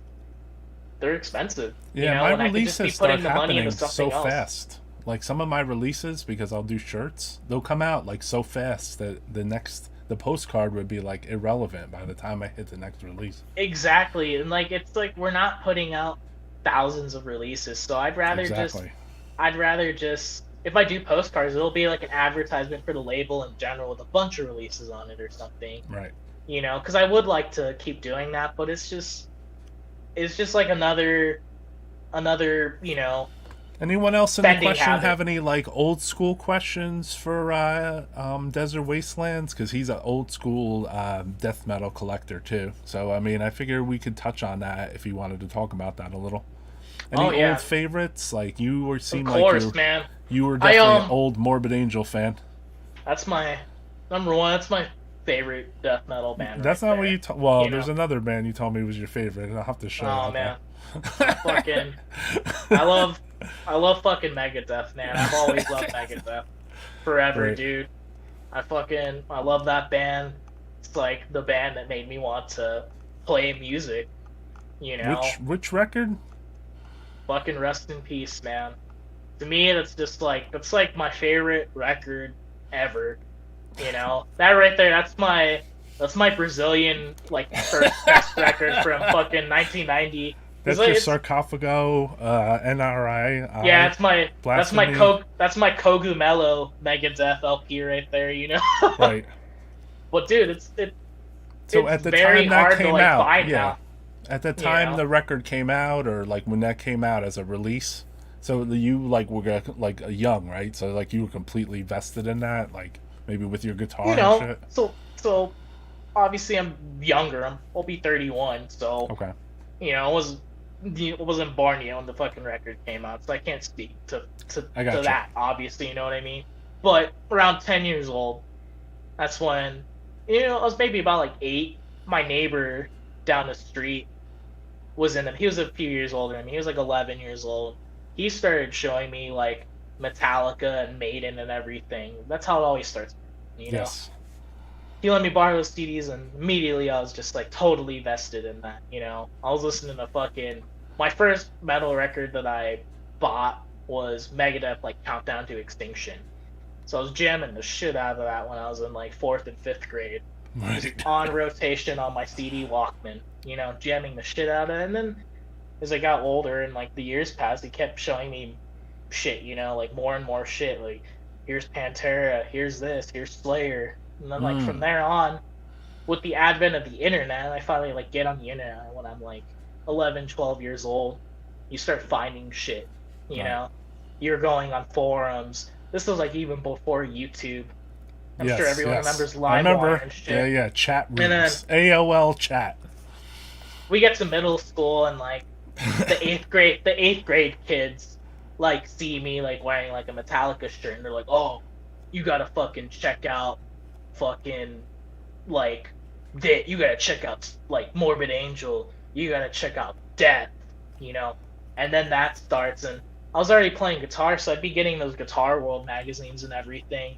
they're expensive.
Yeah, my releases start happening so fast. Like, some of my releases, because I'll do shirts, they'll come out like so fast that the postcard would be like irrelevant by the time I hit the next release.
Exactly, and like it's like we're not putting out thousands of releases, so I'd rather just if I do postcards, it'll be like an advertisement for the label in general with a bunch of releases on it or something.
Right.
Because I would like to keep doing that, but it's just like another.
Anyone else in the question have any like old school questions for Desert Wastelands? Because he's an old school death metal collector too. So I mean, I figure we could touch on that if you wanted to talk about that a little. Any old favorites? Like, you were
man.
You were definitely an old Morbid Angel fan.
That's my number one. That's my favorite death metal band.
That's not what you told. Well, there's another band you told me was your favorite, and I'll have to show you.
Oh man, I love fucking Megadeth, man. I've always loved Megadeth. Forever, dude. I love that band. It's like the band that made me want to play music.
Which record?
Fucking rest in peace, man. To me, that's like my favorite record ever. That right there, that's my Brazilian like first best record from fucking 1990.
That's your Sarcophago, NRI.
Yeah, that's my Cogumelo Megadeth LP right there.
Right.
But dude,
so at the time that came out,
now.
At the time the record came out, or like when that came out as a release, so you like were like young, right? So like you were completely vested in that, like maybe with your guitar and shit.
So obviously I'm younger. I'll be 31. So
okay.
I wasn't born when the fucking record came out, so I can't speak to that. Obviously, you know what I mean. But around 10 years old, that's when I was maybe about like 8. My neighbor down the street was in them. He was a few years older than me. He was like 11 years old. He started showing me like Metallica and Maiden and everything. That's how it always starts.
Yes.
He let me borrow those CDs, and immediately I was just like totally vested in that. I was listening to fucking my first metal record that I bought was Megadeth, like Countdown to Extinction. So I was jamming the shit out of that when I was in like 4th and 5th grade.
Right.
Just on rotation on my CD Walkman, jamming the shit out of it. And then as I got older and like the years passed, he kept showing me shit, like more and more shit. Like, here's Pantera, here's this, here's Slayer. And then like from there on, with the advent of the internet, I finally like get on the internet when I'm like 11, 12 years old. You start finding shit, you
Right.
know. You're going on forums. This was like even before YouTube. I'm sure everyone remembers
I remember.
LimeWire and shit.
Yeah, chat
And then
rooms. AOL chat.
we get to middle school and like the eighth grade kids like see me like wearing like a Metallica shirt and they're like, oh, you gotta fucking check out fucking like you gotta check out like Morbid Angel, you gotta check out Death, you know. And then that starts, and I was already playing guitar, so I'd be getting those Guitar World magazines and everything.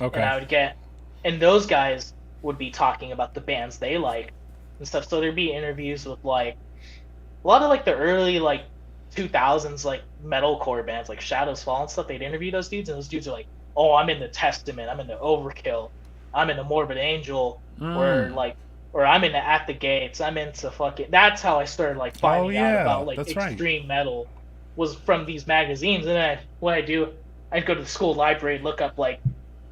Okay.
And I would get, and those guys would be talking about the bands they like and stuff. So there'd be interviews with like a lot of like the early like 2000s like metalcore bands like Shadows Fall and stuff. They'd interview those dudes, and those dudes are like, "Oh, I'm in the Testament, I'm in the Overkill, I'm in the Morbid Angel, or I'm into At the Gates, I'm into fucking." That's how I started like finding out about like extreme metal, was from these magazines. And then what I do, I'd go to the school library and look up like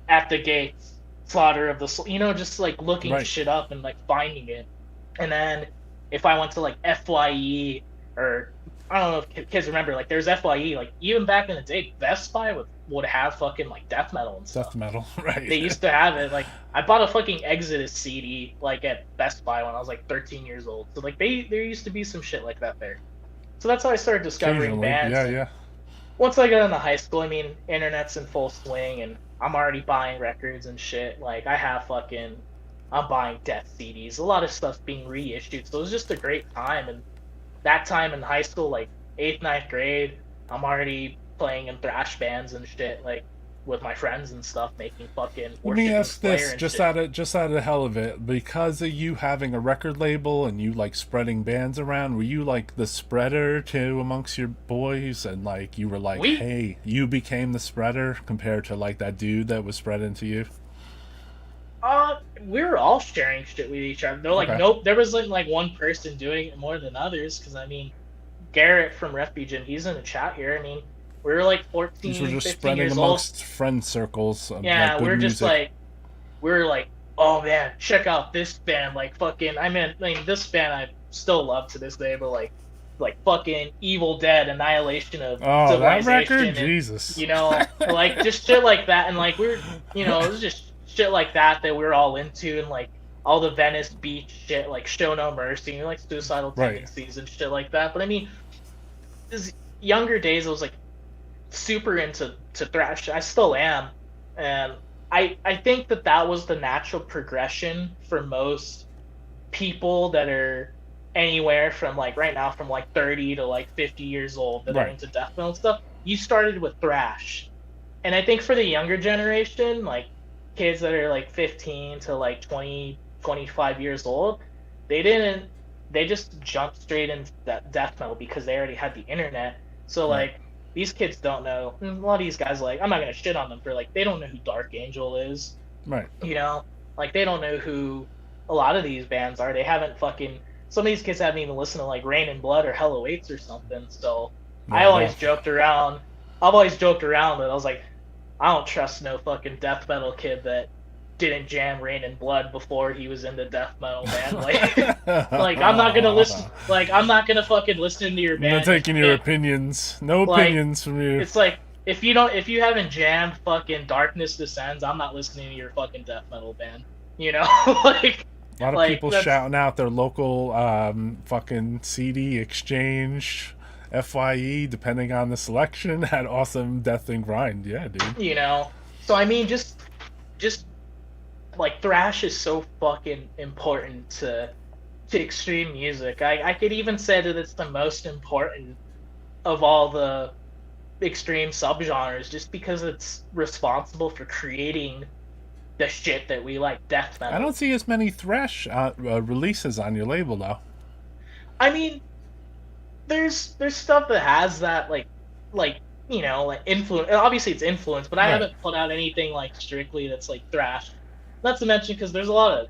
At the Gates, Slaughter of the Soul, you know, just like looking shit up and like finding it. And then if I went to like FYE, or I don't know if kids remember, like there's FYE, like even back in the day, Best Buy would have fucking like death metal and stuff.
Death metal, right?
They used to have it. Like I bought a fucking Exodus CD like at Best Buy when I was like 13 years old. So like there used to be some shit like that there. So that's how I started discovering bands.
Yeah.
Once I got into high school, I mean, internet's in full swing, and I'm already buying records and shit. Like I'm buying Death CDs. A lot of stuff's being reissued. So it was just a great time. And that time in high school, like 8th, 9th grade, I'm already playing in thrash bands and shit, like with my friends and stuff, making fucking.
Let me ask this, just out of the hell of it, because of you having a record label and you like spreading bands around, were you like the spreader too amongst your boys, and like you were like, hey, you became the spreader compared to like that dude that was spreading to you?
We were all sharing shit with each other. They're like, nope, there wasn't like one person doing it more than others. Because I mean, Garrett from Refugium, he's in the chat here. I mean, we were like 14,
These were just
15
spreading
years
amongst
old.
friend circles.
Yeah, we're just like, oh man, check out this band. Like fucking, I mean, this band I still love to this day, but like fucking Evil Dead, Annihilation of Civilization.
That record,
and,
Jesus.
You know, like just shit like that, and like we're, you know, it was just shit like that we're all into, and like all the Venice Beach shit, like Show No Mercy, and like Suicidal Tendencies and shit like that. But I mean, these younger days, I was like super into thrash. I still am, and I think that was the natural progression for most people that are anywhere from like right now from like 30 to like 50 years old that are into death metal and stuff. You started with thrash, and I think for the younger generation, like kids that are like 15 to like 20, 25 years old, they just jumped straight into that death metal because they already had the internet. So like these kids don't know. A lot of these guys, like, I'm not gonna shit on them for like, they don't know who Dark Angel is.
Right.
You know, like they don't know who a lot of these bands are. They haven't fucking. Some of these kids haven't even listened to like Rain and Blood or Hell Awaits or something. So I've always joked around that I was like, I don't trust no fucking death metal kid that didn't jam Rain and Blood before he was into death metal, man. Like I'm not gonna listen. Like I'm not gonna fucking listen to your band.
I'm not taking your opinions. No opinions from you.
It's like if you haven't jammed fucking Darkness Descends, I'm not listening to your fucking death metal band. You know, like
a lot of people shouting out their local fucking CD exchange. FYE, depending on the selection, had awesome death and grind. Yeah, dude.
You know, so I mean, just like thrash is so fucking important to extreme music. I could even say that it's the most important of all the extreme subgenres, just because it's responsible for creating the shit that we like, death metal.
I don't see as many thrash releases on your label though.
I mean, there's stuff that has that like you know, like influence. Obviously it's influence, but I haven't put out anything like strictly that's like thrash. Not to mention because there's a lot of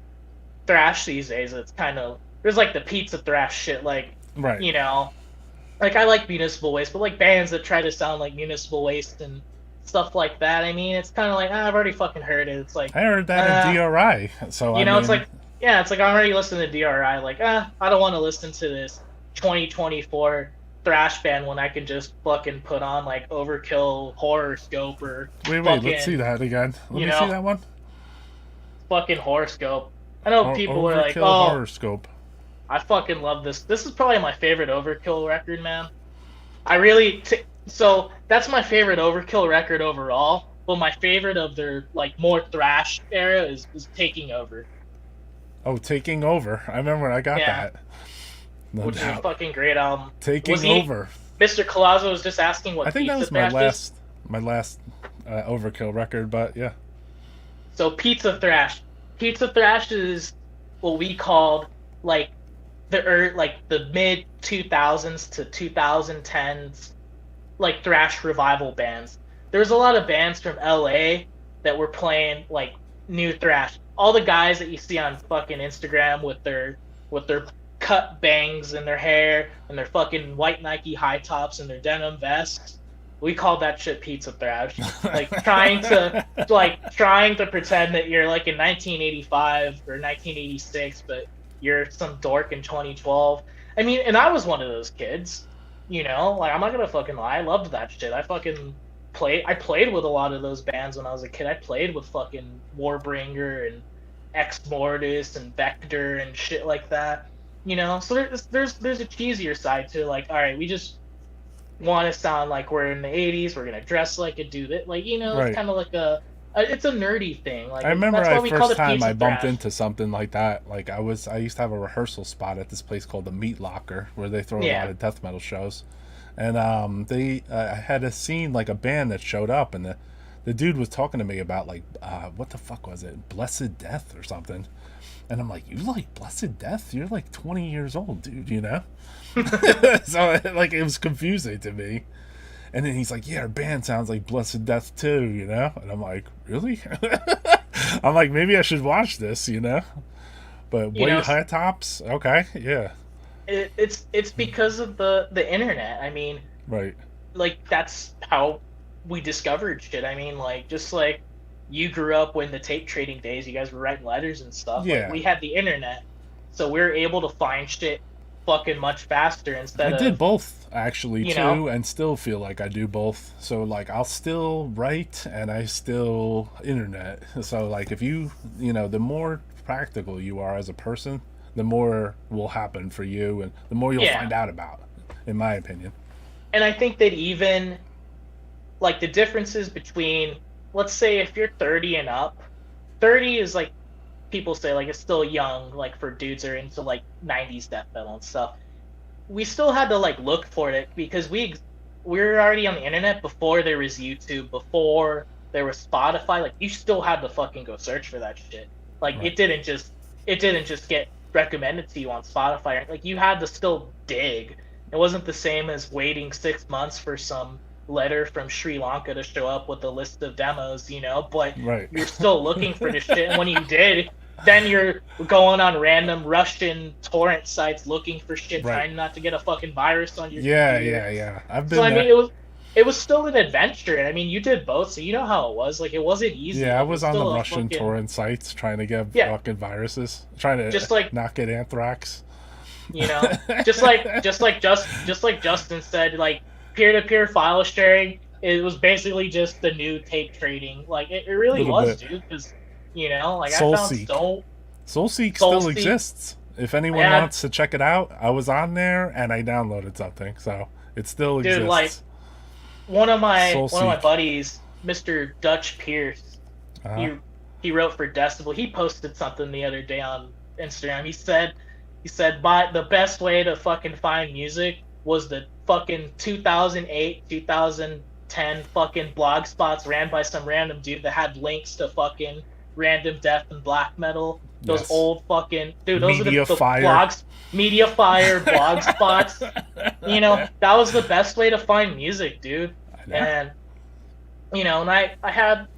thrash these days that's kind of, there's like the pizza thrash shit, like you know, like I like Municipal Waste, but like bands that try to sound like Municipal Waste and stuff like that, I mean, it's kind of like, I've already fucking heard it. It's like
I heard that in DRI, so
you know, it's like yeah, it's like I'm already listening to DRI. Like, I don't want to listen to this 2024 thrash band when I can just fucking put on like Overkill, Horoscope, or
Wait,
fucking,
let's see that again. Let
you
me see
know,
that one.
fucking Horoscope. I know people are like,
Overkill
oh,
Horoscope.
I fucking love this. This is probably my favorite Overkill record, man. I really so that's my favorite Overkill record overall. But my favorite of their like more thrash era is Taking Over.
Oh, Taking Over. I remember I got that. No
Which
doubt.
is a fucking great album.
Taking Over.
Mr. Colazzo was just asking what
I think
Pizza
that was
Thrash
my last Overkill record, but yeah.
So Pizza Thrash. Pizza Thrash is what we called like the mid 2000s to 2010s like thrash revival bands. There's a lot of bands from LA that were playing like new thrash. All the guys that you see on fucking Instagram with their cut bangs in their hair and their fucking white Nike high tops and their denim vests. We called that shit pizza thrash. Like trying to pretend that you're like in 1985 or 1986, but you're some dork in 2012. I mean, and I was one of those kids, you know? Like, I'm not gonna fucking lie. I loved that shit. I played with a lot of those bands when I was a kid. I played with fucking Warbringer and Ex Mortis and Vector and shit like that. You know? So there's a cheesier side to like, all right, we just want to sound like we're in the 80s. We're gonna dress like a dude. Like, you know, it's kind of like it's a nerdy thing. Like,
I remember
that's
first time I bumped into something like that. Like I used to have a rehearsal spot at this place called the Meat Locker where they throw a lot of death metal shows, and I had seen like a band that showed up, and the dude was talking to me about like what the fuck was it, Blessed Death or something, and I'm like, you like Blessed Death? You're like 20 years old, dude, you know? So like it was confusing to me. And then he's like, yeah, our band sounds like Blessed Death too, you know? And I'm like, really? I'm like, maybe I should watch this, you know? But white high tops? Okay, yeah.
It's because of the internet. I mean,
right.
Like, that's how we discovered shit. I mean, like, just like you grew up when the tape trading days, you guys were writing letters and stuff.
Yeah.
Like, we had the internet, so we were able to find shit fucking much faster instead of...
I did both, actually, too,
know?
and still feel like I do both. So, like, I'll still write, and I still internet. So, like, if you know, the more practical you are as a person, the more will happen for you, and the more you'll find out about, in my opinion.
And I think that even, like, the differences between, let's say if you're 30 and up, 30 is, like, people say, like, it's still young, like, for dudes who are into, like, 90s death metal and stuff. We still had to, like, look for it because we were already on the internet before there was YouTube, before there was Spotify. Like, you still had to fucking go search for that shit. Like, right. It didn't just get recommended to you on Spotify. Like, you had to still dig. It wasn't the same as waiting 6 months for some letter from Sri Lanka to show up with a list of demos, you know, but
right.
You're still looking for this shit, and when you did, then you're going on random Russian torrent sites looking for shit,
right.
Trying not to get a fucking virus on your
computer.
Yeah.
I've been
I mean, it was still an adventure, and I mean, you did both, so you know how it was. Like, it wasn't easy.
Yeah, I was on the Russian torrent sites trying to get fucking viruses, trying to
just like
not get anthrax.
You know, just like Justin said, like, peer-to-peer file sharing, it was basically just the new tape trading. Like, it really was, dude, because, you know, like,
Soulseek.
I found
Soulseek still exists. If anyone wants to check it out, I was on there and I downloaded something, so it still exists.
Dude, like, one of my buddies, Mr. Dutch Pierce, he wrote for Decibel. He posted something the other day on Instagram. He said the best way to fucking find music was the fucking 2008, 2010 fucking blog spots ran by some random dude that had links to fucking random death and black metal. Those old fucking... Dude, those are the blogs... Mediafire blog spots. You know, that was the best way to find music, dude. And, you know, and I had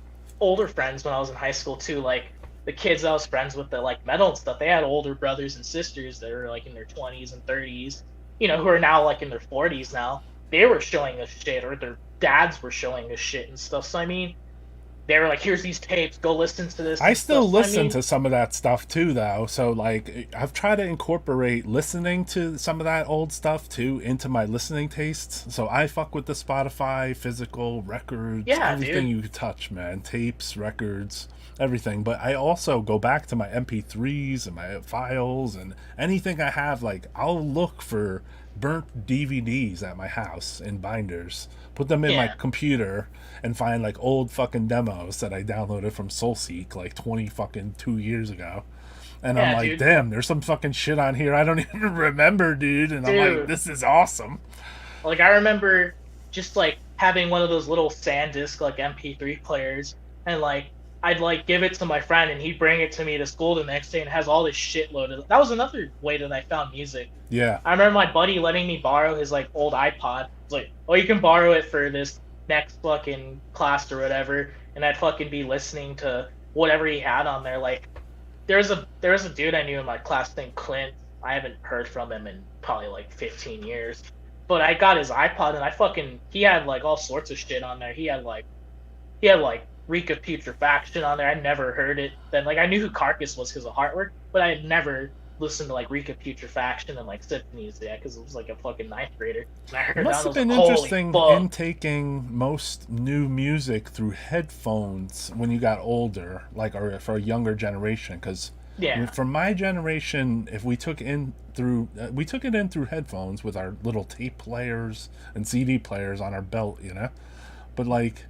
older friends when I was in high school, too. Like, the kids I was friends with that like metal and stuff, they had older brothers and sisters that were, like, in their 20s and 30s. You know, who are now, like, in their 40s now. They were showing us shit, or their dads were showing us shit and stuff. So, I mean, they were like, here's these tapes, go listen to this
I
and
still
stuff. So, I
listen
mean,
to some of that stuff too, though. So, like, I've tried to incorporate listening to some of that old stuff too into my listening tastes. So, I fuck with the Spotify, physical, records,
yeah,
everything
dude.
you could touch, man. Tapes, records, everything. But I also go back to my MP3s and my files and anything I have. Like, I'll look for burnt DVDs at my house in binders, put them in my
Yeah.
computer, and find like old fucking demos that I downloaded from SoulSeek like 20 fucking 2 years ago. And I'm
Yeah,
like,
dude.
damn, there's some fucking shit on here I don't even remember, dude. And I'm like,
Dude.
this is awesome.
Like I remember just like having one of those little SanDisk like MP3 players, and like I'd like give it to my friend and he'd bring it to me to school the next day and has all this shit loaded. That was another way that I found music.
Yeah.
I remember my buddy letting me borrow his like old iPod. It's like, oh, you can borrow it for this next fucking class or whatever, and I'd fucking be listening to whatever he had on there. Like there was a dude I knew in my class named Clint. I haven't heard from him in probably like 15 years. But I got his iPod and he had like all sorts of shit on there. He had like Reek of Putrefaction on there. I never heard it. Then like I knew who Carcass was because of Heartwork, but I had never listened to like Reek of Putrefaction and like Symphonies yet because it was like a fucking ninth grader. And I heard
It
that
must
and I
have
was
been
like, holy
interesting
fuck.
intaking most new music through headphones when you got older, like, or for a younger generation. Because
Yeah.
for my generation, if we took we took it in through headphones with our little tape players and CD players on our belt, you know. But like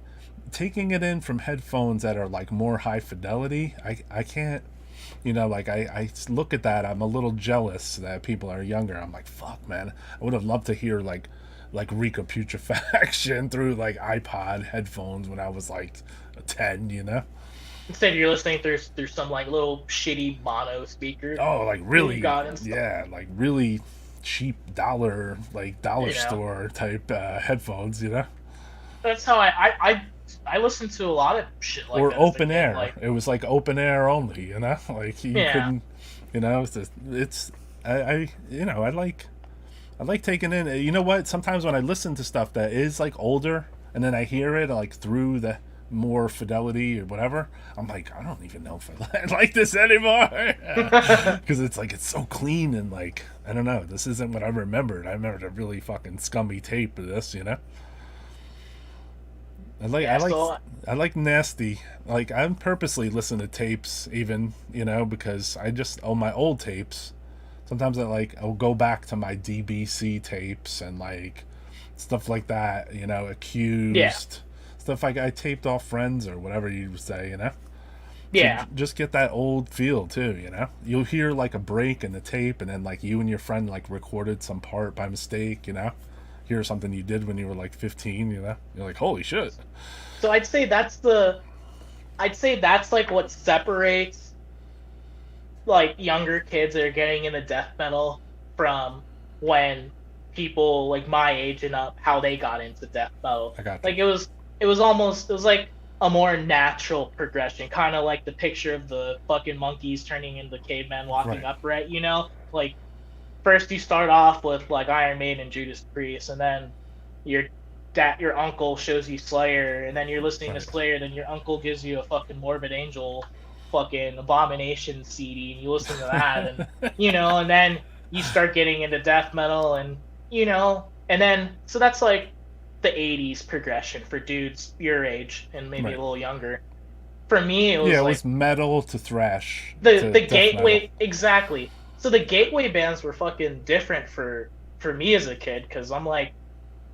taking it in from headphones that are like more high fidelity, I can't. You know, like I look at that, I'm a little jealous that people are younger. I'm like, fuck, man, I would have loved to hear like Reek of Putrefaction through like iPod headphones when I was like 10, you know.
Instead you're listening through some like little shitty mono speaker
Oh, like
that you
really,
got and stuff.
yeah, like really cheap dollar
You know.
store type headphones, you know.
That's how I listened to a lot of shit like
Or
that as a
open
kid.
air.
Like,
It was like open air only, you know. Like you
yeah.
couldn't, you know. I you know, I like taking in. You know what? Sometimes when I listen to stuff that is like older, and then I hear it like through the more fidelity or whatever, I'm like, I don't even know if I like this anymore, because it's like it's so clean and like I don't know. This isn't what I remembered. I remembered a really fucking scummy tape of this, you know.
Yeah, so
I like nasty. Like I'm purposely listen to tapes, even because I just on my old tapes. Sometimes I'll go back to my DBC tapes and like stuff like that. Accused
yeah.
stuff like I taped off Friends or whatever you would say.
Yeah.
Just get that old feel too. You'll hear like a break in the tape, and then like you and your friend like recorded some part by mistake. Hear something you did when you were like 15. You're like, holy shit.
So I'd say that's like what separates like younger kids that are getting into death metal from when people like my age and up, how they got into death metal.
I got you.
Like it was like a more natural progression, kind of like the picture of the fucking monkeys turning into cavemen walking upright. Like first you start off with like Iron Maiden and Judas Priest, and then your uncle shows you Slayer, and then you're listening to Slayer, then your uncle gives you a fucking Morbid Angel fucking Abomination CD, and you listen to that, and and then you start getting into death metal, and and then so that's like the 80s progression for dudes your age and maybe a little younger. For me, it was
it
like
was metal to thrash.
The gateway metal. Exactly. So the gateway bands were fucking different for me as a kid, because I'm like,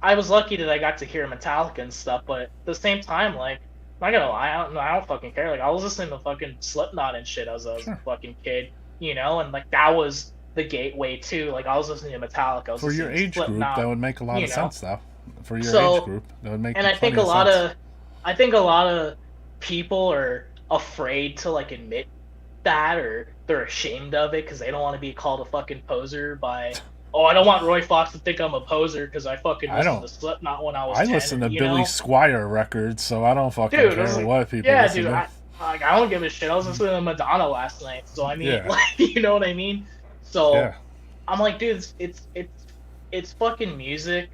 I was lucky that I got to hear Metallica and stuff, but at the same time, like, I'm not gonna lie, I don't fucking care. Like, I was listening to fucking Slipknot and shit as a fucking kid, and like that was the gateway too. Like, I was listening to Metallica. I was
for your age
Slipknot,
group, that would make a lot of sense, though. For your age group, that would make.
And I think a lot of people are afraid to like admit that, or they're ashamed of it because they don't want to be called a fucking poser by. Oh, I don't want Roy Fox to think I'm a poser because I fucking listened to Slipknot when I was 10.
I listen to Billy Squire records, so I don't fucking care what people listen to.
I don't give a shit. I was listening to Madonna last night, so I mean, like, you know what I mean? So I'm like, dude, it's fucking music,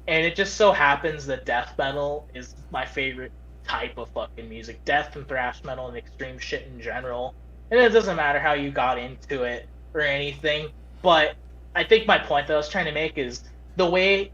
and it just so happens that death metal is my favorite type of fucking music, death and thrash metal and extreme shit in general. And it doesn't matter how you got into it or anything, but I think my point that I was trying to make is the way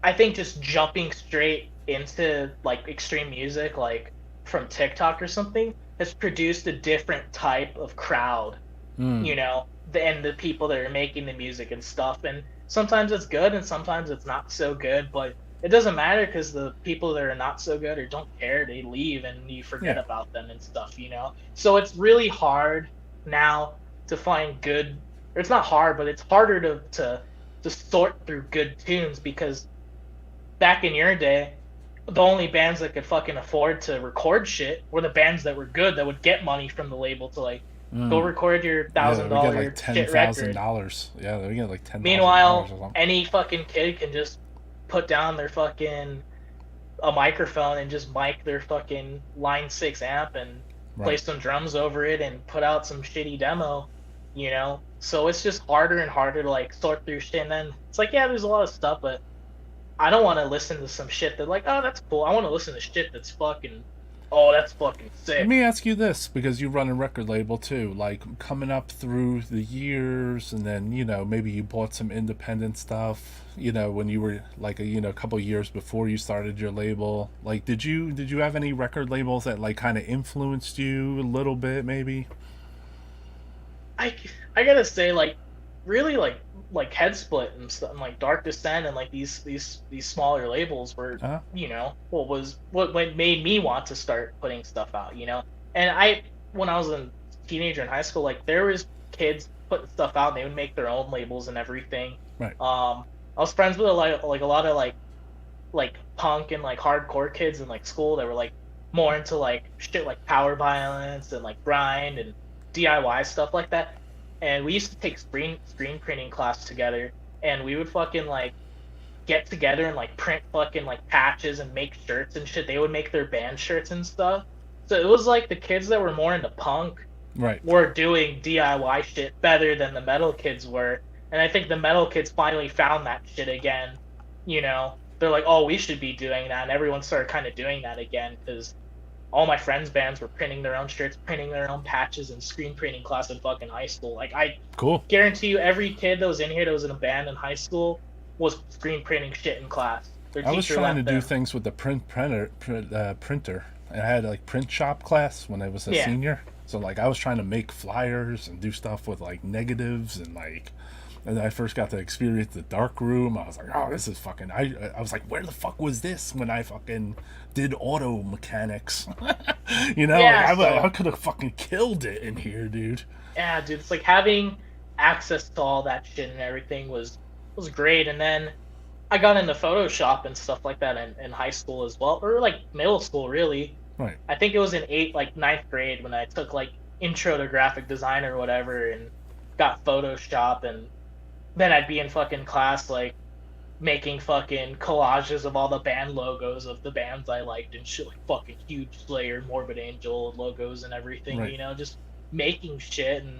I think just jumping straight into like extreme music, like from TikTok or something, has produced a different type of crowd, you know, and the people that are making the music and stuff. And sometimes it's good and sometimes it's not so good, but it doesn't matter because the people that are not so good or don't care, they leave and you forget about them and stuff, you know? So it's really hard now to find good, or it's not hard, but it's harder to sort through good tunes, because back in your day, the only bands that could fucking afford to record shit were the bands that were good, that would get money from the label to like go record your $1,000
like
shit record.
$10,000. Yeah, they get like $10,000.
Meanwhile, any fucking kid can just put down their fucking a microphone and just mic their fucking Line 6 amp and play some drums over it and put out some shitty demo, you know? So it's just harder and harder to like sort through shit, and then it's like, yeah, there's a lot of stuff, but I don't want to listen to some shit that like, oh, that's cool. I want to listen to shit that's fucking, oh, that's fucking sick.
Let me ask you this, because you run a record label too, like coming up through the years, and then, you know, maybe you bought some independent stuff, you know, when you were like a couple years before you started your label. Like, did you have any record labels that like kind of influenced you a little bit, maybe?
I gotta say, like, really, like Head Split and stuff, and like Dark Descent, and like these smaller labels were, you know, what made me want to start putting stuff out, you know. And when I was a teenager in high school, like there was kids putting stuff out, and they would make their own labels and everything.
Right.
I was friends with a lot of like punk and like hardcore kids in like school that were like more into like shit like power violence and like grind and DIY stuff like that. And we used to take screen printing class together, and we would fucking like get together and like print fucking like patches and make shirts and shit. They would make their band shirts and stuff. So it was like the kids that were more into punk were doing DIY shit better than the metal kids were. And I think the metal kids finally found that shit again. You know, they're like, oh, we should be doing that, and everyone started kind of doing that again, because all my friends' bands were printing their own shirts, printing their own patches, and screen printing class in fucking high school. Like, I guarantee you, every kid that was in here that was in a band in high school was screen printing shit in class.
I was trying to do things with the printer. I had like print shop class when I was a senior. So like I was trying to make flyers and do stuff with like negatives and like. And I first got to experience the dark room. I was like, oh, this is fucking... I was like, where the fuck was this when I fucking did auto mechanics? You know?
Yeah,
like, I could have fucking killed it in here, dude.
Yeah, dude. It's like having access to all that shit and everything was great. And then I got into Photoshop and stuff like that in high school as well. Or like middle school, really.
Right.
I think it was in ninth grade when I took like intro to graphic design or whatever and got Photoshop, and then I'd be in fucking class, like, making fucking collages of all the band logos of the bands I liked and shit, like fucking Huge Slayer, Morbid Angel logos and everything, you know, just making shit. And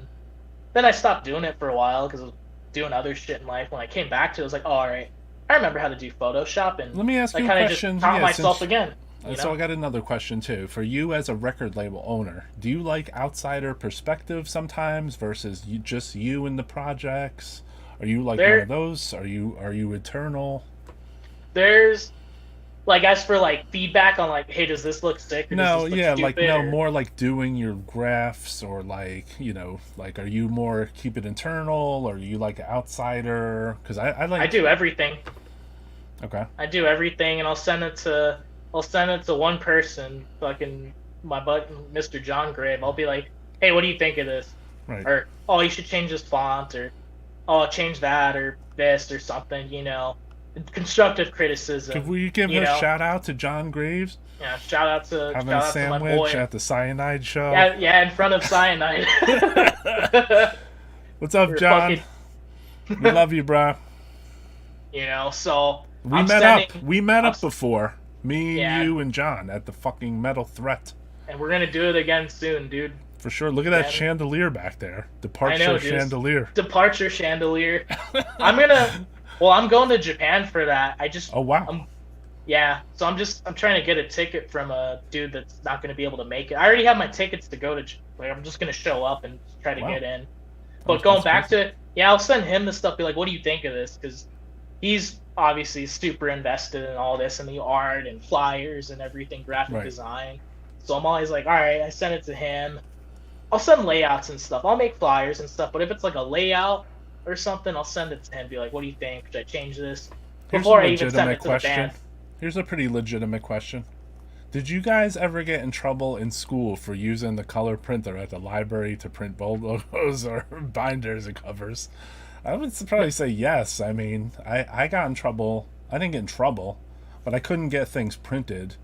then I stopped doing it for a while because I was doing other shit in life. When I came back to it, I was like, oh, all right, I remember how to do Photoshop, and
let me ask you a question.
Just taught myself again.
So I got another question too. For you as a record label owner, do you like outsider perspective sometimes versus just you and the projects? Are you like one of those? Are you eternal?
There's like, as for like feedback on like, hey, does this look sick? Or
no,
does this look stupid,
more like doing your graphs, or like, you know, like, are you more keep it internal, or are you like an outsider? Because I
do everything.
Okay. I
do everything, and I'll send it to one person, fucking my buddy, Mr. John Grave. I'll be like, hey, what do you think of this?
Right.
Or, oh, you should change this font, or oh, change that or this or something, you know. Constructive criticism.
Could we give a shout out to John Graves?
Yeah, shout out to
having a sandwich at the Cyanide show.
Yeah, in front of Cyanide.
What's up, John? We love you, bro.
You know, so
we met up before. Me, you, and John at the fucking Metal Threat.
And we're gonna do it again soon, dude.
For sure. Look at that chandelier back there. Departure chandelier.
Departure chandelier. I'm going to Japan for that.
Oh, wow.
Yeah, so I'm trying to get a ticket from a dude that's not going to be able to make it. I already have my tickets to go to, like, I'm just going to show up and try to
Wow,
get in. But going
that's
back
crazy.
to, yeah, I'll send him the stuff, be like, what do you think of this? Because he's obviously super invested in all this and the art and flyers and everything, graphic
Right.
design. So I'm always like, all right, I send it to him. I'll send layouts and stuff. I'll make flyers and stuff. But if it's like a layout or something, I'll send it to him. Be like, what do you think? Should I change this?
Here's a
Before I even send
legitimate
it to the
question.
band.
Here's a pretty legitimate question. Did you guys ever get in trouble in school for using the color printer at the library to print bold logos or binders and covers? I would probably say yes. I mean, I got in trouble. I didn't get in trouble, but I couldn't get things printed.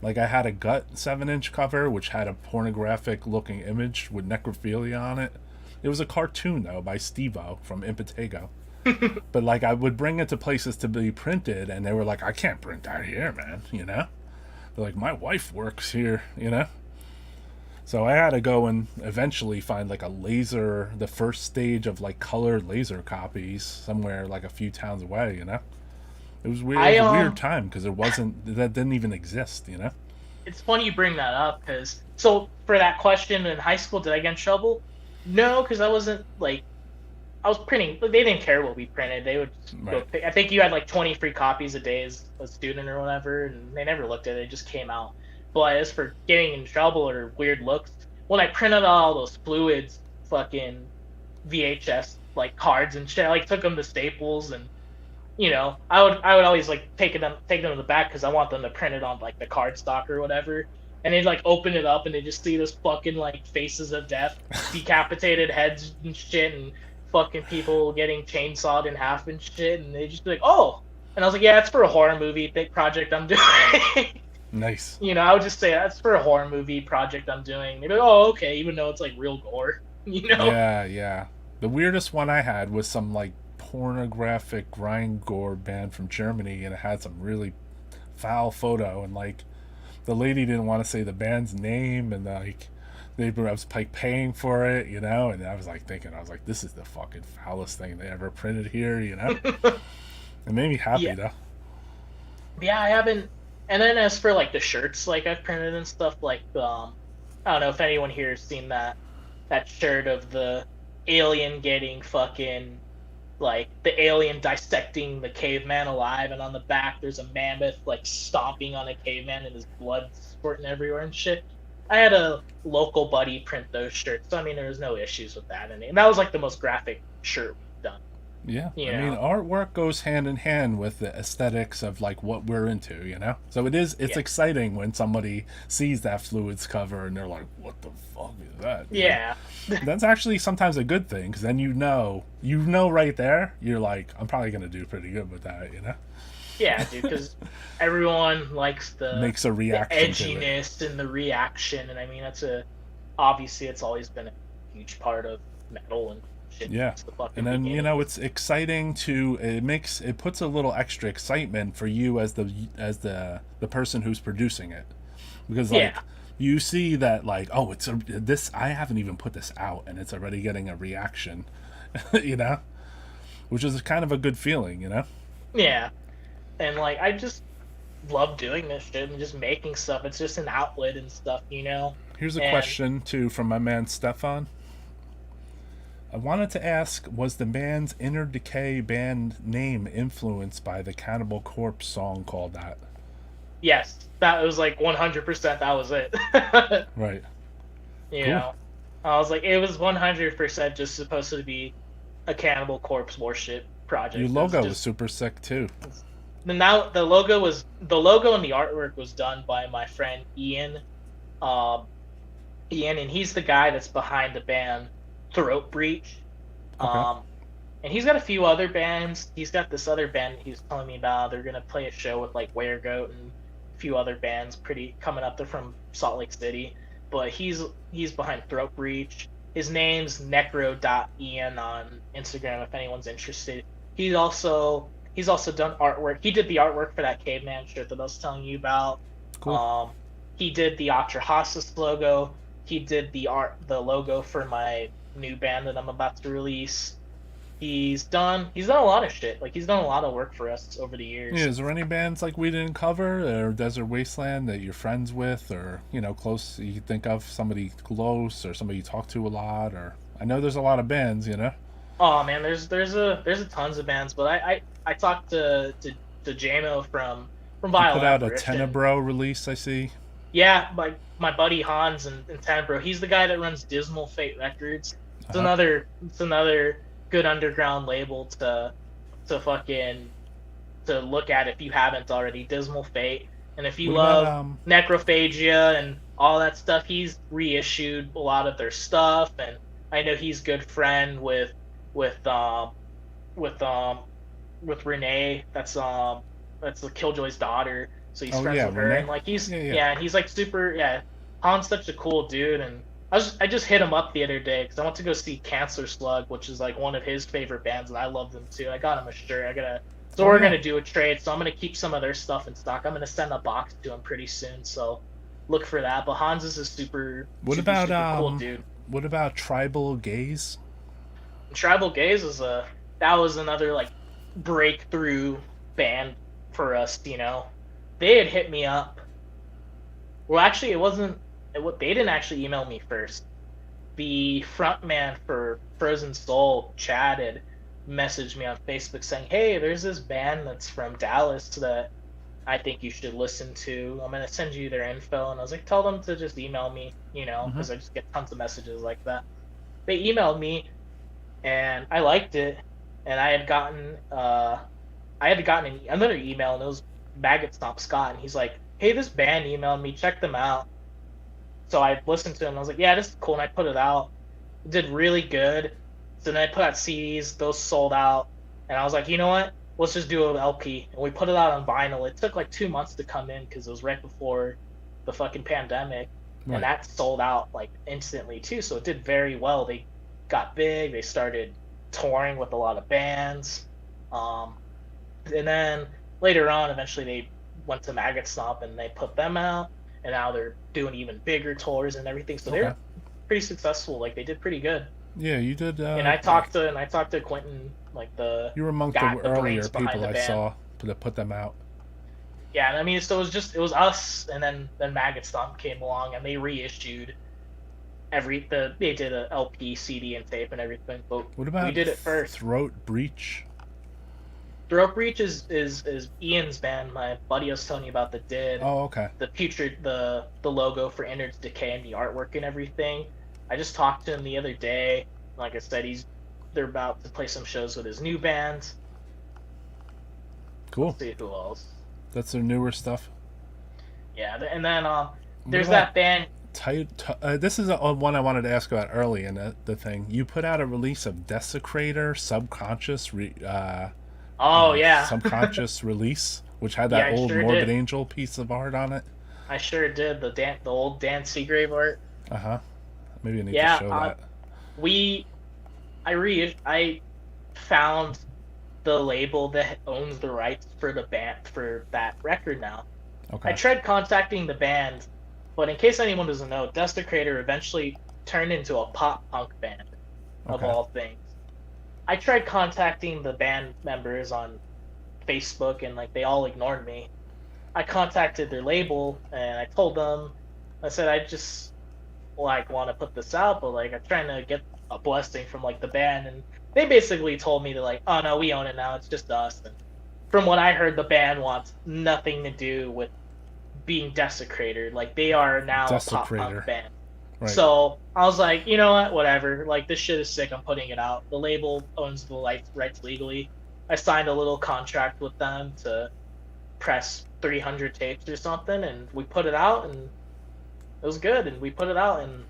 Like I had a Gut 7-inch cover, which had a pornographic looking image with necrophilia on it. It was a cartoon, though, by Steve-O from Impetigo. But like I would bring it to places to be printed, and they were like, I can't print that here, man, you know? They're like, my wife works here, you know? So I had to go and eventually find like a laser, the first stage of like colored laser copies somewhere like a few towns away, you know? It was weird.
I
It was a weird time because that didn't even exist, you know?
It's funny you bring that up because so for that question in high school, did I get in trouble? No, because I wasn't like I was printing. They didn't care what we printed. They would just go
Right.
pick. I think you had like 20 free copies a day as a student or whatever, and they never looked at it. It just came out. But as for getting in trouble or weird looks, when I printed all those fluids, fucking VHS like cards and shit, I like took them to Staples and I would always like take them to the back because I want them to print it on like the card stock or whatever. And they'd like open it up and they just see this fucking like faces of death, decapitated heads and shit, and fucking people getting chainsawed in half and shit. And they just be like, oh. And I was like, yeah, it's for a horror movie big project I'm doing.
Nice.
I would just say that's for a horror movie project I'm doing. They'd be like, oh, okay, even though it's like real gore, you know?
Yeah, yeah. The weirdest one I had was some like pornographic grindcore band from Germany, and it had some really foul photo, and like the lady didn't want to say the band's name, and like I was like paying for it, you know, and I was like thinking, I was like, this is the fucking foulest thing they ever printed here, you know. It made me happy
Yeah.
though.
Yeah, I haven't. And then as for like the shirts, like I've printed and stuff, like I don't know if anyone here has seen that shirt of the alien getting fucking like the alien dissecting the caveman alive, and on the back there's a mammoth like stomping on a caveman and his blood squirting everywhere and shit. I had a local buddy print those shirts, so I mean there was no issues with that, and that was like the most graphic shirt we've done.
Yeah,
You
I mean,
know?
artwork goes hand in hand with the aesthetics of like what we're into, you know. So it's
Yeah.
exciting when somebody sees that fluids cover and they're like, "What the fuck is that?" You know?
Yeah.
That's actually sometimes a good thing because then you know right there, you're like, I'm probably gonna do pretty good with that, you know.
Yeah, dude, because everyone likes the
Makes a
the
reaction to it.
edginess and the reaction, and I mean obviously it's always been a huge part of metal and shit
Yeah.
since the fucking
And then
beginning.
it's exciting to it puts a little extra excitement for you as the person who's producing it, because like
Yeah,
you see that like, oh, this, I haven't even put this out and it's already getting a reaction, you know, which is kind of a good feeling, you know.
yeah, and like I just love doing this shit and just making stuff. It's just an outlet and stuff.
Here's a
And
question too from my man Stefan. I wanted to ask, was the band's Innards Decay band name influenced by the Cannibal Corpse song called that?
yes, that was like 100%. That was it.
Right.
you
Cool.
know, I was like, it was 100% just supposed to be a Cannibal Corpse worship
Your
project. It was
logo was
just
super sick too.
now the logo and the artwork was done by my friend Ian. Um, Ian, and he's the guy that's behind the band Throat Breach.
Okay.
Um, and he's got a few other bands. He's got this other band he was telling me about. They're gonna play a show with like Weregoat and a few other bands pretty coming up. They're from Salt Lake City, but he's behind Throat Breach. His name's necro.ian on Instagram if anyone's interested. He's also done artwork. He did the artwork for that caveman shirt that I was telling you about.
Cool.
He did the Atrahasis logo. He did the logo for my new band that I'm about to release. He's done a lot of shit. Like, he's done a lot of work for us over the years.
Yeah, is there any bands like we didn't cover, or Desert Wasteland, that you're friends with, or close? You think of somebody close, or somebody you talk to a lot, or I know there's a lot of bands,
Oh man, there's a tons of bands, but I talked to JMO from
You put
Violent
out a
Apparition.
Tenebro release, I see.
Yeah, my buddy Hans in Tenebro. He's the guy that runs Dismal Fate Records. It's another good underground label to fucking to look at if you haven't already. Dismal Fate, and if you
What
love
about
Necrophagia and all that stuff, he's reissued a lot of their stuff, and I know he's good friend with with Renee. That's the Killjoy's daughter. So he's friends with her,
Renee.
and like he's
Yeah.
and he's like super Han's such a cool dude, and I just hit him up the other day because I went to go see Cancer Slug, which is like one of his favorite bands, and I love them too. I got him a shirt. We're gonna do a trade, so I'm gonna keep some of their stuff in stock. I'm gonna send a box to him pretty soon, so look for that. But Hans is a super cool dude.
What about Tribal Gaze?
Tribal Gaze that was another like breakthrough band for us. They had hit me up. Well, actually, they didn't actually email me first. The frontman for Frozen Soul, Chad, had messaged me on Facebook saying, "Hey, there's this band that's from Dallas that I think you should listen to. I'm gonna send you their info." And I was like, "Tell them to just email me," because I just get tons of messages like that. They emailed me, and I liked it, and I had gotten another email, and it was Maggot Stomp Scott, and he's like, "Hey, this band emailed me, check them out." So I listened to him, and I was like, "Yeah, this is cool," and I put it out. It did really good. So then I put out CDs, those sold out, and I was like, you know what? Let's just do an LP. And we put it out on vinyl. It took like 2 months to come in because it was right before the fucking pandemic, and that sold out like instantly too. So it did very well. They got big. They started touring with a lot of bands, and then later on, eventually they went to Maggot Stomp and they put them out, and now they're doing even bigger tours and everything. So they're pretty successful. Like, they did pretty good.
Yeah, you did.
And I talked to Quentin, like
you were among the earlier people I saw that put them out.
Yeah, and I mean, so it was us, and then Maggot Stomp came along, and they reissued they did a LP, CD, and tape and everything. But
what about
we did it first.
Throat Breach?
Throat Breach is Ian's band. My buddy was telling you about that did.
Oh, okay.
The Putrid, the logo for Innards Decay and the artwork and everything. I just talked to him the other day. Like I said, they're about to play some shows with his new band.
Cool.
Let's see who else.
That's their newer stuff.
Yeah, and then there's that band.
This is one I wanted to ask about early in the thing. You put out a release of Desecrator, Subconscious. Subconscious release, which had that old Morbid Angel piece of art on it.
I sure did. The old Dan Seagrave art.
Maybe I need to show that.
I found the label that owns the rights for the band for that record now.
Okay.
I tried contacting the band, but in case anyone doesn't know, Desecrator eventually turned into a pop punk band, of all things. I tried contacting the band members on Facebook, and like they all ignored me. I contacted their label, and I told them, I said, I just like want to put this out, but like I'm trying to get a blessing from like the band, and they basically told me to like, oh no, we own it now, it's just us. And from what I heard, the band wants nothing to do with being Desecrator. Like, they are now a pop punk band. Right. So I was like, you know what, whatever. Like, this shit is sick. I'm putting it out. The label owns the rights legally. I signed a little contract with them to press 300 tapes or something, and we put it out, and it was good. And we put it out, and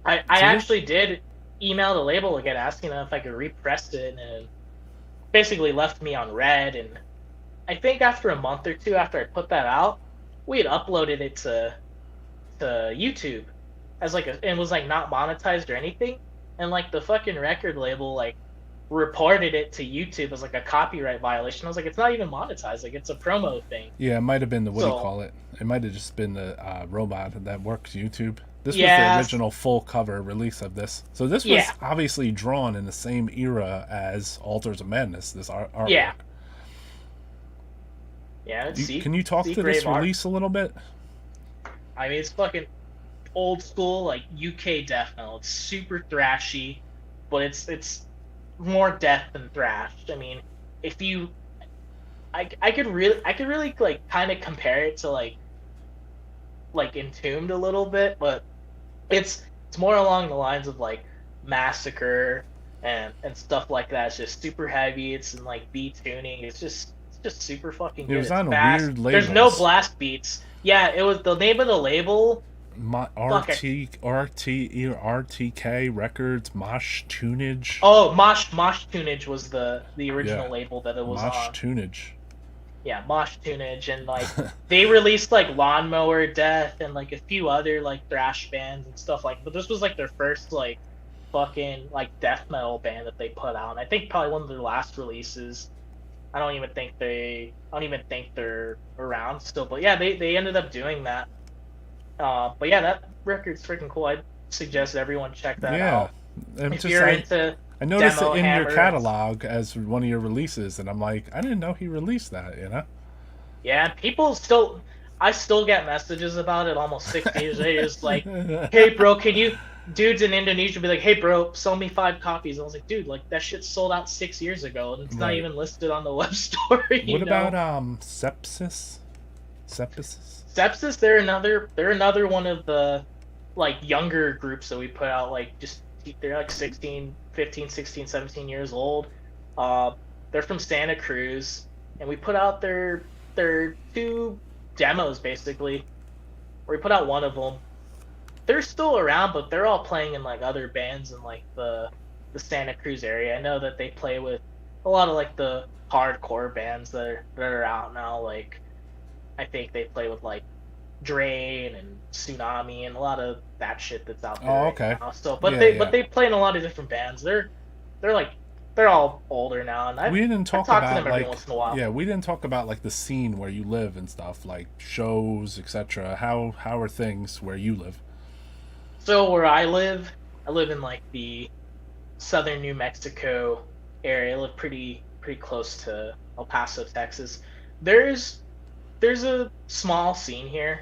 I actually did email the label again, asking them if I could repress it, and basically left me on red. And I think after a month or two after I put that out, we had uploaded it to YouTube as like and was like not monetized or anything, and like the fucking record label like reported it to YouTube as like a copyright violation. I was like, it's not even monetized, like it's a promo thing.
Yeah, it might have been the what do you call it? It might have just been the robot that works YouTube This was the original full cover release of this. So this was obviously drawn in the same era as Altars of Madness, this artwork.
Yeah.
Can you talk to this release a little bit?
I mean, it's fucking old school, like UK death metal. It's super thrashy, but it's more death than thrash. I mean, if you, I could really like kind of compare it to like Entombed a little bit, but it's more along the lines of like Massacre and stuff like that. It's just super heavy. It's in like B tuning. It's just super fucking good.
It was on a weird label.
There's no blast beats. Yeah, it was the name of the label.
RTK Records, Mosh Tunage.
Oh, Mosh Tunage was the original label that it was on.
Mosh Tunage.
Yeah, Mosh Tunage, and like they released like Lawnmower Death and like a few other like thrash bands and stuff like. But this was like their first like fucking like death metal band that they put out. And I think probably one of their last releases. I don't even think they're around still. But yeah, they ended up doing that. But yeah, that record's freaking cool. I'd suggest everyone check that out. If you're into
I noticed it in
Hammer
your catalog as one of your releases, and I'm like, I didn't know he released that, you know?
Yeah, I still get messages about it almost 6 years later. It's like, hey bro, dudes in Indonesia be like, hey bro, sell me 5 copies. And I was like, dude, like that shit sold out 6 years ago, and it's not even listed on the web store. What
about Sepsis?
Sepsis, they're another one of the like younger groups that we put out. Like they're like 15, 16, 17 years old. They're from Santa Cruz, and we put out their 2 demos basically. Or we put out one of them. They're still around, but they're all playing in like other bands in like the Santa Cruz area. I know that they play with a lot of like the hardcore bands that are out now. Like I think they play with like Drain and Tsunami and a lot of that shit that's out there.
Oh, okay.
Right now. So, but they play in a lot of different bands. They're all older now, and
we didn't talk
about
to them
every once in a while.
Yeah, we didn't talk about like the scene where you live and stuff, like shows, etc. How are things where you live?
So where I live in like the southern New Mexico area. I live pretty close to El Paso, Texas. There's a small scene here.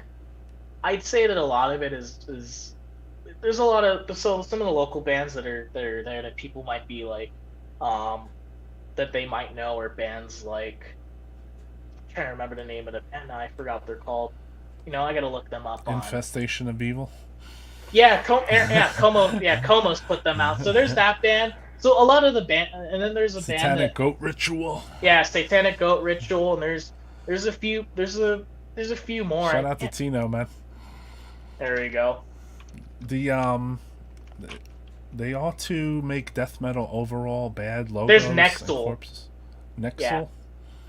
I'd say that a lot of it is there's a lot of some of the local bands that are there that people might be like that they might know are bands like I'm trying to remember the name of the band now. I forgot what they're called. I gotta look them up.
Infestation of Evil.
Yeah, Como's put them out. So there's that band. So a lot of the band, and then there's a
Satanic Goat Ritual.
Yeah, Satanic Goat Ritual, and there's a few more.
Shout out to Tino, man.
There we go.
They ought to make death metal overall bad logos.
There's Nextal.
Nextal?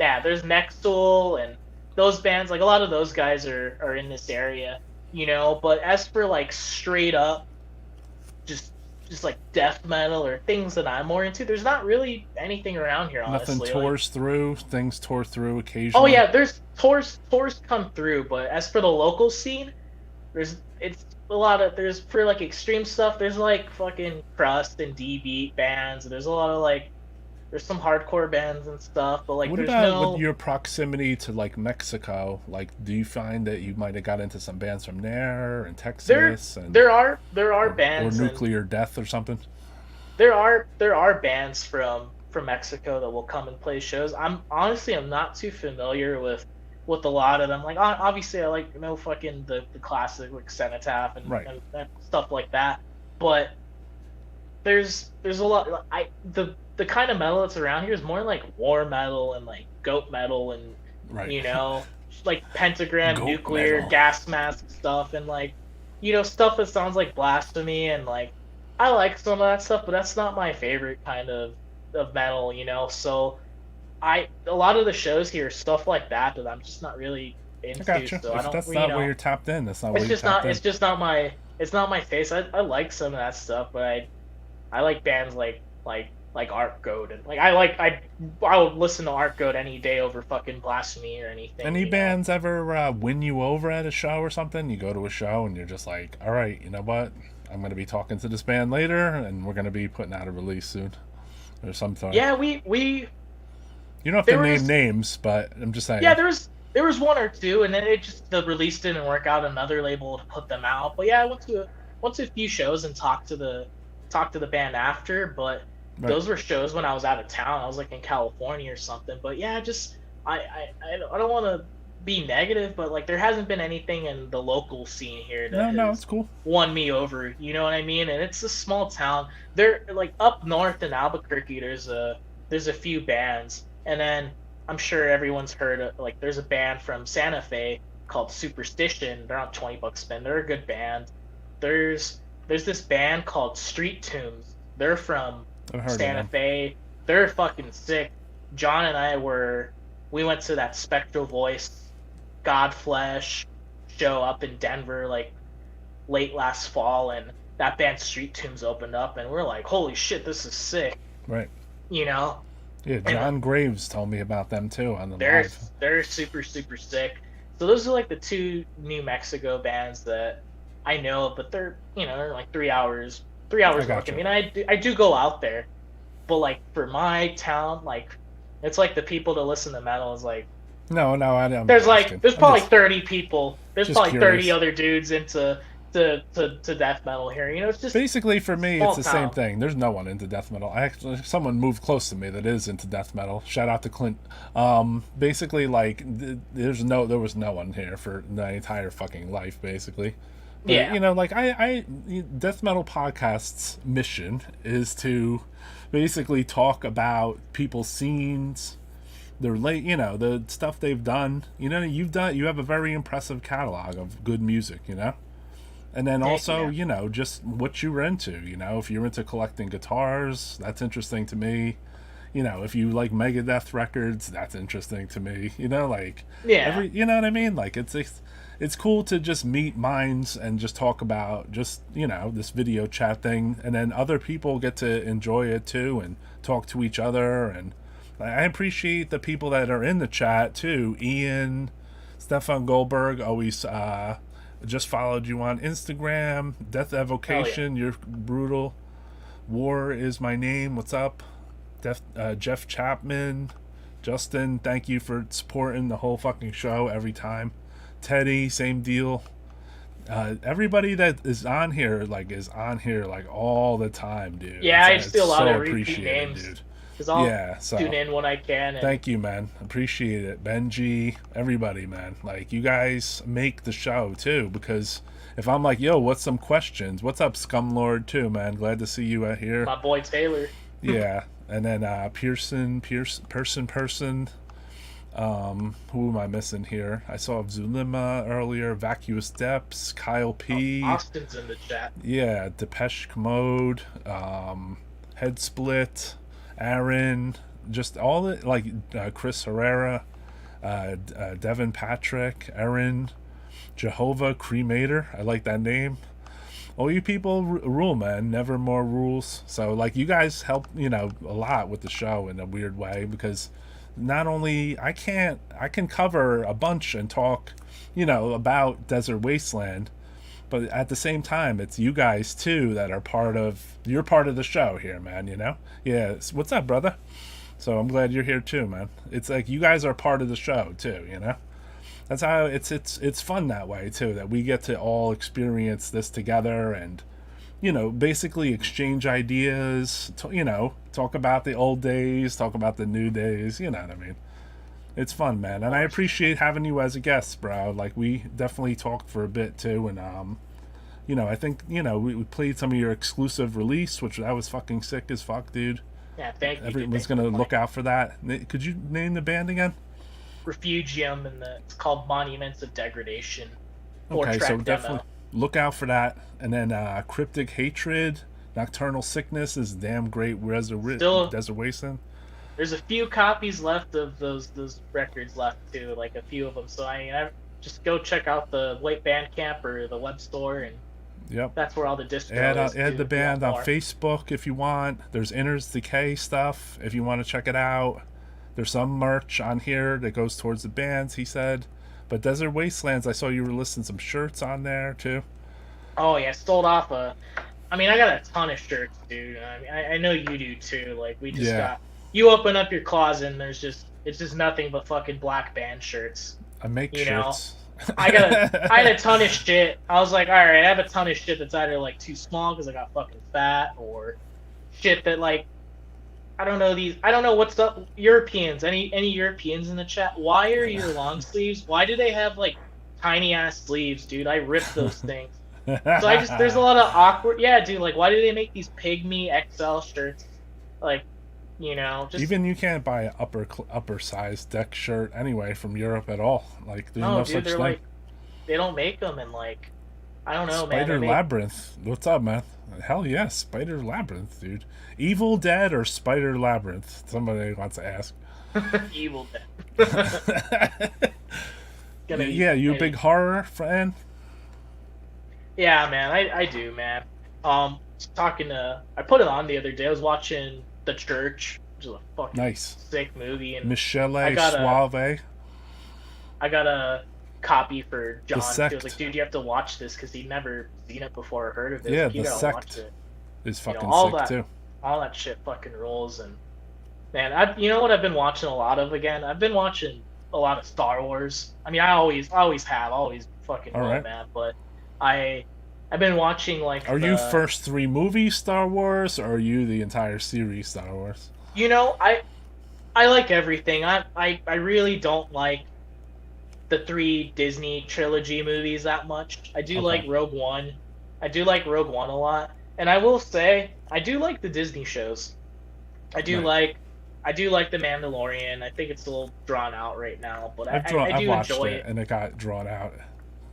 Yeah, there's Nextal and those bands. Like a lot of those guys are in this area, But as for like straight up, just like death metal or things that I'm more into, there's not really anything around here. Honestly,
nothing tours through. Things tore through occasionally.
Oh yeah, there's tours come through, but as for the local scene, there's for like extreme stuff. There's like fucking crust and D-beat bands. And there's a lot of like there's some hardcore bands and stuff. But like,
what about with your proximity to like Mexico? Like, do you find that you might have got into some bands from there and Texas?
There are bands
or Nuclear Death or something.
There are bands from Mexico that will come and play shows. I'm not too familiar with a lot of them. Like obviously I like fucking the classic like Cenotaph and stuff like that. But there's a lot. The kind of metal that's around here is more like war metal and like goat metal and like pentagram, goat nuclear, metal. Gas mask stuff and like stuff that sounds like blasphemy and like I like some of that stuff, but that's not my favorite kind of metal, So a lot of the shows here, stuff like that I'm just not really into.
Gotcha.
So
if that's not where you're tapped in, that's not where you're tapped in.
It's just not my taste. I like some of that stuff, but I like bands like like Art Goat, and I would listen to Art Goat any day over fucking Blasphemy or anything.
Any bands ever win you over at a show or something? You go to a show and you're just like, all right, you know what? I'm going to be talking to this band later, and we're going to be putting out a release soon, or something.
Yeah, we.
You don't have to name names, but I'm just saying.
Yeah, there was one or two, and then the release didn't work out. Another label to put them out, but yeah, I went to a few shows and talked to the band after, but. Right. Those were shows when I was out of town. I was like in California or something. But yeah, just I don't want to be negative, but like there hasn't been anything in the local scene here that
it's cool.
Won me over. You know what I mean? And it's a small town. They're like up north in Albuquerque. There's a few bands, and then I'm sure everyone's heard of, like there's a band from Santa Fe called Superstition. They're on $20 spin. They're a good band. There's this band called Street Tombs. They're from Santa Fe. They're fucking sick. John and we went to that Spectral Voice Godflesh show up in Denver like late last fall, and that band Street Tombs opened up, and we're like, holy shit, this is sick.
Right.
You know?
Yeah, John Graves told me about them too on the
live. They're super, super sick. So those are like the two New Mexico bands that I know, but they're like 3 hours work. I mean, I do go out there, but like for my town, like it's like the people that listen to metal is like
no, I don't.
There's probably 30 people. There's probably
curious.
30 other dudes into to death metal here. You know, it's just
basically for me, it's the
town.
same thing. There's no one into death metal. Someone moved close to me that is into death metal. Shout out to Clint. Basically, like there was no one here for the entire fucking life, basically. But,
yeah.
You know, like I death metal podcast's mission is to basically talk about people's scenes, their the stuff they've done. You know, you have a very impressive catalog of good music, you know? And then also, just what you were into, if you're into collecting guitars, that's interesting to me. If you like Megadeth records, that's interesting to me. You know what I mean? Like it's cool to just meet minds and just talk about this video chat thing, and then other people get to enjoy it too and talk to each other. And I appreciate the people that are in the chat too. Ian, Stefan Goldberg, always just followed you on Instagram. Death Evocation, You're brutal. War is my name. What's up? Jeff Chapman, Justin, thank you for supporting the whole fucking show every time. Teddy, same deal. Everybody that is on here like all the time, dude.
Yeah, I see a lot of repeat names,
dude.
So tune in when I can.
Thank you, man. Appreciate it. Benji, everybody, man. Like, you guys make the show, too, because if I'm like, yo, what's some questions? What's up, Scumlord, too, man? Glad to see you out here.
My boy Taylor.
Yeah. And then Person. Who am I missing here? I saw Zulima earlier, Vacuous Depths, Kyle P.
Austin's in the chat.
Yeah, Depeche Commode, Head Split, Aaron, just all the Chris Herrera, Devin Patrick, Aaron, Jehovah Cremator. I like that name. All you people rule, man. Never more rules. So you guys help a lot with the show in a weird way, because not only I can cover a bunch and talk about Desert Wasteland, but at the same time it's you guys too that are part of the show here, man. Yeah, what's up, brother? So I'm glad you're here too, man. It's like you guys are part of the show too. That's how it's fun that way too, that we get to all experience this together and basically exchange ideas, talk about the old days, talk about the new days, you know what I mean? It's fun, man. And I appreciate having you as a guest, bro. Like, we definitely talked for a bit too, and I think we played some of your exclusive release, which that was fucking sick as fuck, dude.
Yeah, thank you.
Everyone's gonna look out for that. Could you name the band again?
Refugium, and it's called Monuments of Degradation.
Okay, so definitely look out for that. And then Cryptic Hatred, Nocturnal Sickness is damn great. Desert Wasteland.
There's a few copies left of those records left too, like a few of them. So I just go check out the White Bandcamp or the web store and
Yep.
That's where all the distro is.
Add the
too,
band on
more.
Facebook if you want. There's Innards Decay stuff if you want to check it out. There's some merch on here that goes towards the bands, he said. But Desert Wastelands, I saw you were listing some shirts on there too.
Oh yeah, sold off I mean, I got a ton of shirts, dude. I mean, I know you do too. Like we just got. You open up your closet and it's just nothing but fucking black band shirts.
I make shirts.
I had a ton of shit. I was like, all right, I have a ton of shit that's either like too small because I got fucking fat, or shit that like I don't know what's up. Europeans, any Europeans in the chat? Why are your long sleeves? Why do they have like tiny ass sleeves, dude? I ripped those things. So there's a lot of awkward. Yeah, dude. Like, why do they make these pygmy XL shirts? Like, just
even you can't buy an upper size deck shirt anyway from Europe at all. Like there's no such thing.
Like, they don't make them in like, I don't know,
Spider
man.
Labyrinth. What's up, man? Hell yes, Spider Labyrinth, dude. Evil Dead or Spider Labyrinth? Somebody wants to ask.
Evil Dead.
Yeah, you a big horror fan?
Yeah, man, I do, man. I put it on the other day. I was watching The Church, which is a fucking sick movie. And
Michele Suave.
I got a copy for John.
Sect.
He was like, dude, you have to watch this because he'd never seen it before or heard of it.
Yeah,
like,
The Sect is fucking sick too.
All that shit fucking rolls. And man, you know what I've been watching a lot of again? I've been watching a lot of Star Wars. I mean, I always fucking will, man. But I've been watching like.
Are you first 3 movies Star Wars, or are you the entire series Star Wars?
I like everything. I really don't like the 3 Disney trilogy movies that much. I do like Rogue One. I do like Rogue One a lot, and I will say I do like the Disney shows. I do like The Mandalorian. I think it's a little drawn out right now, but I do enjoy it.
And it got drawn out.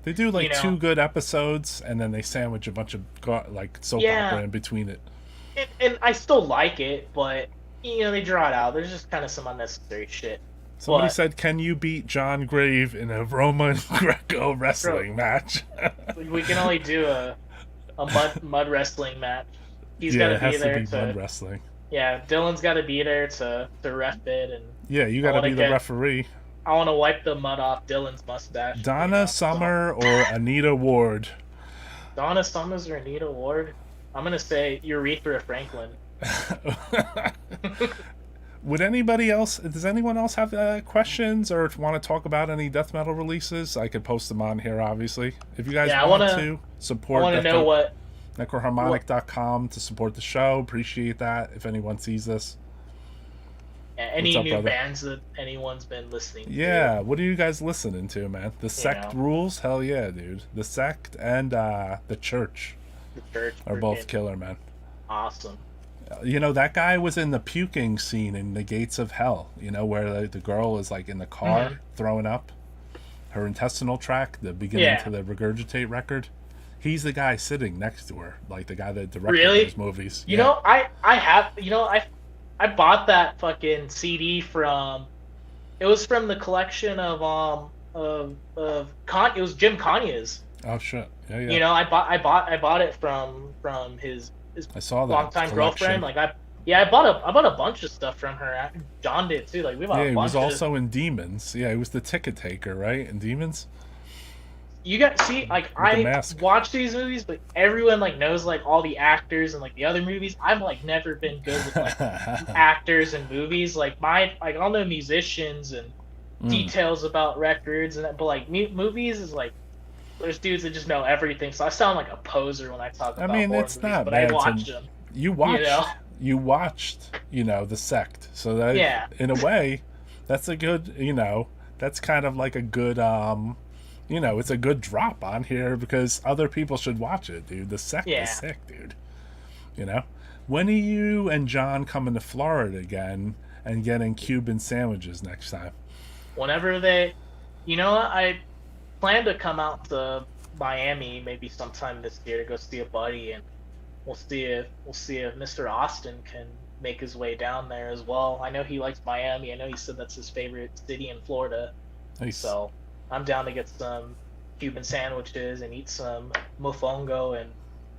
They do like 2 good episodes, and then they sandwich a bunch of like soap opera in between it.
And I still like it, but they draw it out. There's just kind of some unnecessary shit.
Somebody said, "Can you beat John Grave in a Roman Greco wrestling match?"
We can only do a mud wrestling match. He's got to be there to
mud wrestling.
Yeah, Dylan's got to be there to ref it, and
you got to be the referee.
I want to wipe the mud off Dylan's mustache.
Donna Summer or Anita Ward?
Donna Summers or Anita Ward? I'm gonna say Urethra Franklin.
Would anybody else? Does anyone else have questions or want to talk about any death metal releases? I could post them on here, obviously. If you guys want to support,
I want to know what
necroharmonic.com to support the show. Appreciate that. If anyone sees this.
Any new bands that anyone's been listening to?
Yeah, what are you guys listening to, man? The Sect rules? Hell yeah, dude. The Sect and the Church.
The Church
are both killer, man.
Awesome.
That guy was in the puking scene in The Gates of Hell, where the girl is like in the car throwing up her intestinal tract, the beginning to the Regurgitate record. He's the guy sitting next to her, like the guy that directed those movies.
I bought that fucking CD from. It was from the collection of it was Jim Kanye's.
Oh shit! Yeah.
I bought it from his
I saw that
longtime girlfriend. Like I bought a bunch of stuff from her. John did too. Like we bought a bunch.
He was also in Demons. Yeah, he was the ticket taker, right? In Demons.
I watch these movies, but everyone knows all the actors and the other movies. I've never been good with actors and movies. I'll know musicians and details about records and that, but movies is there's dudes that just know everything. So I sound like a poser when I talk about horror movies, but I watched them.
You watched The Sect. So that in a way, that's a good that's kind of like a good it's a good drop on here because other people should watch it, dude. The Sect is sick, dude. When are you and John coming to Florida again and getting Cuban sandwiches next time?
Whenever they, I plan to come out to Miami maybe sometime this year to go see a buddy, and we'll see if Mr. Austin can make his way down there as well. I know he likes Miami. I know he said that's his favorite city in Florida.
Nice.
So I'm down to get some Cuban sandwiches and eat some mofongo and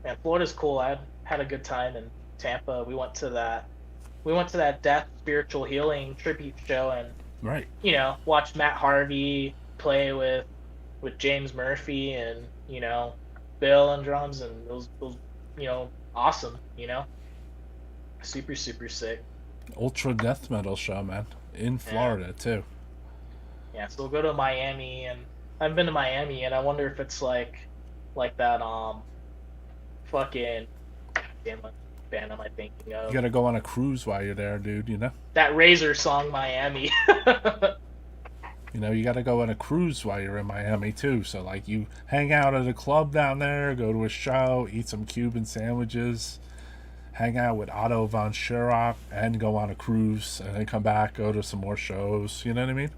Man, Florida's cool. I had a good time in Tampa. We went to that Death Spiritual Healing tribute show and
Right.
watched Matt Harvey play with James Murphy and Bill and drums, and those awesome. Super super sick.
Ultra death metal show, man, in Florida too.
Yeah, so we'll go to Miami, and I've been to Miami, and I wonder if it's like that fucking damn what band am I thinking of?
You gotta go on a cruise while you're there, dude.
That Razor song Miami.
You gotta go on a cruise while you're in Miami too. So like you hang out at a club down there, go to a show, eat some Cuban sandwiches, hang out with Otto von Schirach, and go on a cruise, and then come back, go to some more shows. You know what I mean?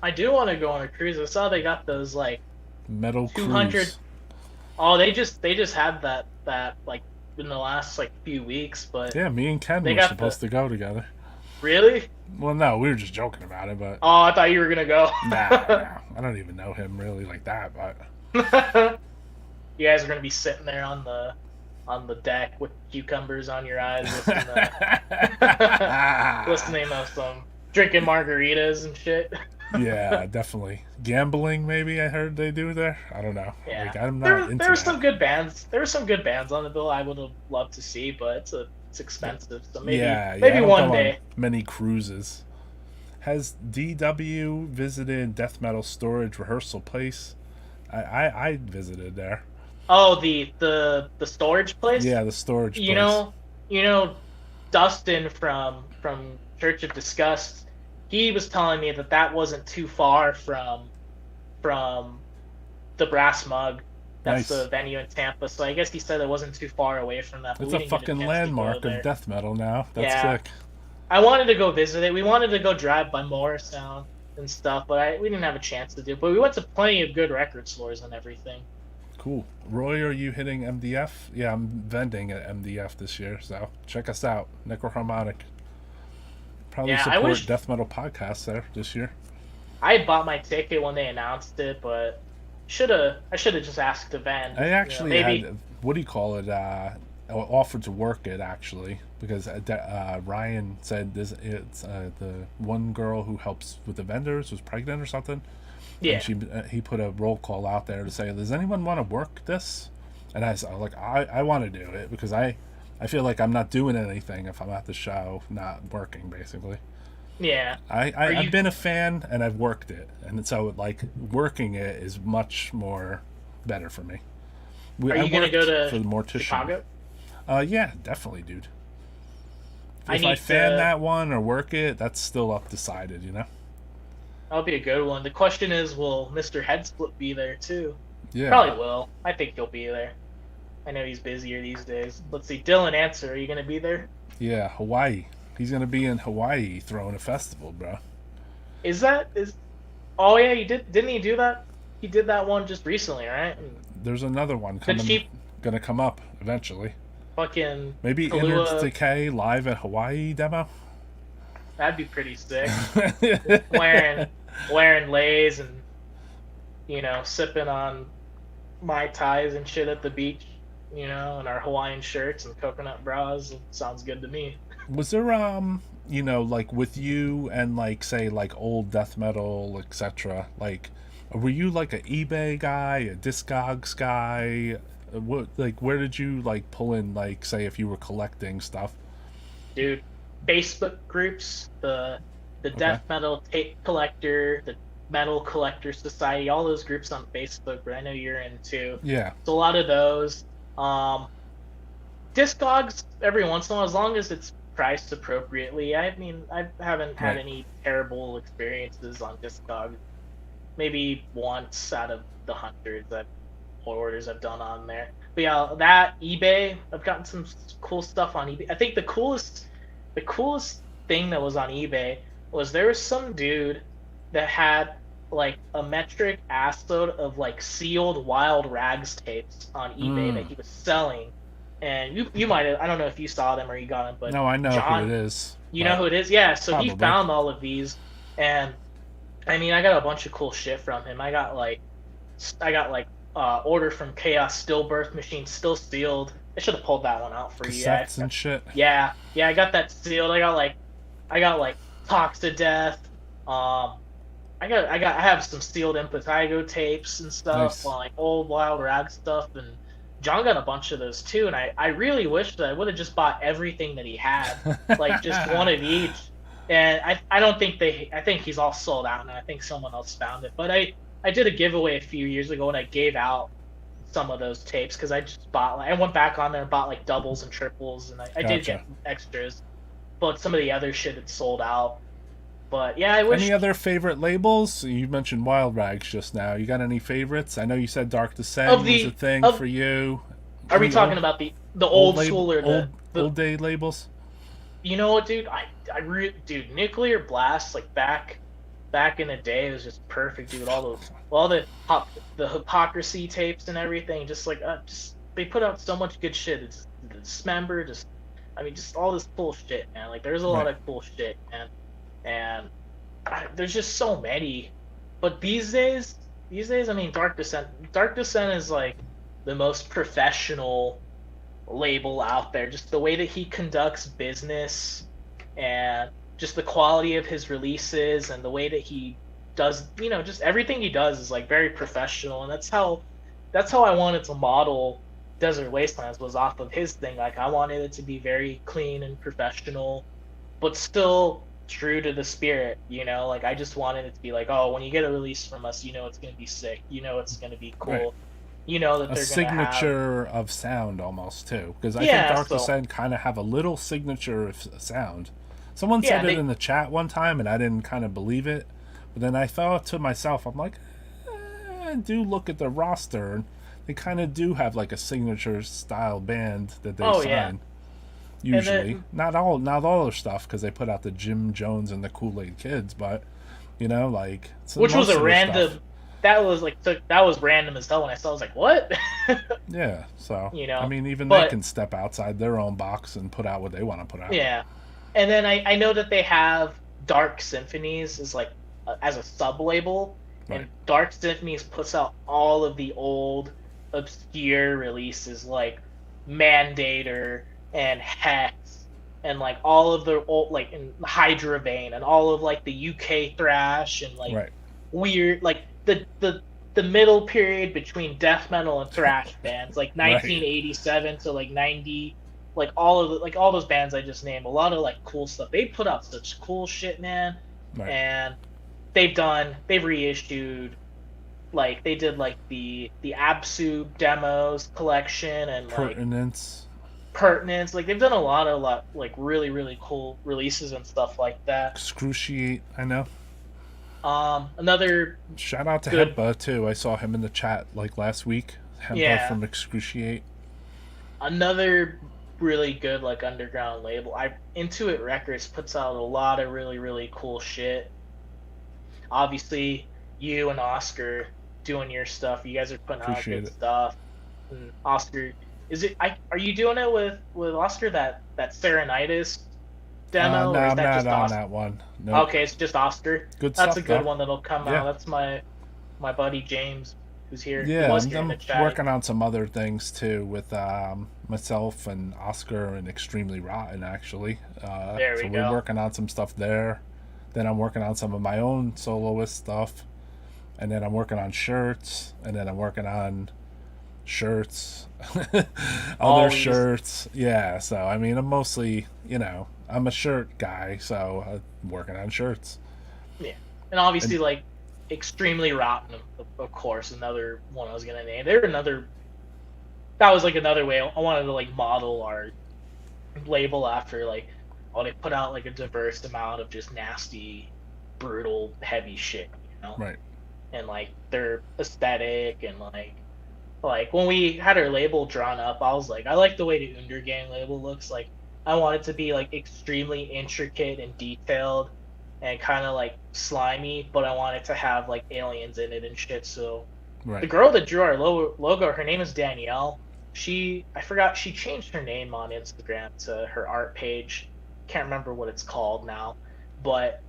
I do want to go on a cruise. I saw they got those like
Metal
200.
cruise.
Oh, they just had that like in the last like few weeks, but
Yeah, me and Ken
They
were
got
supposed to go together.
really?
Well, no, we were just joking about it, but
Oh, I thought you were gonna go.
nah, I don't even know him really like that. But
You guys are gonna be sitting there on the deck with cucumbers on your eyes, listening to some drinking margaritas and shit.
yeah, definitely gambling. Maybe I heard they do there. I don't know.
Yeah,
Like, I'm not into
there were
that.
some good bands. There were some good bands on the bill. I would have loved to see, but it's expensive. So maybe
I
maybe
don't
one
go on
day.
many cruises. Has DW visited Death Metal Storage Rehearsal Place? I visited there.
Oh, the storage place.
Yeah, the storage
You
place.
know, Dustin from Church of Disgust. He was telling me that wasn't too far from the Brass Mug. That's
Nice.
the venue in Tampa. So I guess he said it wasn't too far away from that. but
It's
we
a
didn't get
fucking
chance to go
landmark
there.
of death metal now. That's
Yeah.
sick.
I wanted to go visit it. We wanted to go drive by Morristown and stuff, but we didn't have a chance to do it. But we went to plenty of good record stores and everything.
Cool. Roy, are you hitting MDF? Yeah, I'm vending at MDF this year, so check us out. Necroharmonic. Probably
Yeah, I
support
wish-
death metal podcasts there this year.
I bought my ticket when they announced it, but I should have just asked to vend.
I actually
maybe.
had, what do you call it, offered to work it, actually, because Ryan said it's the one girl who helps with the vendors was pregnant or something.
Yeah.
And he put a roll call out there to say, does anyone want to work this? And I was like, I want to do it because I feel like I'm not doing anything if I'm at the show not working, basically.
Yeah.
I've been a fan and I've worked it, and so like working it is much more better for me.
Are you gonna go to
for the mortician?
Chicago?
Yeah, definitely, dude.
I
If
need
I fan
to-
that one or work it, that's still up decided,
That'll be a good one. The question is, will Mr. Headsplit be there too?
Yeah.
Probably will. I think he'll be there. I know he's busier these days. Let's see. Dylan, answer. Are you gonna be there?
Yeah, Hawaii. He's gonna be in Hawaii throwing a festival, bro.
Is? Oh yeah, he did. Didn't he do that? He did that one just recently, right?
There's another one gonna come up eventually.
Fucking
Maybe
Kahlua.
Innards Decay live at Hawaii demo.
That'd be pretty sick. wearing lays and sipping on Mai Tais and shit at the beach, and our Hawaiian shirts and coconut bras. Sounds good to me.
Was there like with you and like say like old death metal, etc. Like, were you like an eBay guy, a Discogs guy? What, like, where did you like pull in, like, say if you were collecting stuff?
Dude, Facebook groups, the death metal tape collector, the metal collector society, all those groups on Facebook, but I know you're in too.
Yeah.
So a lot of those. Discogs every once in a while, as long as it's priced appropriately. I mean, I haven't had
Right.
any terrible experiences on Discogs. Maybe once out of the hundreds orders I've done on there. But yeah, that eBay, I've gotten some cool stuff on eBay. I think the coolest thing that was on eBay was there was some dude that had like a metric assload of like sealed Wild Rags tapes on eBay that he was selling. And you might have, I don't know if you saw them or you got them, but
No, I know
John,
who it is.
you know who it is? Yeah, so he
Probably.
found all of these, and I mean, I got a bunch of cool shit from him. I got like order from Chaos Stillbirth Machine, still sealed. I should have pulled that one out for you.
Cassettes and shit.
Yeah, I got that sealed. I got like Talks to Death. Um, I have some sealed Impetigo tapes and stuff,
Nice.
like old Wild Rag stuff, and John got a bunch of those too. And I really wish that I would have just bought everything that he had, like just one of each. And I don't think I think he's all sold out, and I think someone else found it. But I did a giveaway a few years ago, and I gave out some of those tapes because I just bought, like, I went back on there and bought like doubles and triples, and I did get extras, but some of the other shit had sold out. But yeah, I wish.
Any other favorite labels? You mentioned Wild Rags just now. You got any favorites? I know you said Dark Descent was a thing for you.
Are we talking about the old school or the
old day labels?
You know what, dude? Dude, Nuclear Blast, like back in the day, was just perfect, dude. All the hypocrisy tapes and everything, just they put out so much good shit. It's Dismember, just all this cool shit, man. Like there's a lot of cool shit, man. And there's just so many. But these days, I mean, Dark Descent is like the most professional label out there. Just the way that he conducts business, and just the quality of his releases, and the way that he does, just everything he does is like very professional. And that's how I wanted to model Desert Wastelands, was off of his thing. Like I wanted it to be very clean and professional, but still true to the spirit, like I just wanted it to be like, oh, when you get a release from us, it's going to be sick, it's going to be cool, that they're going to have a
signature of sound almost too, because I think Dark Descent kind of have a little signature of sound. Someone said it in the chat one time and I didn't kind of believe it, but then I thought to myself, I'm like, do look at the roster, and they kind of do have like a signature style band that they sign. Usually, not all their stuff, because they put out the Jim Jones and the Kool-Aid Kids, but like,
which was a random stuff. That was random as hell. When I saw it, I was like, what?
Yeah, so I mean, even they can step outside their own box and put out what they want to put out.
Yeah, and then I know that they have Dark Symphonies as like as a sub label, and Dark Symphonies puts out all of the old obscure releases like Mandator and Hex, and like all of the old, like, in Hydra Vein, and all of like the UK thrash, and like weird, like the middle period between death metal and thrash bands, like 1987 to like 90, like all those bands I just named. A lot of like cool stuff. They put out such cool shit, man. And they've reissued, like they did like the Absu demos collection, and Pertinence, like they've done a lot like really, really cool releases and stuff like that.
Excruciate, I know.
Another
shout out to Hempa too. I saw him in the chat like last week. Hempa from Excruciate.
Another really good like underground label. Intuit Records puts out a lot of really, really cool shit. Obviously, you and Oscar doing your stuff. You guys are putting out good stuff. And Oscar, are you doing it with Oscar, that Serenitis demo?
No,
or is
I'm
that
not
just
on
Oscar?
that one. Nope.
Okay, it's just Oscar.
Good
That's
stuff,
a good
though.
one that'll come out. That's my buddy James, who's here.
Yeah, I'm working on some other things too with myself and Oscar and Extremely Rotten, actually.
There we go.
We're working on some stuff there. Then I'm working on some of my own soloist stuff. And then I'm working on shirts. And then I'm working on shirts. Other shirts. Yeah, so I mean, I'm mostly, I'm a shirt guy, so I'm working on shirts.
Yeah. And obviously, like, Extremely Rotten, of course, another one I was going to name. That was like another way I wanted to like model our label after, like, they put out like a diverse amount of just nasty, brutal, heavy shit,
Right.
And like their aesthetic, and like when we had our label drawn up, I was like, I like the way the Undergang label looks. Like, I want it to be like extremely intricate and detailed and kind of like slimy, but I want it to have like aliens in it and shit. So the girl that drew our logo, her name is Danielle. I forgot, she changed her name on Instagram to her art page. Can't remember what it's called now, but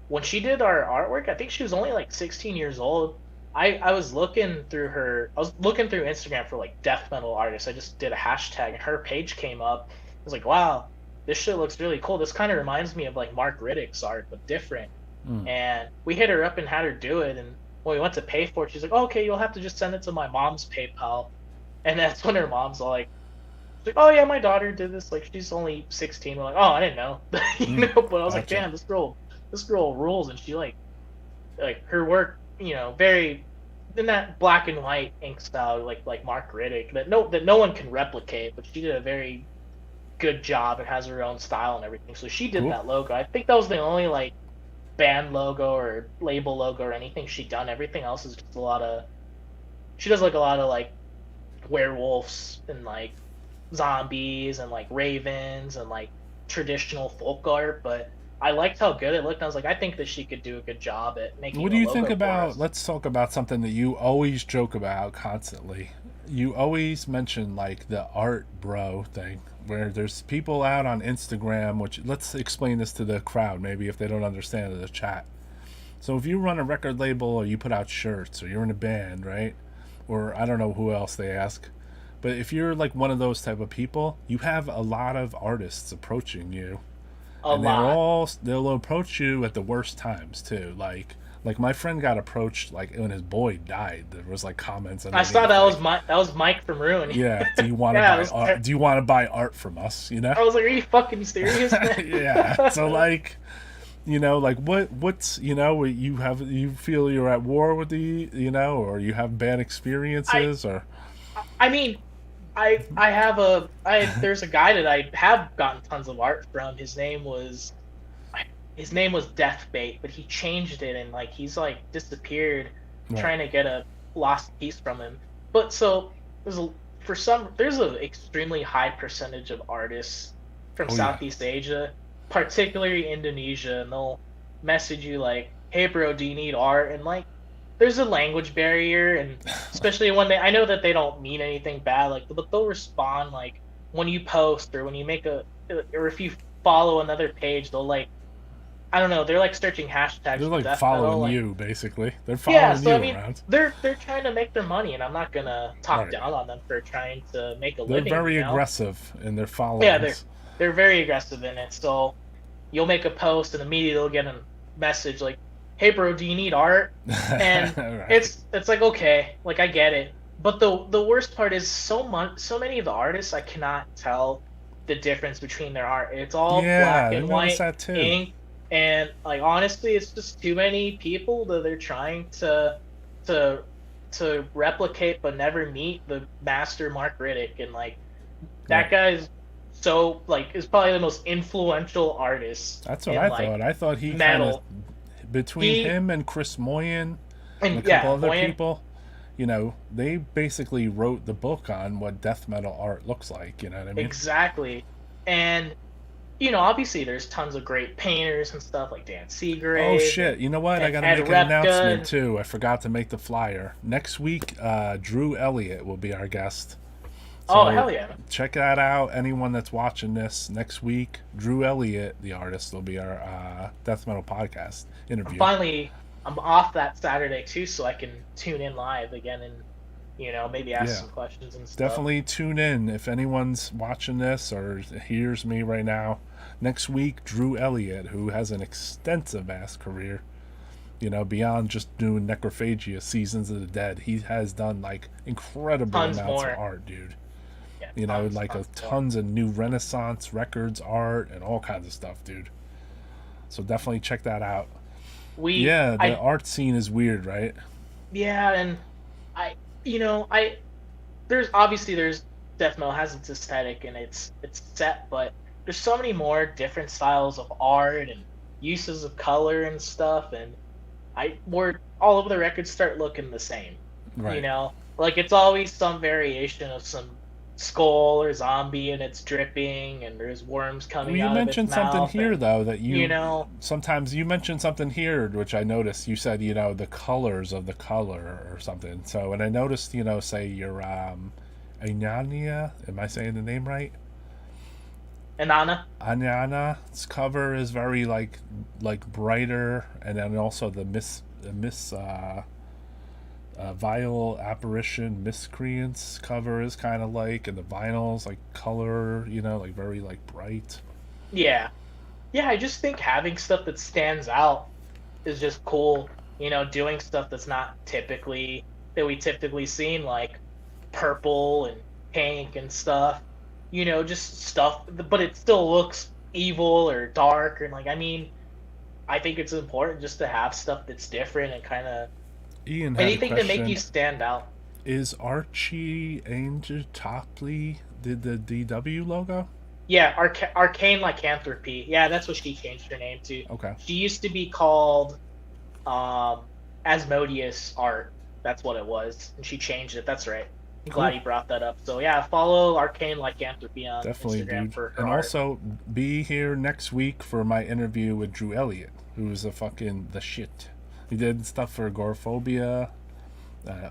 when she did our artwork, I think she was only like 16 years old, I was looking through I was looking through Instagram for like death metal artists. I just did a hashtag and her page came up. I was like, wow, this shit looks really cool. This kind of reminds me of like Mark Riddick's art, but different. And we hit her up and had her do it. And when we went to pay for it, she's like, oh, okay, you'll have to just send it to my mom's PayPal. And that's when her mom's all like, oh yeah, my daughter did this. Like she's only 16. We're like, oh, I didn't know, you know. But I was like, damn, this girl rules, and she like her work, you know, very in that black and white ink style, like Mark Riddick, that no one can replicate. But she did a very good job and has her own style and everything. So she did that logo. I think that was the only like band logo or label logo or anything she done. Everything else is just a lot of. She does like a lot of like werewolves and like zombies and like ravens and like traditional folk art, but I liked how good it looked. And I was like, I think that she could do a good job at making.
What do you think about? Let's talk about something that you always joke about constantly. You always mention like the art bro thing, where there's people out on Instagram. Which let's explain this to the crowd, maybe if they don't understand in the chat. So if you run a record label or you put out shirts or you're in a band, right? Or I don't know who else they ask. But if you're like one of those type of people, you have a lot of artists approaching you. They'll approach you at the worst times too. Like my friend got approached like when his boy died. There was like comments.
I saw that was Mike from Ruin.
Yeah. Do you want to buy art? Do you want to buy art from us? You know.
I was like, are you fucking serious, man?
Yeah. So like, you know, like what's you know you feel you're at war with or you have bad experiences or.
I mean. There's a guy that I have gotten tons of art from. His name was Deathbait, but he changed it and like he's like disappeared, trying to get a lost piece from him. But so there's an extremely high percentage of artists from Southeast Asia, particularly Indonesia, and they'll message you like, "Hey bro, do you need art?" And like there's a language barrier, and especially when I know that they don't mean anything bad, like, but they'll respond like when you post or when you make or if you follow another page, they'll like, I don't know, they're like searching hashtags.
They're like following you, basically. They're following you around.
They're trying to make their money, and I'm not gonna talk down on them for trying to make a living.
They're very aggressive in their following.
Yeah, they're very aggressive in it. So you'll make a post, and immediately they'll get a message like, hey bro, do you need art? And it's like, okay, like I get it, but the worst part is so many of the artists, I cannot tell the difference between their art. It's all black and white ink, and like honestly, it's just too many people that they're trying to replicate but never meet the master Mark Riddick, and like that guy's so like is probably the most influential artist.
That's what I thought. I thought he metal. Between him and Chris Moyen and a couple other people, you know, they basically wrote the book on what death metal art looks like, you know what I mean?
Exactly. And, you know, obviously there's tons of great painters and stuff like Dan Seagrave.
Oh, shit. You know what? I got to make an announcement, too. I forgot to make the flyer. Next week, Drew Elliott will be our guest. So
hell yeah.
Check that out. Anyone that's watching this next week, Drew Elliott, the artist, will be our Death Metal Podcast interview.
I'm off that Saturday too, so I can tune in live again and, you know, maybe ask some questions and stuff.
Definitely tune in if anyone's watching this or hears me right now. Next week, Drew Elliott, who has an extensive ass career, you know, beyond just doing Necrophagia, Seasons of the Dead. He has done like incredible amounts of art, dude. You know, like tons of new Renaissance records, art, and all kinds of stuff, dude. So definitely check that out. The art scene is weird, right?
Yeah, and there's death metal has its aesthetic and it's set, but there's so many more different styles of art and uses of color and stuff, and all of the records start looking the same. Right. You know, like it's always some variation of some skull or zombie and it's dripping and there's worms coming out of its mouth. You mentioned something here though that you know, sometimes you mentioned something here which I noticed. You said, you know, the colors of the color or something. So, and I noticed, you know, say your Inanna, am I saying the name right? Inanna's cover is very like brighter, and then also the
Vile Apparition Miscreants cover is kind of like, and the vinyl's like color, like very like bright.
Yeah. Yeah, I just think having stuff that stands out is just cool. Doing stuff that's not that we typically seen, like purple and pink and stuff. Just stuff, but it still looks evil or dark, or like, I think it's important just to have stuff that's different and kind of
Ian had
anything
a
to make
question.
you stand out.
Is Archie Angel Topley did the DW logo?
Yeah, Arcane Lycanthropy. Yeah, that's what she changed her name to.
Okay.
She used to be called Asmodeus Art. That's what it was, and she changed it. That's right. I'm glad you brought that up. So yeah, follow Arcane Lycanthropy on
Definitely,
Instagram
dude.
for her
And
art.
also be here next week for my interview with Drew Elliott, who's the shit. He did stuff for Agoraphobia,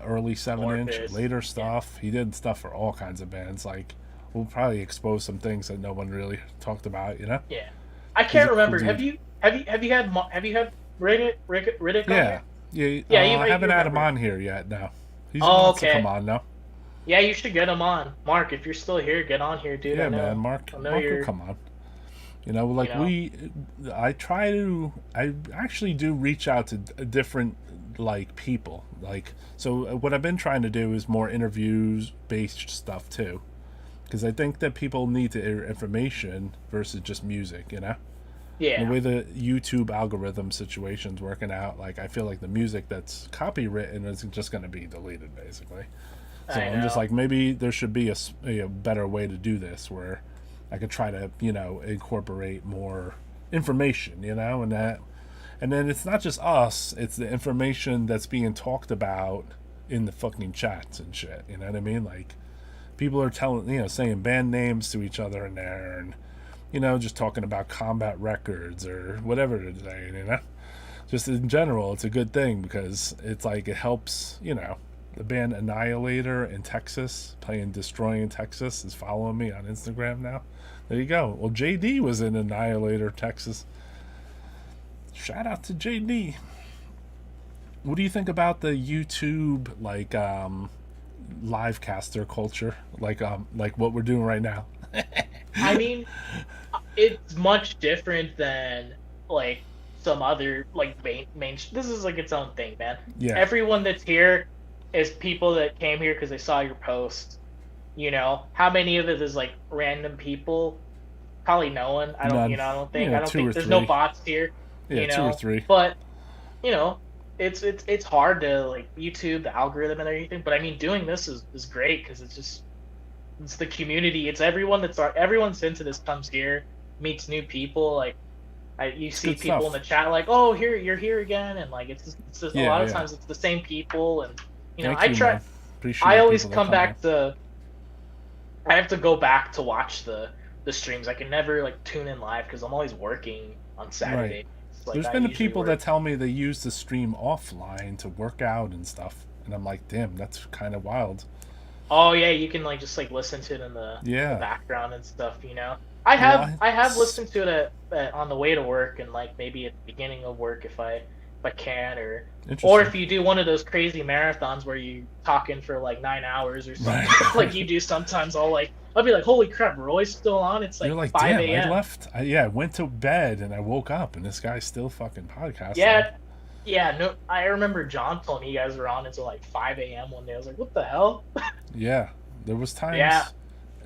early 7-inch,
Morpheus.
later stuff. He did stuff for all kinds of bands. Like, we'll probably expose some things that no one really talked about.
Yeah, I can't remember.
Cool
have you had Riddick on
Yeah,
here?
yeah.
You
I haven't had him
remember.
on here yet. No, he's
Oh,
wants to
okay.
come on now.
Yeah, you should get him on. Mark, if you're still here, get on here, dude.
Yeah,
I know,
man, Mark
you're.
will come on. I actually do reach out to different like people. Like, so what I've been trying to do is more interviews based stuff too, because I think that people need to hear information versus just music.
Yeah.
The way the YouTube algorithm situation's working out, like I feel like the music that's copywritten is just going to be deleted basically. So I'm just like, maybe there should be a better way to do this where I could try to, incorporate more information, and then it's not just us, it's the information that's being talked about in the fucking chats and shit, you know what I mean? Like, people are telling, saying band names to each other in there, and, just talking about combat records or whatever they're saying, Just in general, it's a good thing because it's like, it helps, the band Annihilator in Texas, playing Destroying Texas, is following me on Instagram now. There you go. Well, JD was in Annihilator, Texas. Shout out to JD. What do you think about the YouTube, like, live caster culture? Like what we're doing right now?
It's much different than, like, some other, like, main. This is, like, its own thing, man.
Yeah.
Everyone that's here is people that came here because they saw your post. How many of it is like random people? Probably no one. I don't.
None.
I don't think.
Yeah,
I don't think there's
2 or 3.
no bots here.
Yeah, 2 or 3.
But it's hard to, like, YouTube, the algorithm and everything. But doing this is great because it's the community. It's everyone's into this, comes here, meets new people. Like, you see people
stuff.
in the chat like, oh, you're here again, and like it's just a lot of times it's the same people, and I always come back to. I have to go back to watch the streams. I can never, like, tune in live because I'm always working on Saturday.
Right.
Like,
There's been people that tell me they use the stream offline to work out and stuff, and I'm like, damn, that's kind of wild.
Oh yeah, you can, like, just, like, listen to it in the background and stuff. I have listened to it on the way to work, and, like, maybe at the beginning of work if I can, or if you do one of those crazy marathons where you talk in for like 9 hours or something, like you do sometimes. I'll be like, holy crap, Roy's still on. It's like,
you're like,
5
damn,
a.m.
I left. I went to bed and I woke up and this guy's still fucking podcasting.
Yeah. No, I remember John told me you guys were on until like 5 a.m. one day. I was like, what the hell?
Yeah, there was times.
Yeah.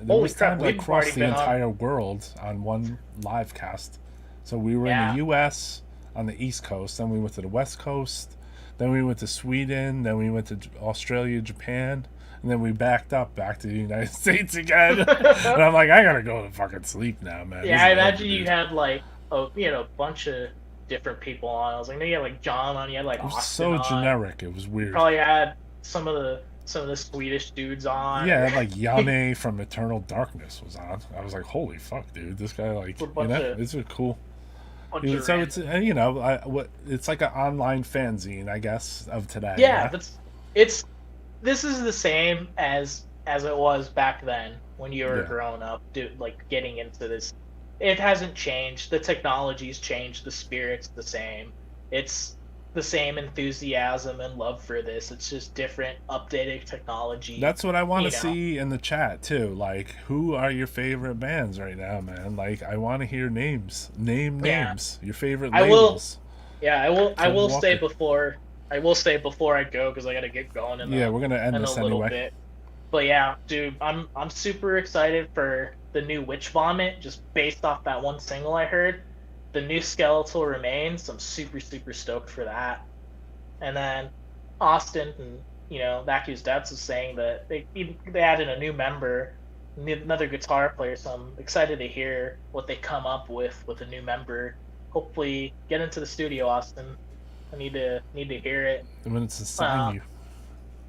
There was times I crossed the entire world on one live cast. So we were in the U.S. on the East Coast, then we went to the West Coast, then we went to Sweden, then we went to Australia, Japan, and then we back to the United States again. And I'm like, I gotta go to fucking sleep now, man.
Yeah, I imagine you had like a bunch of different people on. I was like, no, you had like John on, you had like Austin
so generic, it was weird.
You probably had some of the Swedish dudes on.
Yeah, like Yane from Eternal Darkness was on. I was like, holy fuck, dude, this guy, like, this is cool. So it's it's like an online fanzine, I guess, of today.
Yeah, this is the same as it was back then when you were growing up, like getting into this. It hasn't changed. The technology's changed. The spirit's the same. It's the same enthusiasm and love for this. It's just different, updated technology.
That's what I want to see in the chat too. Like, who are your favorite bands right now, man? Like, I want to hear names. Names. Your favorite labels.
I will say before I go, because I gotta get going.
We're gonna end this anyway.
Bit. But yeah, dude, I'm super excited for the new Witch Vomit, just based off that one single I heard. The new Skeletal Remains, I'm super stoked for that. And then Austin and Vacu's Debts was saying that they added a new member, another guitar player, so I'm excited to hear what they come up with a new member. Hopefully get into the studio, Austin. I need to hear it.
The minutes to sign you.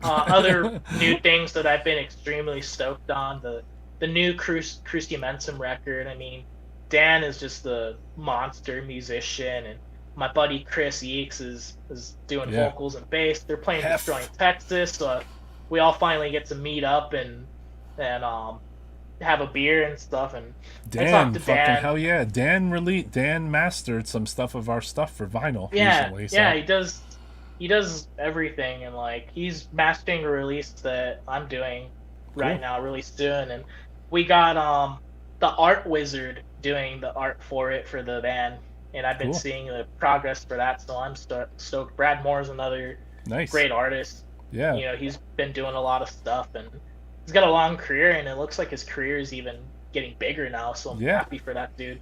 Other new things that I've been extremely stoked on, the new Crucimentum record. I mean, Dan is just the monster musician, and my buddy Chris Yeeks is doing vocals and bass. They're playing Destroying Texas, so we all finally get to meet up and have a beer and stuff. And
Dan, hell yeah, Dan mastered some stuff of our stuff for vinyl recently. So.
Yeah, he does everything, and like he's mastering a release that I'm doing right now really soon. And we got the Art Wizard doing the art for it for the band, and I've been seeing the progress for that, so I'm stoked. Brad Moore's another great artist.
Yeah,
he's been doing a lot of stuff, and he's got a long career, and it looks like his career is even getting bigger now, so I'm happy for that dude.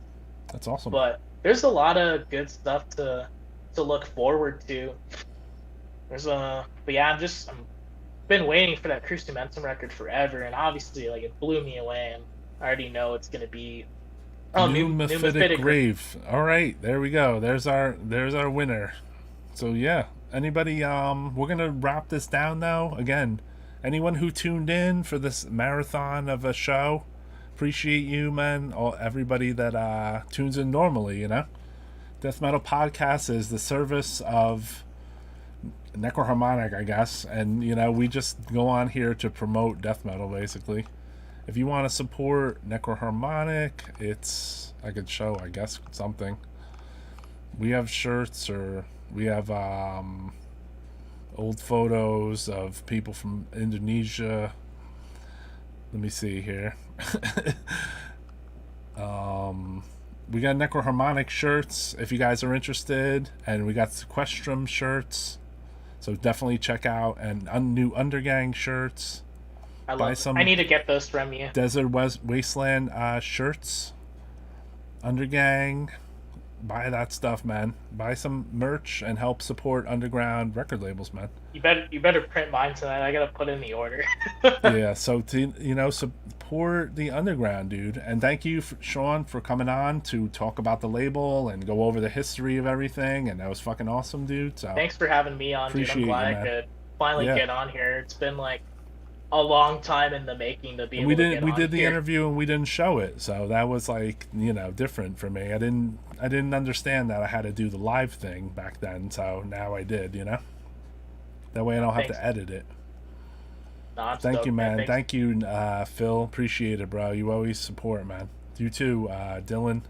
That's awesome.
But there's a lot of good stuff to look forward to. I've been waiting for that Crucimentum record forever, and obviously like it blew me away, and I already know it's gonna be
new Mephitic Grave. All right, there we go. There's our winner. So yeah, anybody, we're gonna wrap this down now. Again, anyone who tuned in for this marathon of a show, appreciate you, man. Everybody that tunes in normally, Death Metal Podcast is the service of Necroharmonic, I guess, and we just go on here to promote death metal, basically. If you want to support Necroharmonic, I could show, I guess, something. We have shirts, or we have old photos of people from Indonesia. Let me see here. We got Necroharmonic shirts if you guys are interested, and we got Sequestrum shirts, so definitely check out, and new Undergang shirts.
I need to get those from you.
Desert Wasteland shirts, Undergang. Buy that stuff, man. Buy some merch and help support underground record labels, man.
You better print mine tonight. I gotta put in the order.
Yeah, so to support the underground, dude. And thank you, Sean, for coming on to talk about the label and go over the history of everything. And that was fucking awesome, dude. So
thanks for having me on, dude. I'm glad I could finally get on here. It's been like a long time in the making to be able to get on
we did the
here.
interview and we didn't show it, so that was like different for me. I didn't understand that I had to do the live thing back then, so now I did. That way I don't have to edit it.
No,
Thank you, man. Thank you, Phil. Appreciate it, bro. You always support, man. You too, Dylan.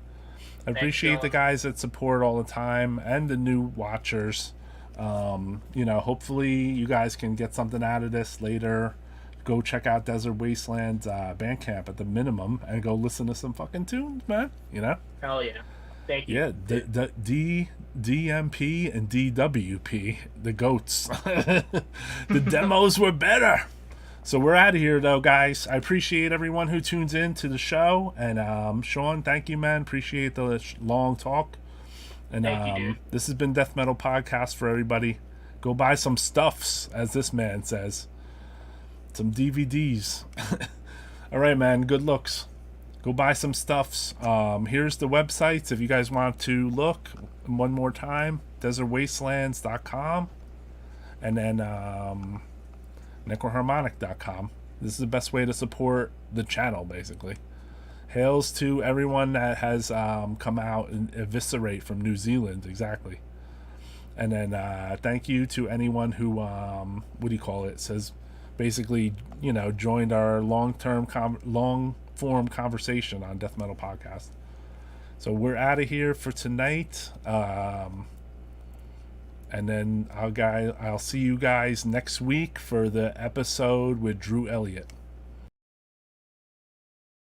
I appreciate the guys that support all the time and the new watchers. Hopefully you guys can get something out of this later. Go check out Desert Wasteland's Bandcamp at the minimum and go listen to some fucking tunes, man.
Hell yeah. Thank you.
Yeah, DMP and DWP, the goats. The demos were better. So we're out of here, though, guys. I appreciate everyone who tunes in to the show. And Sean, thank you, man. Appreciate the long talk. And
thank you, dude.
This has been Death Metal Podcast for everybody. Go buy some stuffs, as this man says. Some DVDs. All right, man. Good looks. Go buy some stuffs. Here's the websites if you guys want to look one more time. DesertWastelands.com and then Necroharmonic.com. This is the best way to support the channel, basically. Hails to everyone that has come out and eviscerate from New Zealand, exactly. And then thank you to anyone who says basically joined our long form conversation on Death Metal Podcast. So we're out of here for tonight, and And then I'll see you guys next week for the episode with Drew Elliott.